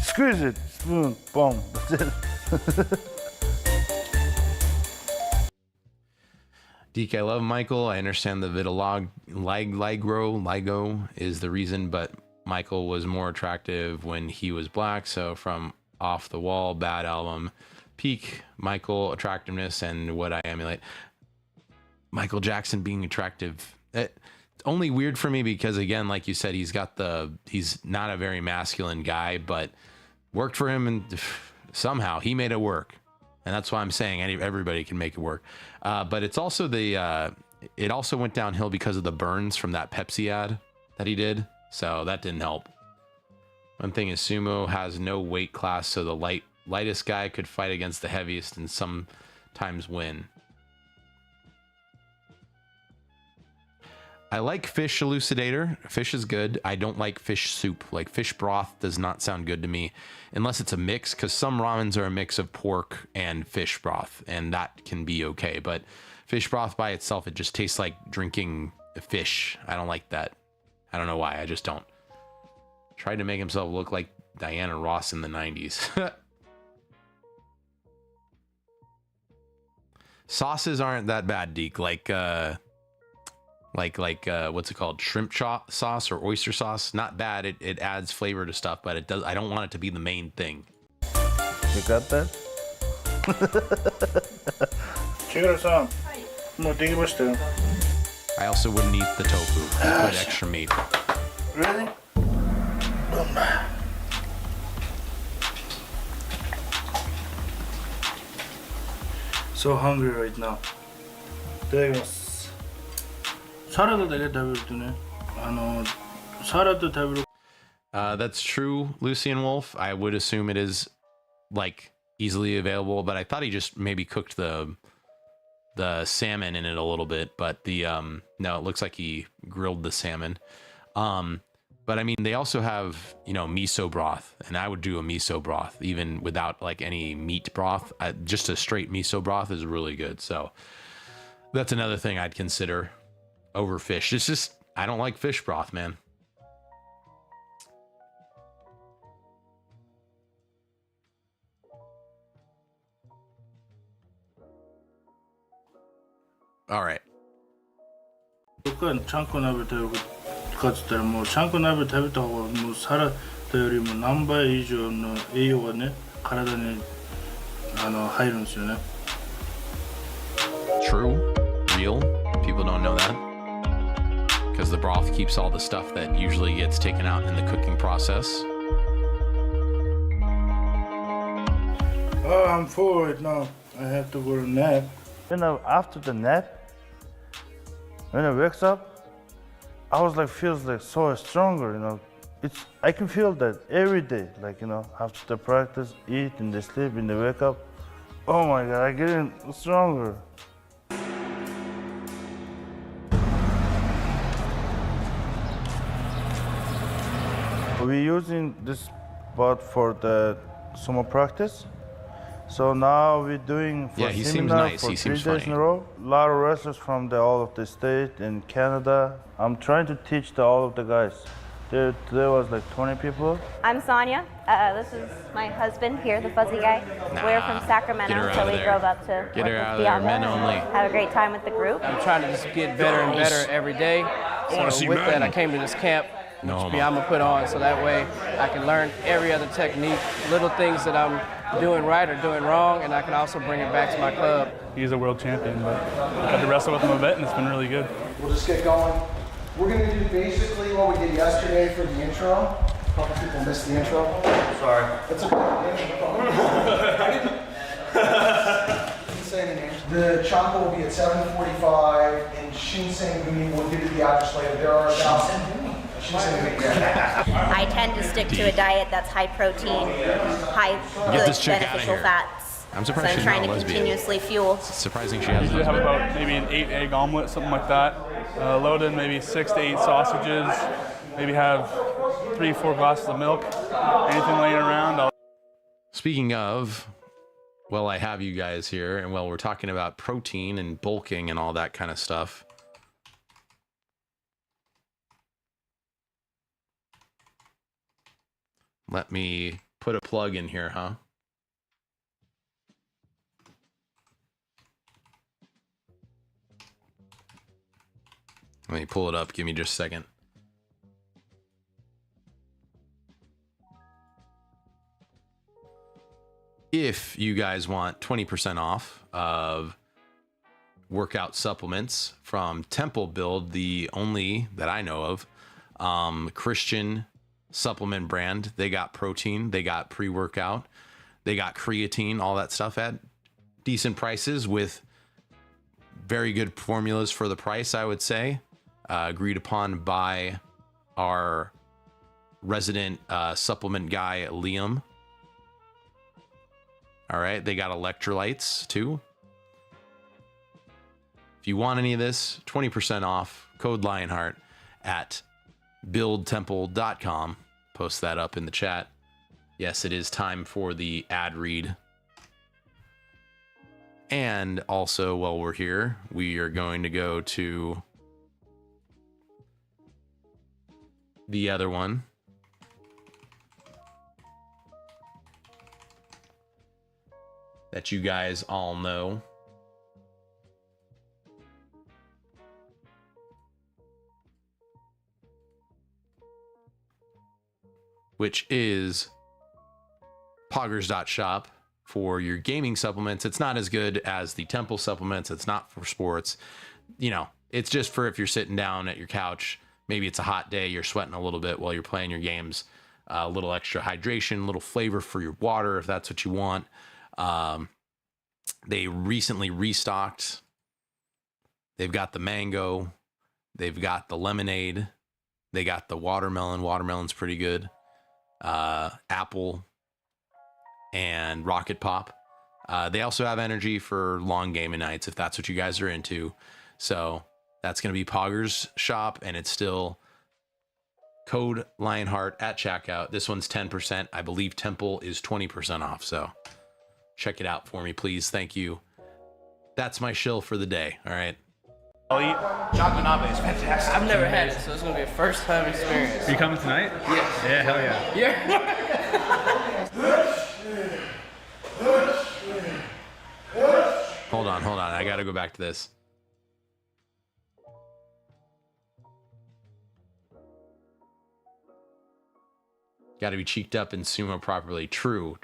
Squeeze it, spoon, boom, that's it. DK, I love Michael. I understand the LIGO is the reason, but Michael was more attractive when he was black. So from Off the Wall, bad album, peak Michael attractiveness and what I emulate. Michael Jackson being attractive. It's only weird for me because, again, like you said, he's not a very masculine guy, but worked for him and somehow he made it work. And that's why I'm saying everybody can make it work. But it's also it also went downhill because of the burns from that Pepsi ad that he did. So that didn't help. One thing is sumo has no weight class, so the lightest guy could fight against the heaviest and sometimes win. I like fish elucidator. Fish is good. I don't like fish soup. Like fish broth does not sound good to me unless it's a mix, because some ramens are a mix of pork and fish broth, and that can be okay. But fish broth by itself, it just tastes like drinking fish. I don't like that. I don't know why. I just don't. Tried to make himself look like Diana Ross in the 90s. Sauces aren't that bad, Deke. Like what's it called, shrimp sauce or oyster sauce, not bad. It adds flavor to stuff, but I don't want it to be the main thing. You got that? Chigura-san. I also wouldn't eat the tofu. Put extra meat. Really? So hungry right now. 대가스. 사라도 되게 배부르네. 사라도 배부르. That's true, Lucian Wolf. I would assume it is like easily available, but I thought he just maybe cooked the salmon in it a little bit. But no, it looks like he grilled the salmon. But I mean, they also have, miso broth, and I would do a miso broth even without like any meat broth. Just a straight miso broth is really good. So that's another thing I'd consider over fish. It's just, I don't like fish broth, man. All right. 僕はちゃんこ鍋食べるかっつったらもうちゃんこ鍋食べた方がもうサラダよりも何倍以上の栄養がね体に入るんですよね。 True, real. People don't know that because the broth keeps all the stuff that usually gets taken out in the cooking process. Oh, I'm full right now. I have to go to nap. After the nap, when I wakes up, I was like feels like so stronger. I can feel that every day. Like after the practice, eat and they sleep and they wake up. Oh my God, I getting stronger. We're using this spot for the sumo practice. So now we're doing for Yeah, he seems seminar nice. for He 3 seems days funny. in a row. A lot of wrestlers from all of the state in Canada. I'm trying to teach all of the guys. There was like 20 people. I'm Sonia. This is my husband here, the fuzzy guy. We're from Sacramento, get her out so of we there. drove up to Get work her with out of there, Bianca. men only. Have a great time with the group. I'm trying to just get better and better every day. wanna So see with that, men. I came to this camp, No which homo. Bianca put on, so that way I can learn every other technique, little things that I'm doing right or doing wrong, and I can also bring it back to my club. He's a world champion, but I had to wrestle with him a bit, and it's been really good. We'll just get going. We're going to do basically what we did yesterday for the intro. A couple people missed the intro. Sorry. That's okay. I didn't say any names. The Champa will be at 7:45, and Shinsengumi will give you the address later. There are about Shinsengumi, yeah. I tend to stick to a diet that's high protein, high Get good this chick outta beneficial here. fats. I'm surprised so she's I'm trying not to lesbian. continuously fuel. It's surprising she has Usually have about maybe an 8-egg omelet, something like that. Load in maybe 6 to 8 sausages. Maybe have 3-4 glasses of milk. Anything laying around, Speaking of, well, I have you guys here, and well, we're talking about protein and bulking and all that kind of stuff. Let me put a plug in here, huh? Let me pull it up. Give me just a second. If you guys want 20% off of workout supplements from Temple Build, the only that I know of Christian supplement brand, they got protein, they got pre-workout, they got creatine, all that stuff at decent prices with very good formulas for the price, I would say. Agreed upon by our resident supplement guy, Liam. All right, they got electrolytes too. If you want any of this, 20% off, code Lionheart at buildtemple.com. Post that up in the chat. Yes, it is time for the ad read. And also, while we're here, we are going to go to the other one. That you guys all know. Which is poggers.shop for your gaming supplements. It's not as good as the Temple supplements. It's not for sports. You know, it's just for if you're sitting down at your couch, maybe it's a hot day, you're sweating a little bit while you're playing your games, a little extra hydration, a little flavor for your water, if that's what you want. They recently restocked. They've got the mango. They've got the lemonade. They got the watermelon. Watermelon's pretty good. Apple and Rocket Pop. They also have energy for long gaming nights if that's what you guys are into. So that's going to be Poggers shop, and it's still code Lionheart at checkout. This one's 10%. I believe Temple is 20% off. So check it out for me, please. Thank you. That's my shill for the day. All right. I'll eat. Chocolate nabe is fantastic. I've never had it, so it's gonna be a first time experience. Are you coming tonight? Yes. Yeah, hell yeah. Yeah. Hold on. I gotta go back to this. Gotta be cheeked up and sumo properly. True.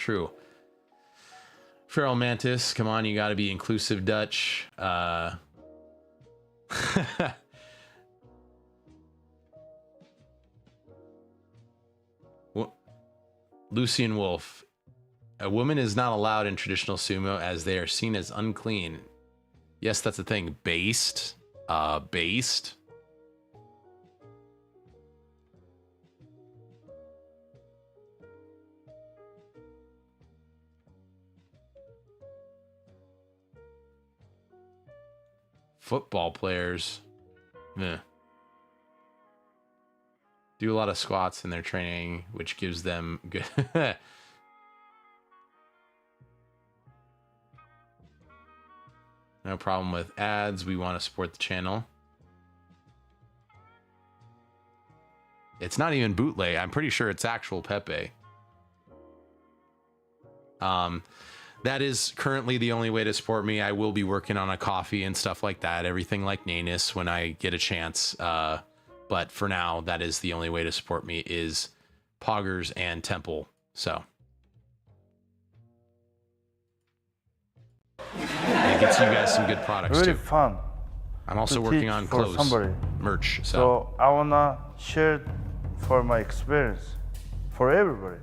Feral Mantis, come on, you gotta be inclusive, Dutch. Lucian Wolf. A woman is not allowed in traditional sumo as they are seen as unclean. Yes, that's the thing. Based. Football players. Meh. Do a lot of squats in their training, which gives them good. No problem with ads. We want to support the channel. It's not even bootleg. I'm pretty sure it's actual Pepe. That is currently the only way to support me. I will be working on a coffee and stuff like that. Everything like Nanus when I get a chance. But for now, that is the only way to support me is Poggers and Temple. So it gets you guys some good products Really too. fun. I'm also working on clothes, merch. So I wanna share for my experience for everybody.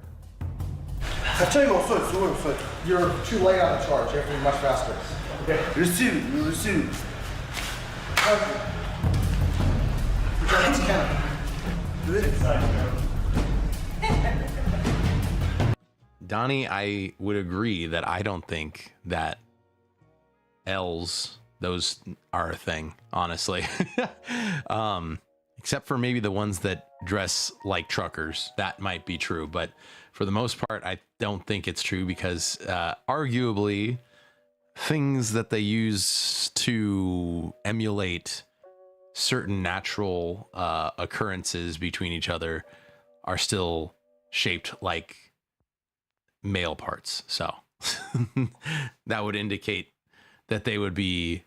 You're too late on the charge. You have to be much faster. Okay. Receive. Donnie, I would agree that I don't think that L's, those are a thing, honestly. Except for maybe the ones that dress like truckers. That might be true, but for the most part, I don't think it's true because arguably things that they use to emulate certain natural occurrences between each other are still shaped like male parts. So that would indicate that they would be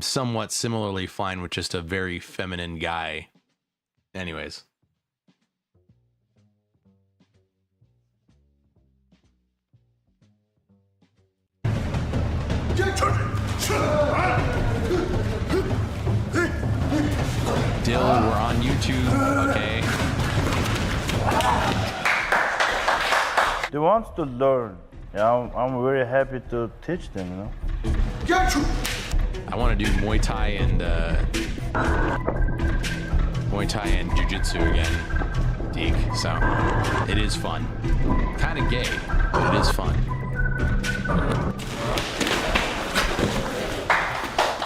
somewhat similarly fine with just a very feminine guy. Anyways. Dill, we're on YouTube, okay? They want to learn. Yeah, I'm very happy to teach them, you know. I want to do Muay Thai and Jiu-Jitsu again, Deke. So it is fun. Kind of gay, but it is fun.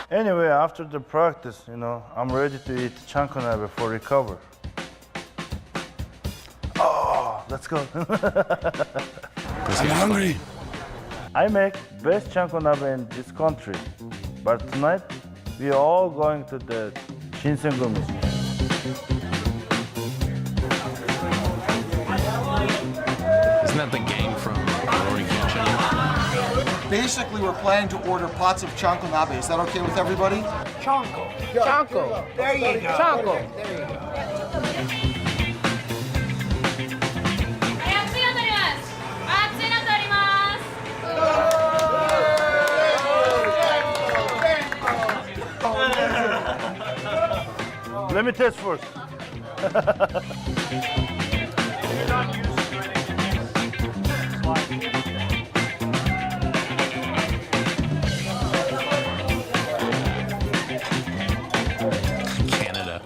Anyway, after the practice, you know, I'm ready to eat chanko before recover. Oh, let's go. I'm hungry. I make best chanko in this country, but tonight we are all going to the Shinsengumi. Isn't that the gang from Rory Kitchen? Basically, we're planning to order pots of chanko nabe. Is that okay with everybody? Chanko. There you go. Chanko. There you go. Let me test first. Canada.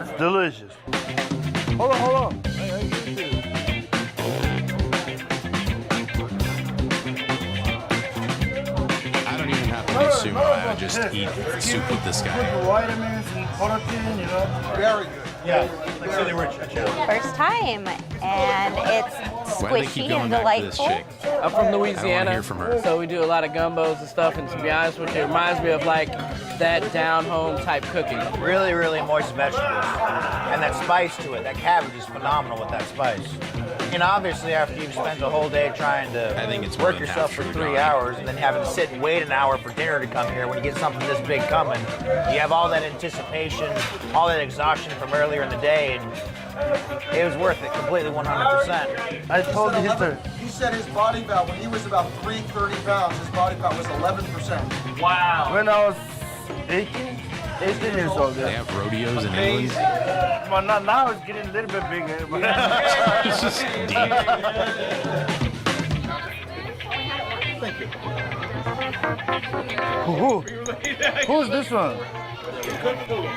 It's delicious. Hold on. I give it to you. I don't even have to do sumo, I would just eat soup with this guy. Vitamins and protein, you know. Very good. Yeah, like say they were First time, and it's Why do they keep squishy going and back to this delightful. chick? I'm from I don't Louisiana, want to hear from her. so we do a lot of gumbos and stuff, and to be honest with you, it reminds me of like that down-home type cooking. really, really moist vegetables. And that spice to it, that cabbage is phenomenal with that spice. And obviously after you've spent a whole day trying to I think it's more work than yourself half for true, 3 Donnie. hours and then having to sit and wait an hour for dinner to come here, when you get something this big coming, you have all that anticipation, all that exhaustion from earlier in the day, and it was worth it completely 100%. I told the history. He said his body fat, when he was about 330 pounds, his body fat was 11%. Wow. When I was 18 years old. They Yeah. have rodeos in England. Well, now it's getting a little bit bigger. But It's just deep. Who's this one?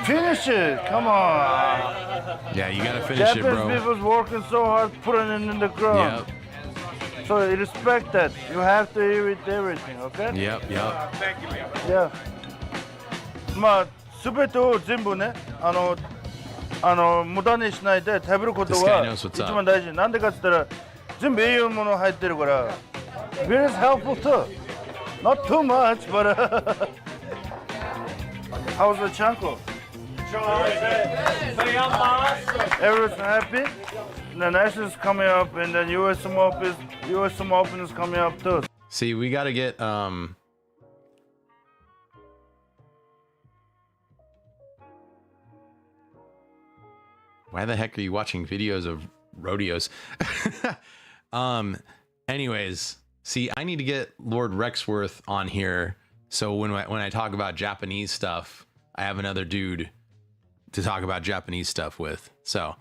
Finish it! Come on! Yeah, you gotta finish it, Japanese bro. people's working so hard putting it in the ground. Yep, So you respect that. You have to eat everything, okay? yep. Yeah. まあ全てを全部ね、無駄にしないで食べること This guy は knows 一 what's up. 番大事。なんでかって言ったら全部栄養物入ってるから。Very helpful too. Not too much, but how's the chanko? Everyone's happy. The Nationals coming up, and then US Open is coming up too. See, we gotta get Why the heck are you watching videos of rodeos? Anyways, see, I need to get Lord Rexworth on here, so when I talk about Japanese stuff, I have another dude to talk about Japanese stuff with. So,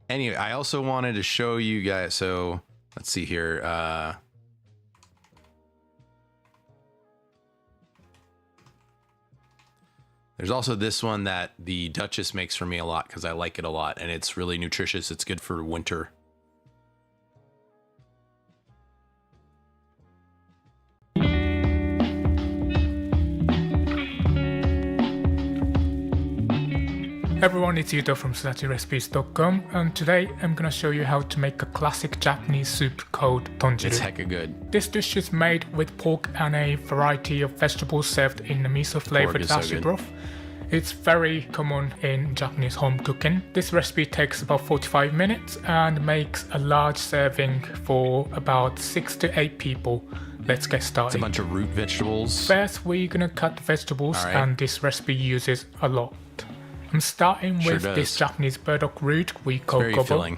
anyway, I also wanted to show you guys. So let's see here. There's also this one that the Duchess makes for me a lot because I like it a lot, and it's really nutritious. It's good for winter. Everyone, it's Yuto from SluttyRecipes.com, and today I'm gonna show you how to make a classic Japanese soup called tonjiru. It's hecka good. This dish is made with pork and a variety of vegetables served in a miso flavored is so dashi good. broth. It's very common in Japanese home cooking. This recipe takes about 45 minutes and makes a large serving for about 6 to 8 people. Let's get started. It's a bunch of root vegetables. First, we're gonna cut the vegetables, Alright. and this recipe uses a lot. I'm starting Sure with this does. Japanese burdock root we call Very gobo. filling.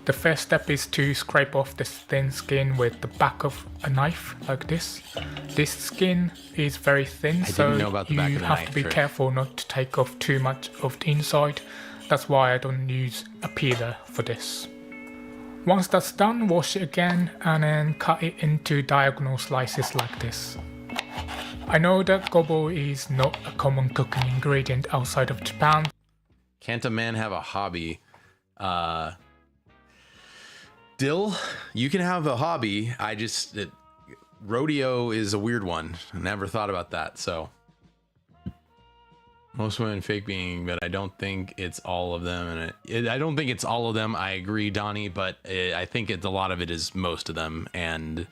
The first step is to scrape off the thin skin with the back of a knife, like this. This skin is very thin, so didn't know about the you back of the have knife to be trick. careful not to take off too much of the inside. That's why I don't use a peeler for this. Once that's done, wash it again and then cut it into diagonal slices like this. I know that gobo is not a common cooking ingredient outside of Japan. Can't a man have a hobby? Dill, you can have a hobby. Rodeo is a weird one. I never thought about that. So most women fake being, but I don't think it's all of them. And I don't think it's all of them. I agree, Donnie, but I think a lot of it is most of them, and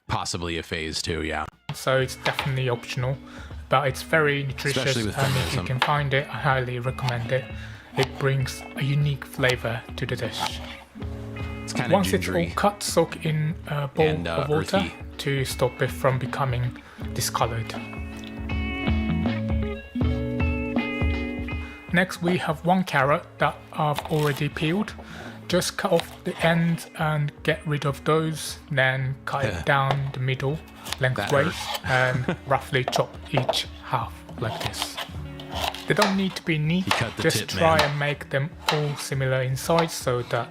possibly a phase too. Yeah. So it's definitely optional, but it's very nutritious, Especially with and if you feminism. can find it, I highly recommend it. It brings a unique flavor to the dish. It's kind of Once it's all gingery. cut, soak in a bowl And, of water earthy. to stop it from becoming discolored. Next, we have 1 carrot that I've already peeled. Just cut off the ends and get rid of those, then cut it down the middle lengthways and roughly chop each half like this. They don't need to be neat, You cut the just tip, try man. and make them all similar in size so that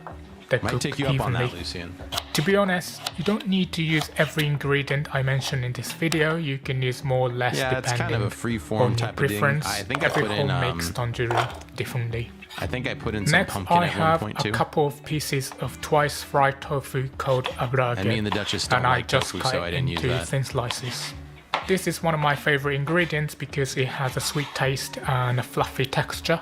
they Might cook take you up on evenly. that, Lucian. To be honest, you don't need to use every ingredient I mentioned in this video. You can use more or less Yeah, it's depending kind of a free-form on your type of thing. preference. I think I Every put in, home makes tandoori differently. I think I put in some Next, pumpkin I at one have point a too. couple of pieces of twice fried tofu called aburage, And me and the Duchess don't and I like just tofu, cut so it I didn't use into that. thin slices. This is one of my favorite ingredients because it has a sweet taste and a fluffy texture.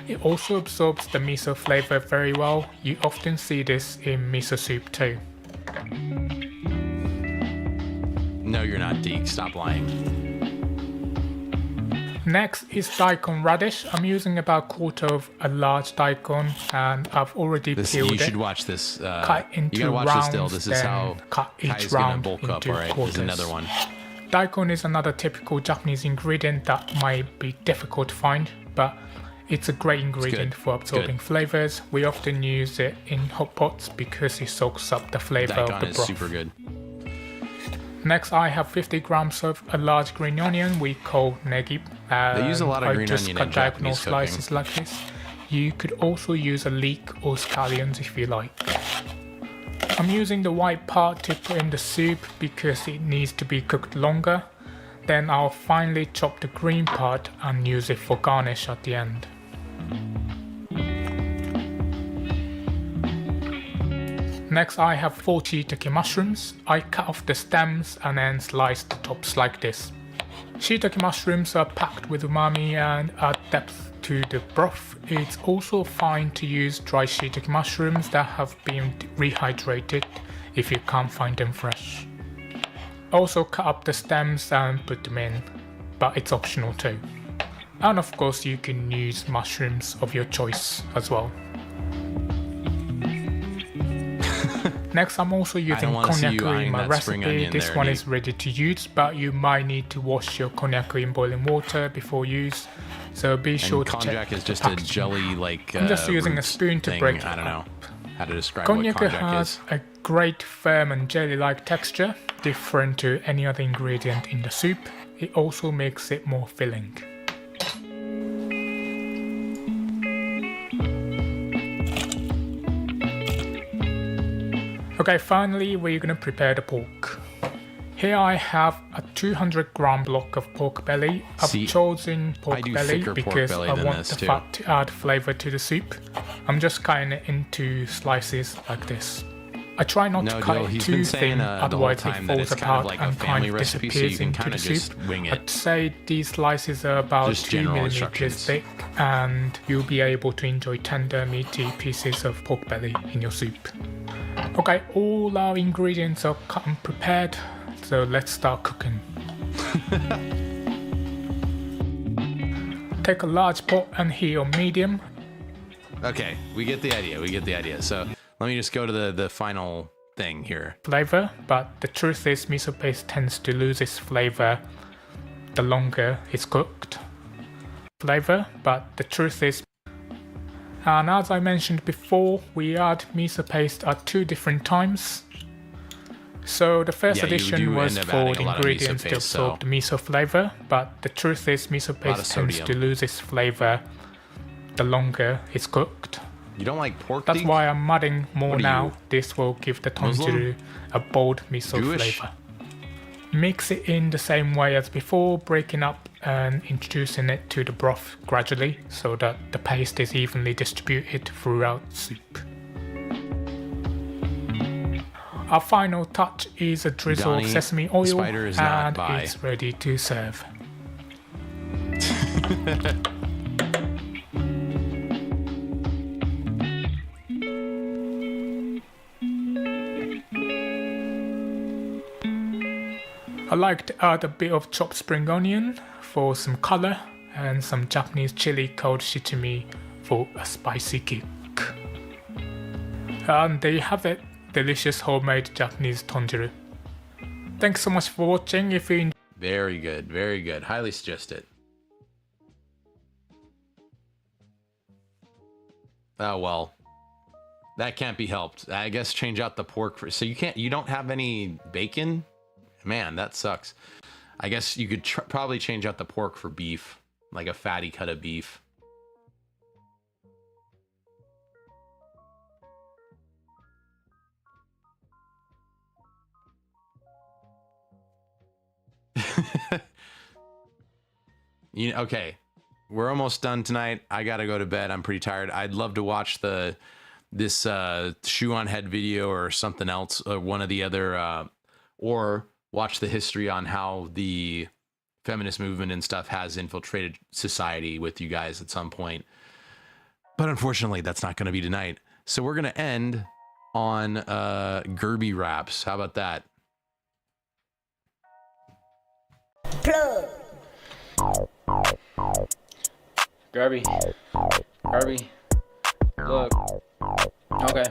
It also absorbs the miso flavor very well. You often see this in miso soup too. No, you're not, Deke. Stop lying. Next is daikon radish. I'm using about a quarter of a large daikon, and I've already peeled You it. should watch this. Cut into you gotta watch rounds, this still. This is then how cut each Kai's gonna round bulk up. into All right, quarters. there's another one. Daikon is another typical Japanese ingredient that might be difficult to find, but it's a great ingredient for absorbing flavors. We often use it in hot pots because it soaks up the flavor of Daikon the is broth. super good. Next, I have 50 grams of a large green onion we call negi. They use a lot of I green just onion cut in diagonal Japanese cooking. slices like this. You could also use a leek or scallions if you like. I'm using the white part to put in the soup because it needs to be cooked longer. Then I'll finally chop the green part and use it for garnish at the end. Next, I have 4 shiitake mushrooms. I cut off the stems and then slice the tops like this. Shiitake mushrooms are packed with umami and add depth to the broth. It's also fine to use dry shiitake mushrooms that have been rehydrated if you can't find them fresh. Also cut up the stems and put them in, but it's optional too. And of course you can use mushrooms of your choice as well. Next, I'm also using konyaku in my recipe. This one is ready to use, but you might need to wash your konyaku in boiling water before use. So be sure to check. Konjac is just a jelly like. I'm just using a spoon to break it I don't know up. how to describe Konjac what konjac has is. a great firm and jelly-like texture, different to any other ingredient in the soup. It also makes it more filling. Okay, finally we're gonna prepare the pork. Here I have a 200-gram block of pork belly. I've chosen pork belly because I want the fat to add flavor to the soup. I'm just cutting it into slices like this. I try not to cut it too thin, otherwise it falls apart and kind of disappears into the soup. I'd say these slices are about 2 millimeters thick, and you'll be able to enjoy tender, meaty pieces of pork belly in your soup. Okay, all our ingredients are cut and prepared, so let's start cooking. Take a large pot and heat on medium. Okay, we get the idea. So let me just go to the final thing here. Flavor, but the truth is miso paste tends to lose its flavor the longer it's cooked. Flavor, but the truth is. And as I mentioned before, we add miso paste at 2 different times. So the first addition was for the ingredients to absorb the miso flavor, but the truth is miso paste tends to lose its flavor the longer it's cooked. You don't like pork? That's why I'm adding more now. This will give the tonjiru a bold miso flavor. Mix it in the same way as before, breaking up and introducing it to the broth gradually so that the paste is evenly distributed throughout the soup. Our final touch is a drizzle of sesame oil, and it's ready to serve. I like to add a bit of chopped spring onion for some color and some Japanese chili called shichimi for a spicy kick. And there you have it, delicious homemade Japanese tonjiru. Thanks so much for watching. If you Very good. Highly suggest it. Oh well, that can't be helped. I guess change out the pork for. So you don't have any bacon. Man, that sucks. I guess you could probably change out the pork for beef, like a fatty cut of beef. Okay. we're almost done tonight. I gotta go to bed. I'm pretty tired. I'd love to watch this shoe on head video or something else, or one of the other, or watch the history on how the feminist movement and stuff has infiltrated society with you guys at some point. But unfortunately, that's not going to be tonight. So we're going to end on Gerby raps. How about that? Plug. Gerby. Look. Okay.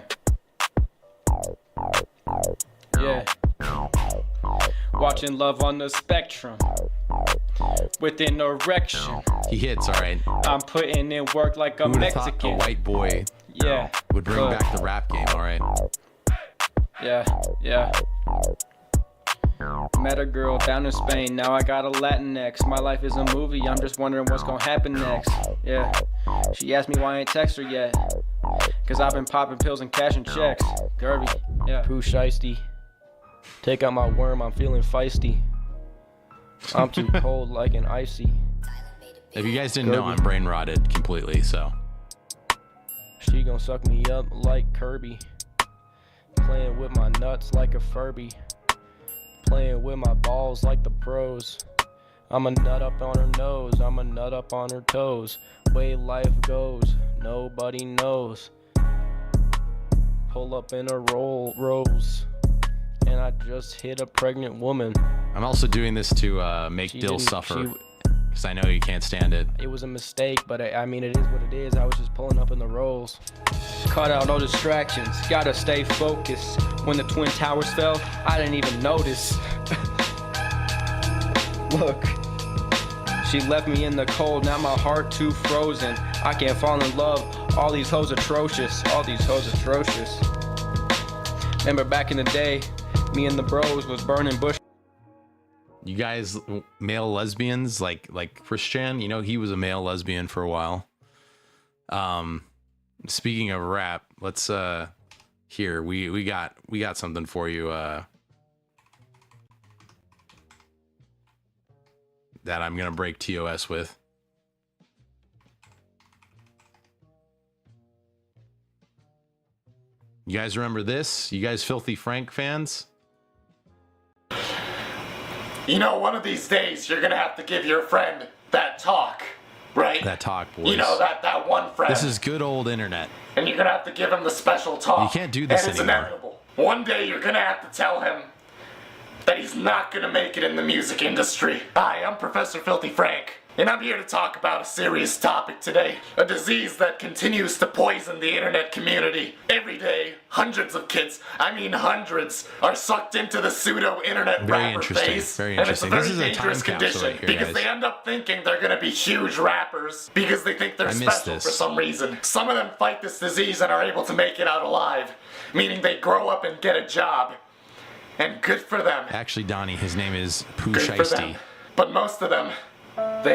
Yeah. Watching Love on the Spectrum. With an erection. He hits, all right. I'm putting in work like a Mexican. A white boy would bring back the rap game, all right. Yeah. Met a girl down in Spain, now I got a Latinx. My life is a movie, I'm just wondering what's gonna happen next. Yeah. She asked me why I ain't text her yet. Cause I've been popping pills and cashing checks. Gerby, yeah. Pooh Shiesty. Take out my worm, I'm feeling feisty. I'm too cold like an icy. If you guys didn't know, I'm brain rotted completely, so. She gon' suck me up like Kirby. Playing with my nuts like a Furby. Playing with my balls like the pros. I'm a nut up on her nose, I'm a nut up on her toes. Way life goes, nobody knows. Pull up in a Rolls, and I just hit a pregnant woman. I'm also doing this to make Dill suffer, because I know you can't stand it. It was a mistake, but I mean, it is what it is. I was just pulling up in the Rolls. Cut out all distractions, gotta stay focused. When the Twin Towers fell, I didn't even notice. Look, she left me in the cold, now my heart too frozen. I can't fall in love, all these hoes atrocious, Remember back in the day, me and the bros was burning bush. You guys, male lesbians, like Christian, you know, he was a male lesbian for a while. Speaking of rap, let's here we got something for you that I'm gonna break TOS with. You guys remember this? You guys Filthy Frank fans? You know, one of these days you're gonna have to give your friend that talk, right? That talk, boys. You know, that one friend. This is good old internet. And you're gonna have to give him the special talk. You can't do this and it's anymore. inevitable. One day you're gonna have to tell him that he's not gonna make it in the music industry. Hi, I'm Professor Filthy Frank, and I'm here to talk about a serious topic today. A disease that continues to poison the internet community. Every day, hundreds of kids, I mean hundreds, are sucked into the pseudo-internet rapper phase. Very and it's interesting. a very This is a time dangerous capsule condition right here, because guys. they end up thinking they're gonna be huge rappers because they think they're I missed special this. for some reason. Some of them fight this disease and are able to make it out alive, meaning they grow up and get a job. And good for them. Actually, Donnie, his name is Pooh Good for them. Shiesty. But most of them, The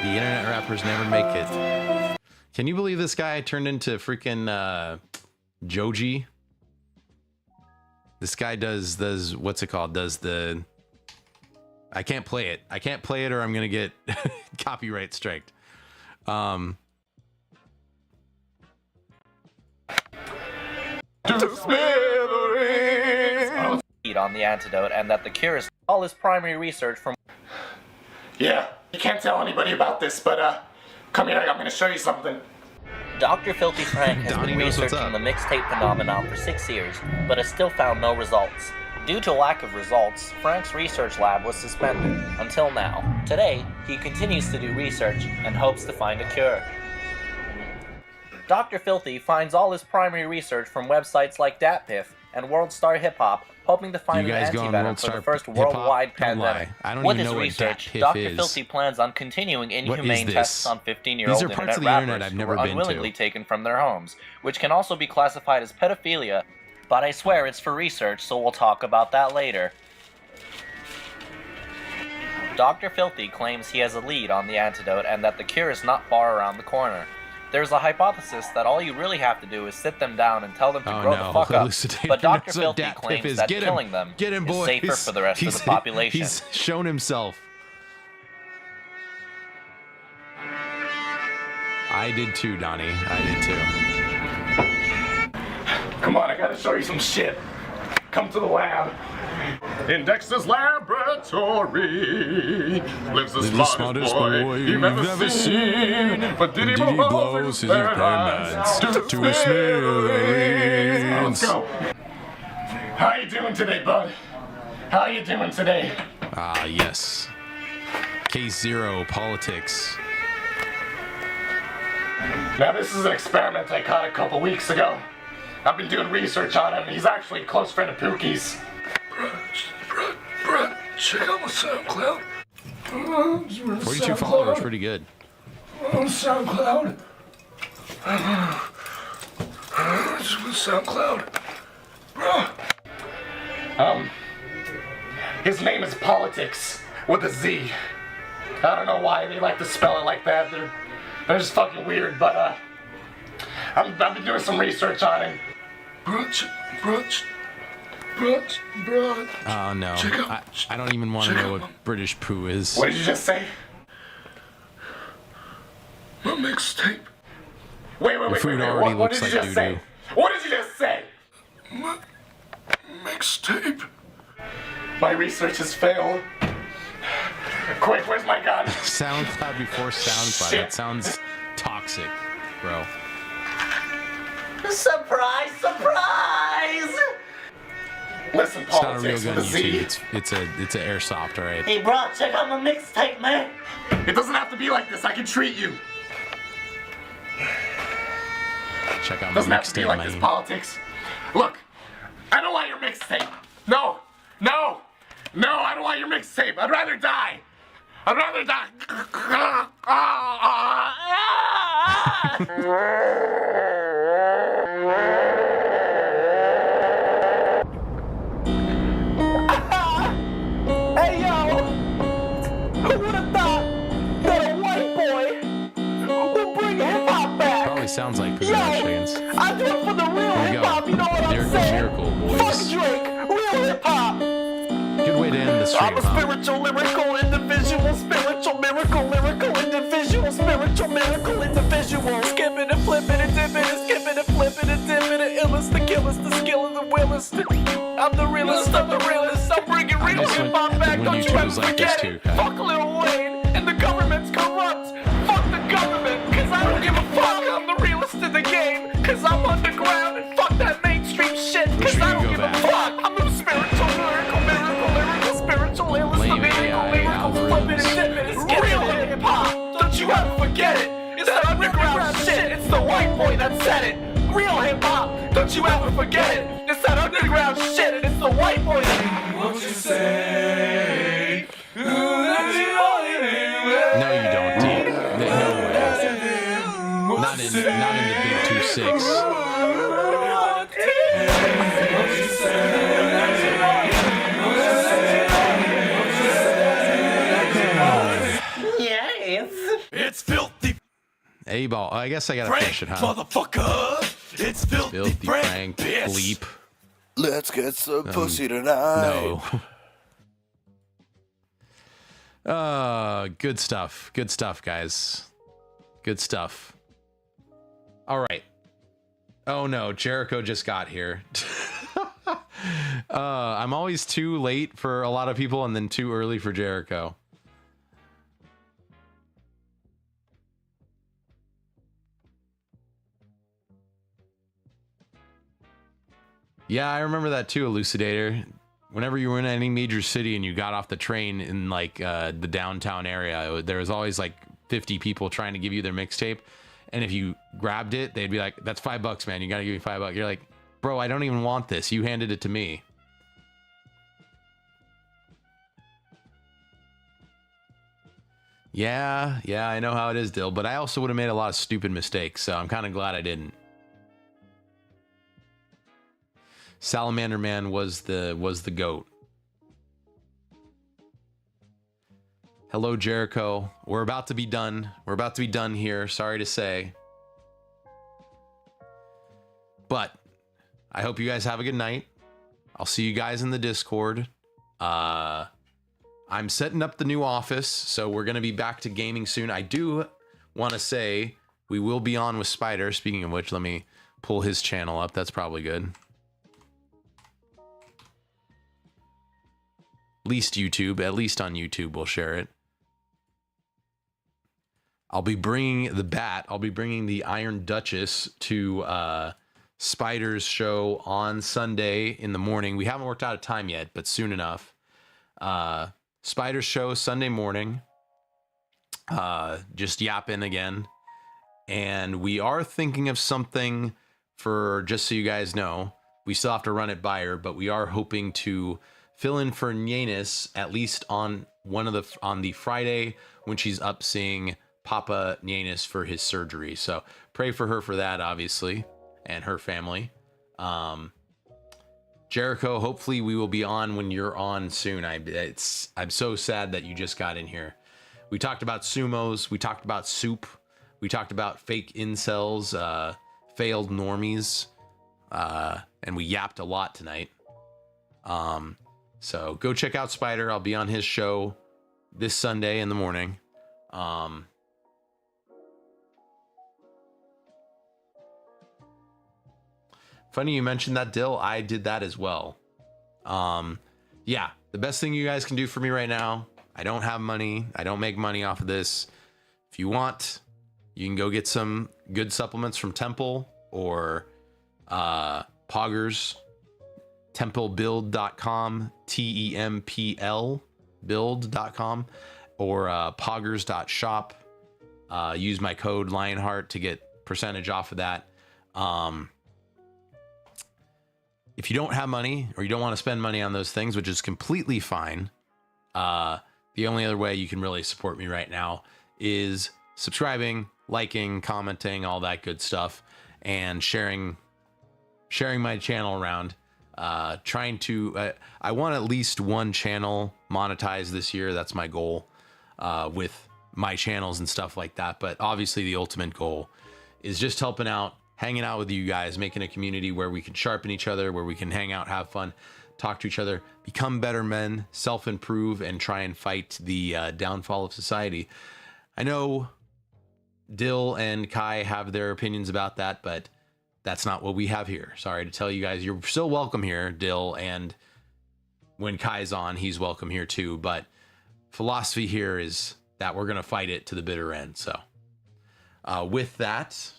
internet rappers never make it. Can you believe this guy turned into freaking Joji? This guy does what's it called? Does the I can't play it or I'm gonna get copyright striked. On the antidote, and that the cure is all his primary research from. Yeah, you can't tell anybody about this, but come here, I'm gonna show you something. Dr. Filthy Frank has Donnie been knows what's researching up. the mixtape phenomenon for 6 years, but has still found no results. Due to lack of results, Frank's research lab was suspended, until now. Today, he continues to do research and hopes to find a cure. Dr. Filthy finds all his primary research from websites like DatPiff and World Star Hip Hop, hoping to find You an guys go on antivenom World for the Star first Hip Hop? worldwide Don't lie. pandemic. I don't With even his know what research, DatPiff Dr. is. Filthy plans on continuing What inhumane is tests this? on 15-year-old These are internet parts of the rappers internet I've who never were been unwillingly to. taken from their homes, which can also be classified as pedophilia, but I swear it's for research, so we'll talk about that later. Dr. Filthy claims he has a lead on the antidote and that the cure is not far around the corner. There's a hypothesis that all you really have to do is sit them down and tell them to grow the fuck up, Elucidate but Dr. that's what Filthy DatPiff claims is. that Get him. killing them Get him, is boys. safer for the rest of the population. He's shown himself. I did too, Donnie. I did too. Come on, I gotta show you some shit. Come to the lab. In Dexter's laboratory lives the smartest boy you've ever seen. But did he blows his pyramids to his smithereens? Let's go. How you doing today, bud? How you doing today? Ah, yes. Case 0, politics. Now this is an experiment I caught a couple weeks ago. I've been doing research on him. He's actually a close friend of Pookie's. Bruh, check out my SoundCloud. 42 followers, pretty good. On SoundCloud. Just with SoundCloud. Bruh. His name is Politics with a Z. I don't know why they like to spell it like that. They're just fucking weird, but I've been doing some research on him. Bruh. Oh no, I don't even want to know what British poo is. What did you just say? My mixtape. Wait. Your food already What looks did like you just say? What did you just say? My mixtape. My research has failed. Quick, where's my gun? SoundCloud before SoundCloud. Shit. That sounds toxic, bro. Surprise, surprise! Listen, It's not a real Politics gun with a Z. YouTube. It's a airsoft, alright. Hey, bro, check out my mixtape, man. It doesn't have to be like this. I can treat you. Check out my Doesn't have to be mixtape, like this, man. Politics. Look, I don't want your mixtape. No, I don't want your mixtape. I'd rather die. I'd rather die. Hey yo, who would have thought that a white boy would bring hip hop back? Probably sounds like Poopy Yo, Chickens. I do it for the real Here we hip hop. go. You know what I'm Lyrical saying? miracle, Fuck boys. Drake, real hip hop. Good way to end the stream, I'm a spiritual, lyrical individual, spiritual, miracle, lyrical individual, spiritual, miracle individual. Skipping and flipping and dipping and skipping and flipping and dipping and illest, the killest, the skill of the willest. I'm the realest, I'm the realest. I'm bringing real hip hop back. Don't you ever forget it. Fuck Lil Wayne and the government's corrupt. Fuck the government, cause I don't give a fuck. I'm the realest in the game, cause I'm underground and fuck that mainstream shit, cause I don't give a fuck. I'm the spiritual, lyrical, spiritual, illest, the lyrical, flipping and dipping and skipping real hip hop. Don't you ever forget it. It's that underground shit. It's the white boy that said it. Real hip hop. Don't you ever forget it. It's that underground shit, and it's the white boy that. What you say? No, you don't, dude. No way. Not in the big 2-6. Yes. It's filthy. A-ball. I guess I gotta finish it, huh? Motherfucker. It's filthy Frank. Bleep. Let's get some pussy tonight. No. Good stuff. Good stuff, guys. Good stuff. All right. Oh no, Jericho just got here. I'm always too late for a lot of people and then too early for Jericho. Yeah, I remember that too, Elucidator. Whenever you were in any major city and you got off the train in like the downtown area, there was always like 50 people trying to give you their mixtape. And if you grabbed it, they'd be like, that's $5, man. You got to give me $5. You're like, bro, I don't even want this. You handed it to me. Yeah, I know how it is, Dill. But I also would have made a lot of stupid mistakes. So I'm kind of glad I didn't. Salamander Man was the GOAT. Hello, Jericho. We're about to be done. We're about to be done here. Sorry to say. But I hope you guys have a good night. I'll see you guys in the Discord. I'm setting up the new office, so we're going to be back to gaming soon. I do want to say we will be on with Spider. Speaking of which, let me pull his channel up. That's probably good. At least on YouTube, we'll share it. I'll be bringing the bat. I'll be bringing the Iron Duchess to Spider's show on Sunday in the morning. We haven't worked out a time yet, but soon enough. Spider's show Sunday morning. Just yapping again. And we are thinking of something for, just so you guys know, we still have to run it by her, but we are hoping to fill in for Nyanis at least on the Friday when she's up seeing Papa Nyanis for his surgery. So pray for her for that, obviously, and her family. Jericho, hopefully we will be on when you're on soon. I'm so sad that you just got in here. We talked about sumos, we talked about soup, we talked about fake incels, failed normies, and we yapped a lot tonight. So go check out Spider. I'll be on his show this Sunday in the morning. Funny you mentioned that, Dill. I did that as well. Yeah, the best thing you guys can do for me right now, I don't have money. I don't make money off of this. If you want, you can go get some good supplements from Temple or Poggers. TempleBuild.com, TEMPL build.com, or poggers.shop. Use my code Lionheart to get percentage off of that. If you don't have money or you don't want to spend money on those things, which is completely fine, the only other way you can really support me right now is subscribing, liking, commenting, all that good stuff, and sharing my channel around. I want at least one channel monetized this year. That's my goal with my channels and stuff like that. But obviously the ultimate goal is just helping out, hanging out with you guys, making a community where we can sharpen each other, where we can hang out, have fun, talk to each other, become better men, self-improve, and try and fight the downfall of society. I know Dill and Kai have their opinions about that, but that's not what we have here. Sorry to tell you guys, you're still welcome here, Dill, and when Kai's on, he's welcome here too. But philosophy here is that we're gonna fight it to the bitter end. So with that,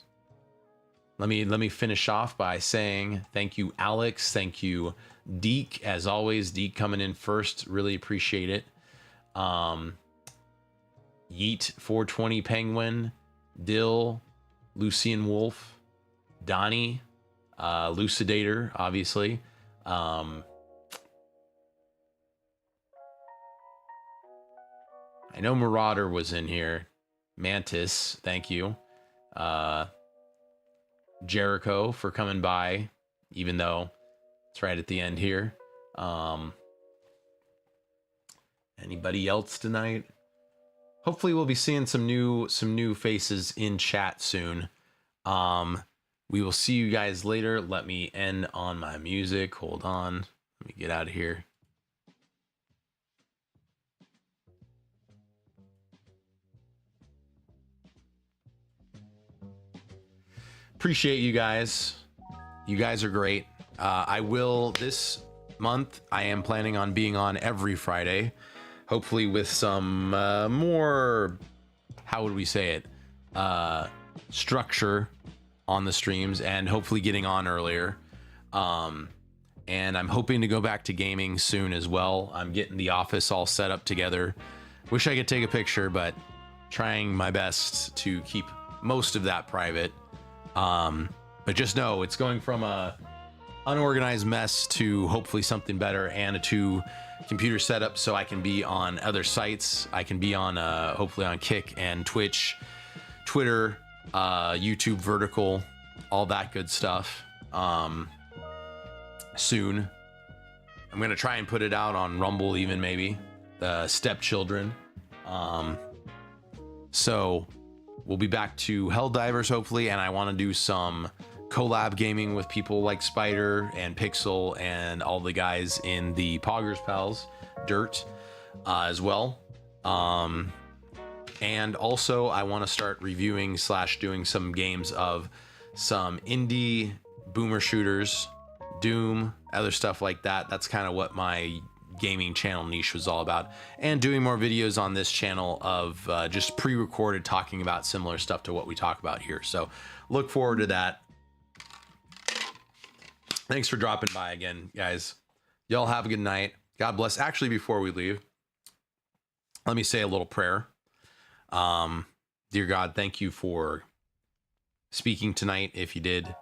let me finish off by saying thank you, Alex. Thank you, Deke. As always, Deke coming in first. Really appreciate it. Yeet 420 Penguin, Dill, Lucian Wolf, Donnie, Lucidator, obviously. I know Marauder was in here. Mantis, thank you. Jericho for coming by, even though it's right at the end here. Anybody else tonight? Hopefully we'll be seeing some new faces in chat soon. We will see you guys later. Let me end on my music. Hold on. Let me get out of here. Appreciate you guys. You guys are great. I will, this month, I am planning on being on every Friday. Hopefully with some more, how would we say it? Structure on the streams, and hopefully getting on earlier. And I'm hoping to go back to gaming soon as well. I'm getting the office all set up together. Wish I could take a picture, but trying my best to keep most of that private. But just know it's going from a unorganized mess to hopefully something better, and a 2 computer setup so I can be on other sites. I can be on hopefully on Kick and Twitch, Twitter, YouTube vertical, all that good stuff. Soon I'm gonna try and put it out on Rumble, even maybe the Stepchildren. So we'll be back to Helldivers hopefully, and I want to do some collab gaming with people like Spider and Pixel and all the guys in the Poggers Pals Dirt as well. And also, I want to start reviewing / doing some games of some indie boomer shooters, Doom, other stuff like that. That's kind of what my gaming channel niche was all about. And doing more videos on this channel of just pre-recorded talking about similar stuff to what we talk about here. So look forward to that. Thanks for dropping by again, guys. Y'all have a good night. God bless. Actually, before we leave, let me say a little prayer. Dear God, thank you for speaking tonight. If you did,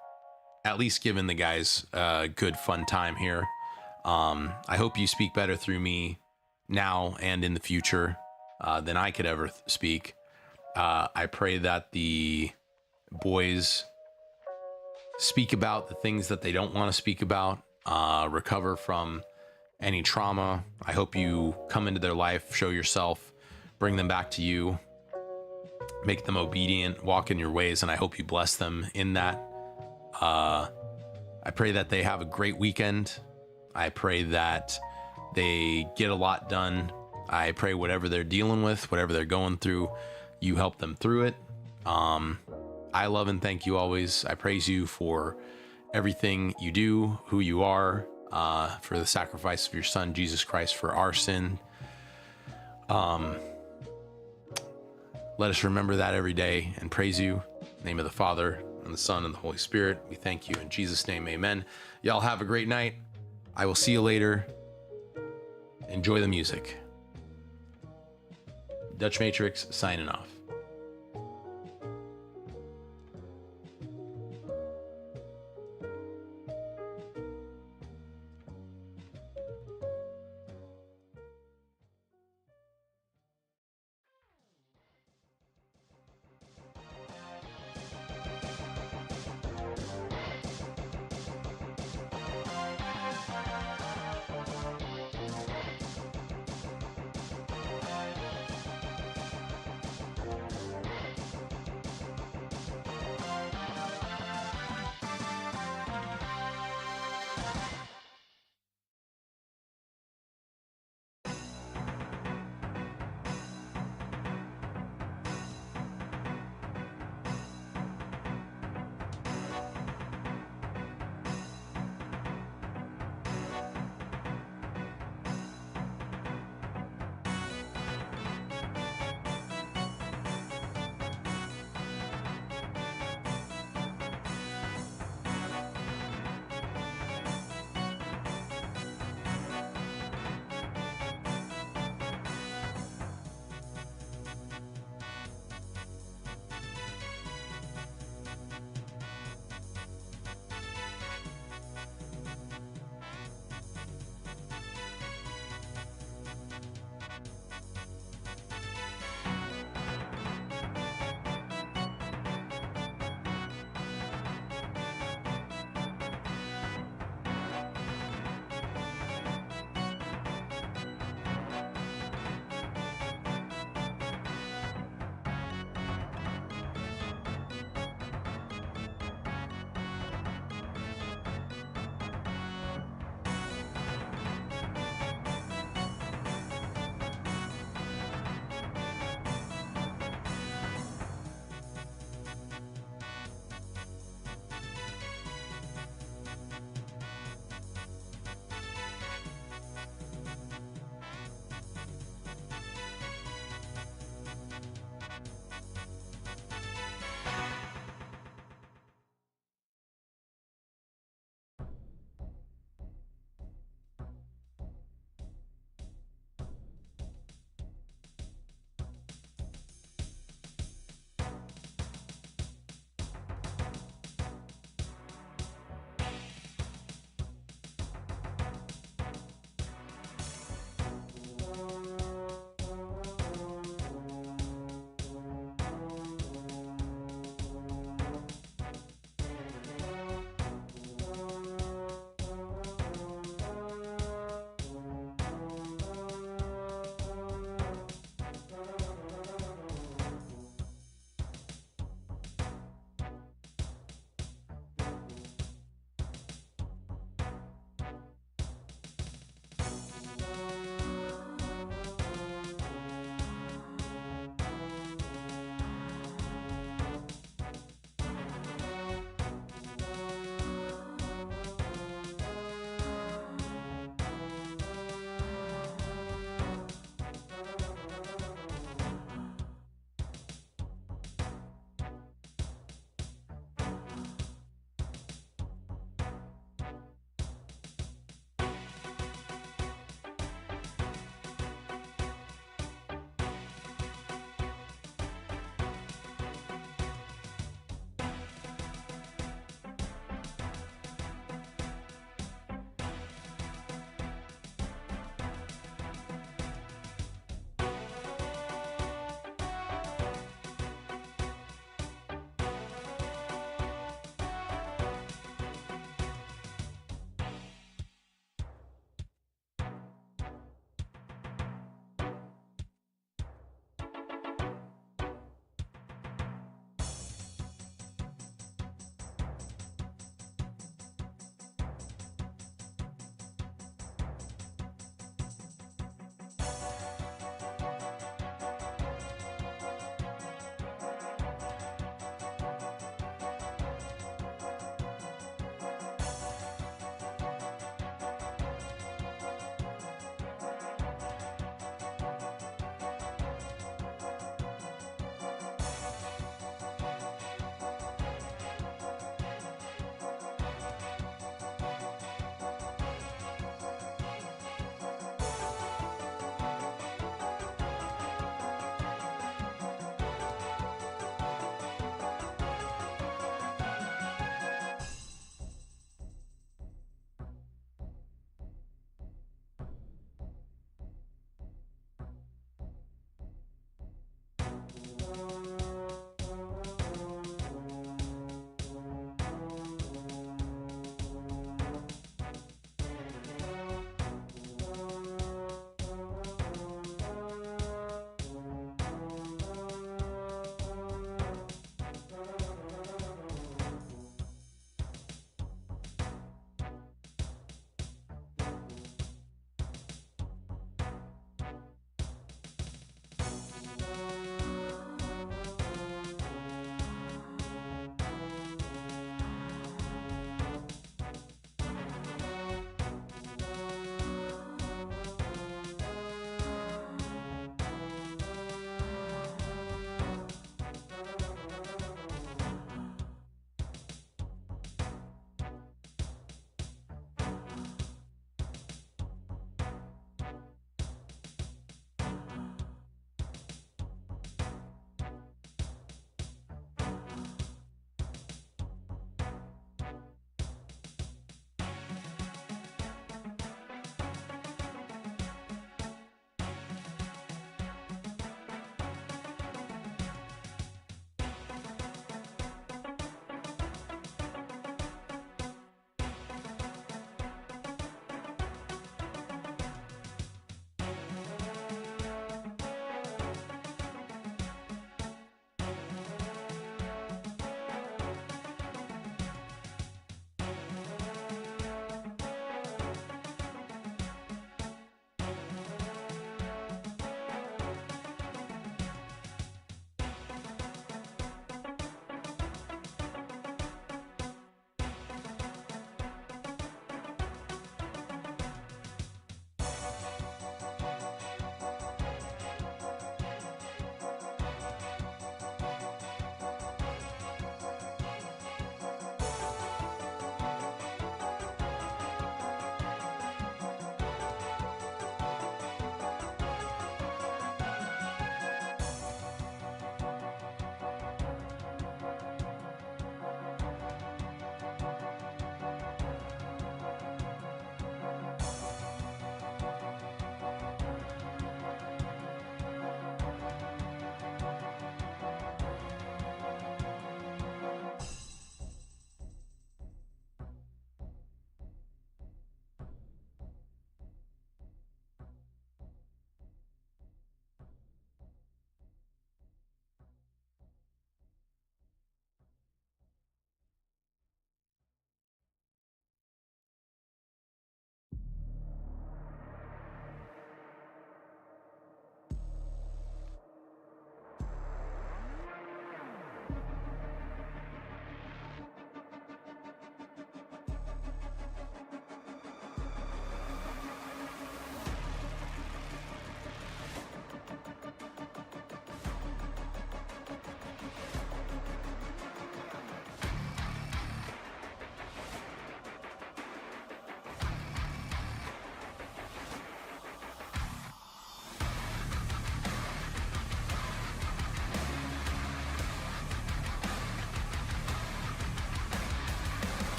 at least giving the guys a good fun time here. I hope you speak better through me now and in the future than I could ever speak. I pray that the boys speak about the things that they don't want to speak about, recover from any trauma. I hope you come into their life, show yourself, bring them back to you, make them obedient, walk in your ways, and I hope you bless them in that. I pray that they have a great weekend. I pray that they get a lot done. I pray whatever they're dealing with, whatever they're going through, you help them through it. I love and thank you always. I praise you for everything you do, who you are, for the sacrifice of your son, Jesus Christ, for our sin. Let us remember that every day and praise you. In the name of the Father, and the Son, and the Holy Spirit. We thank you in Jesus' name, amen. Y'all have a great night. I will see you later. Enjoy the music. Dutch Matrix signing off.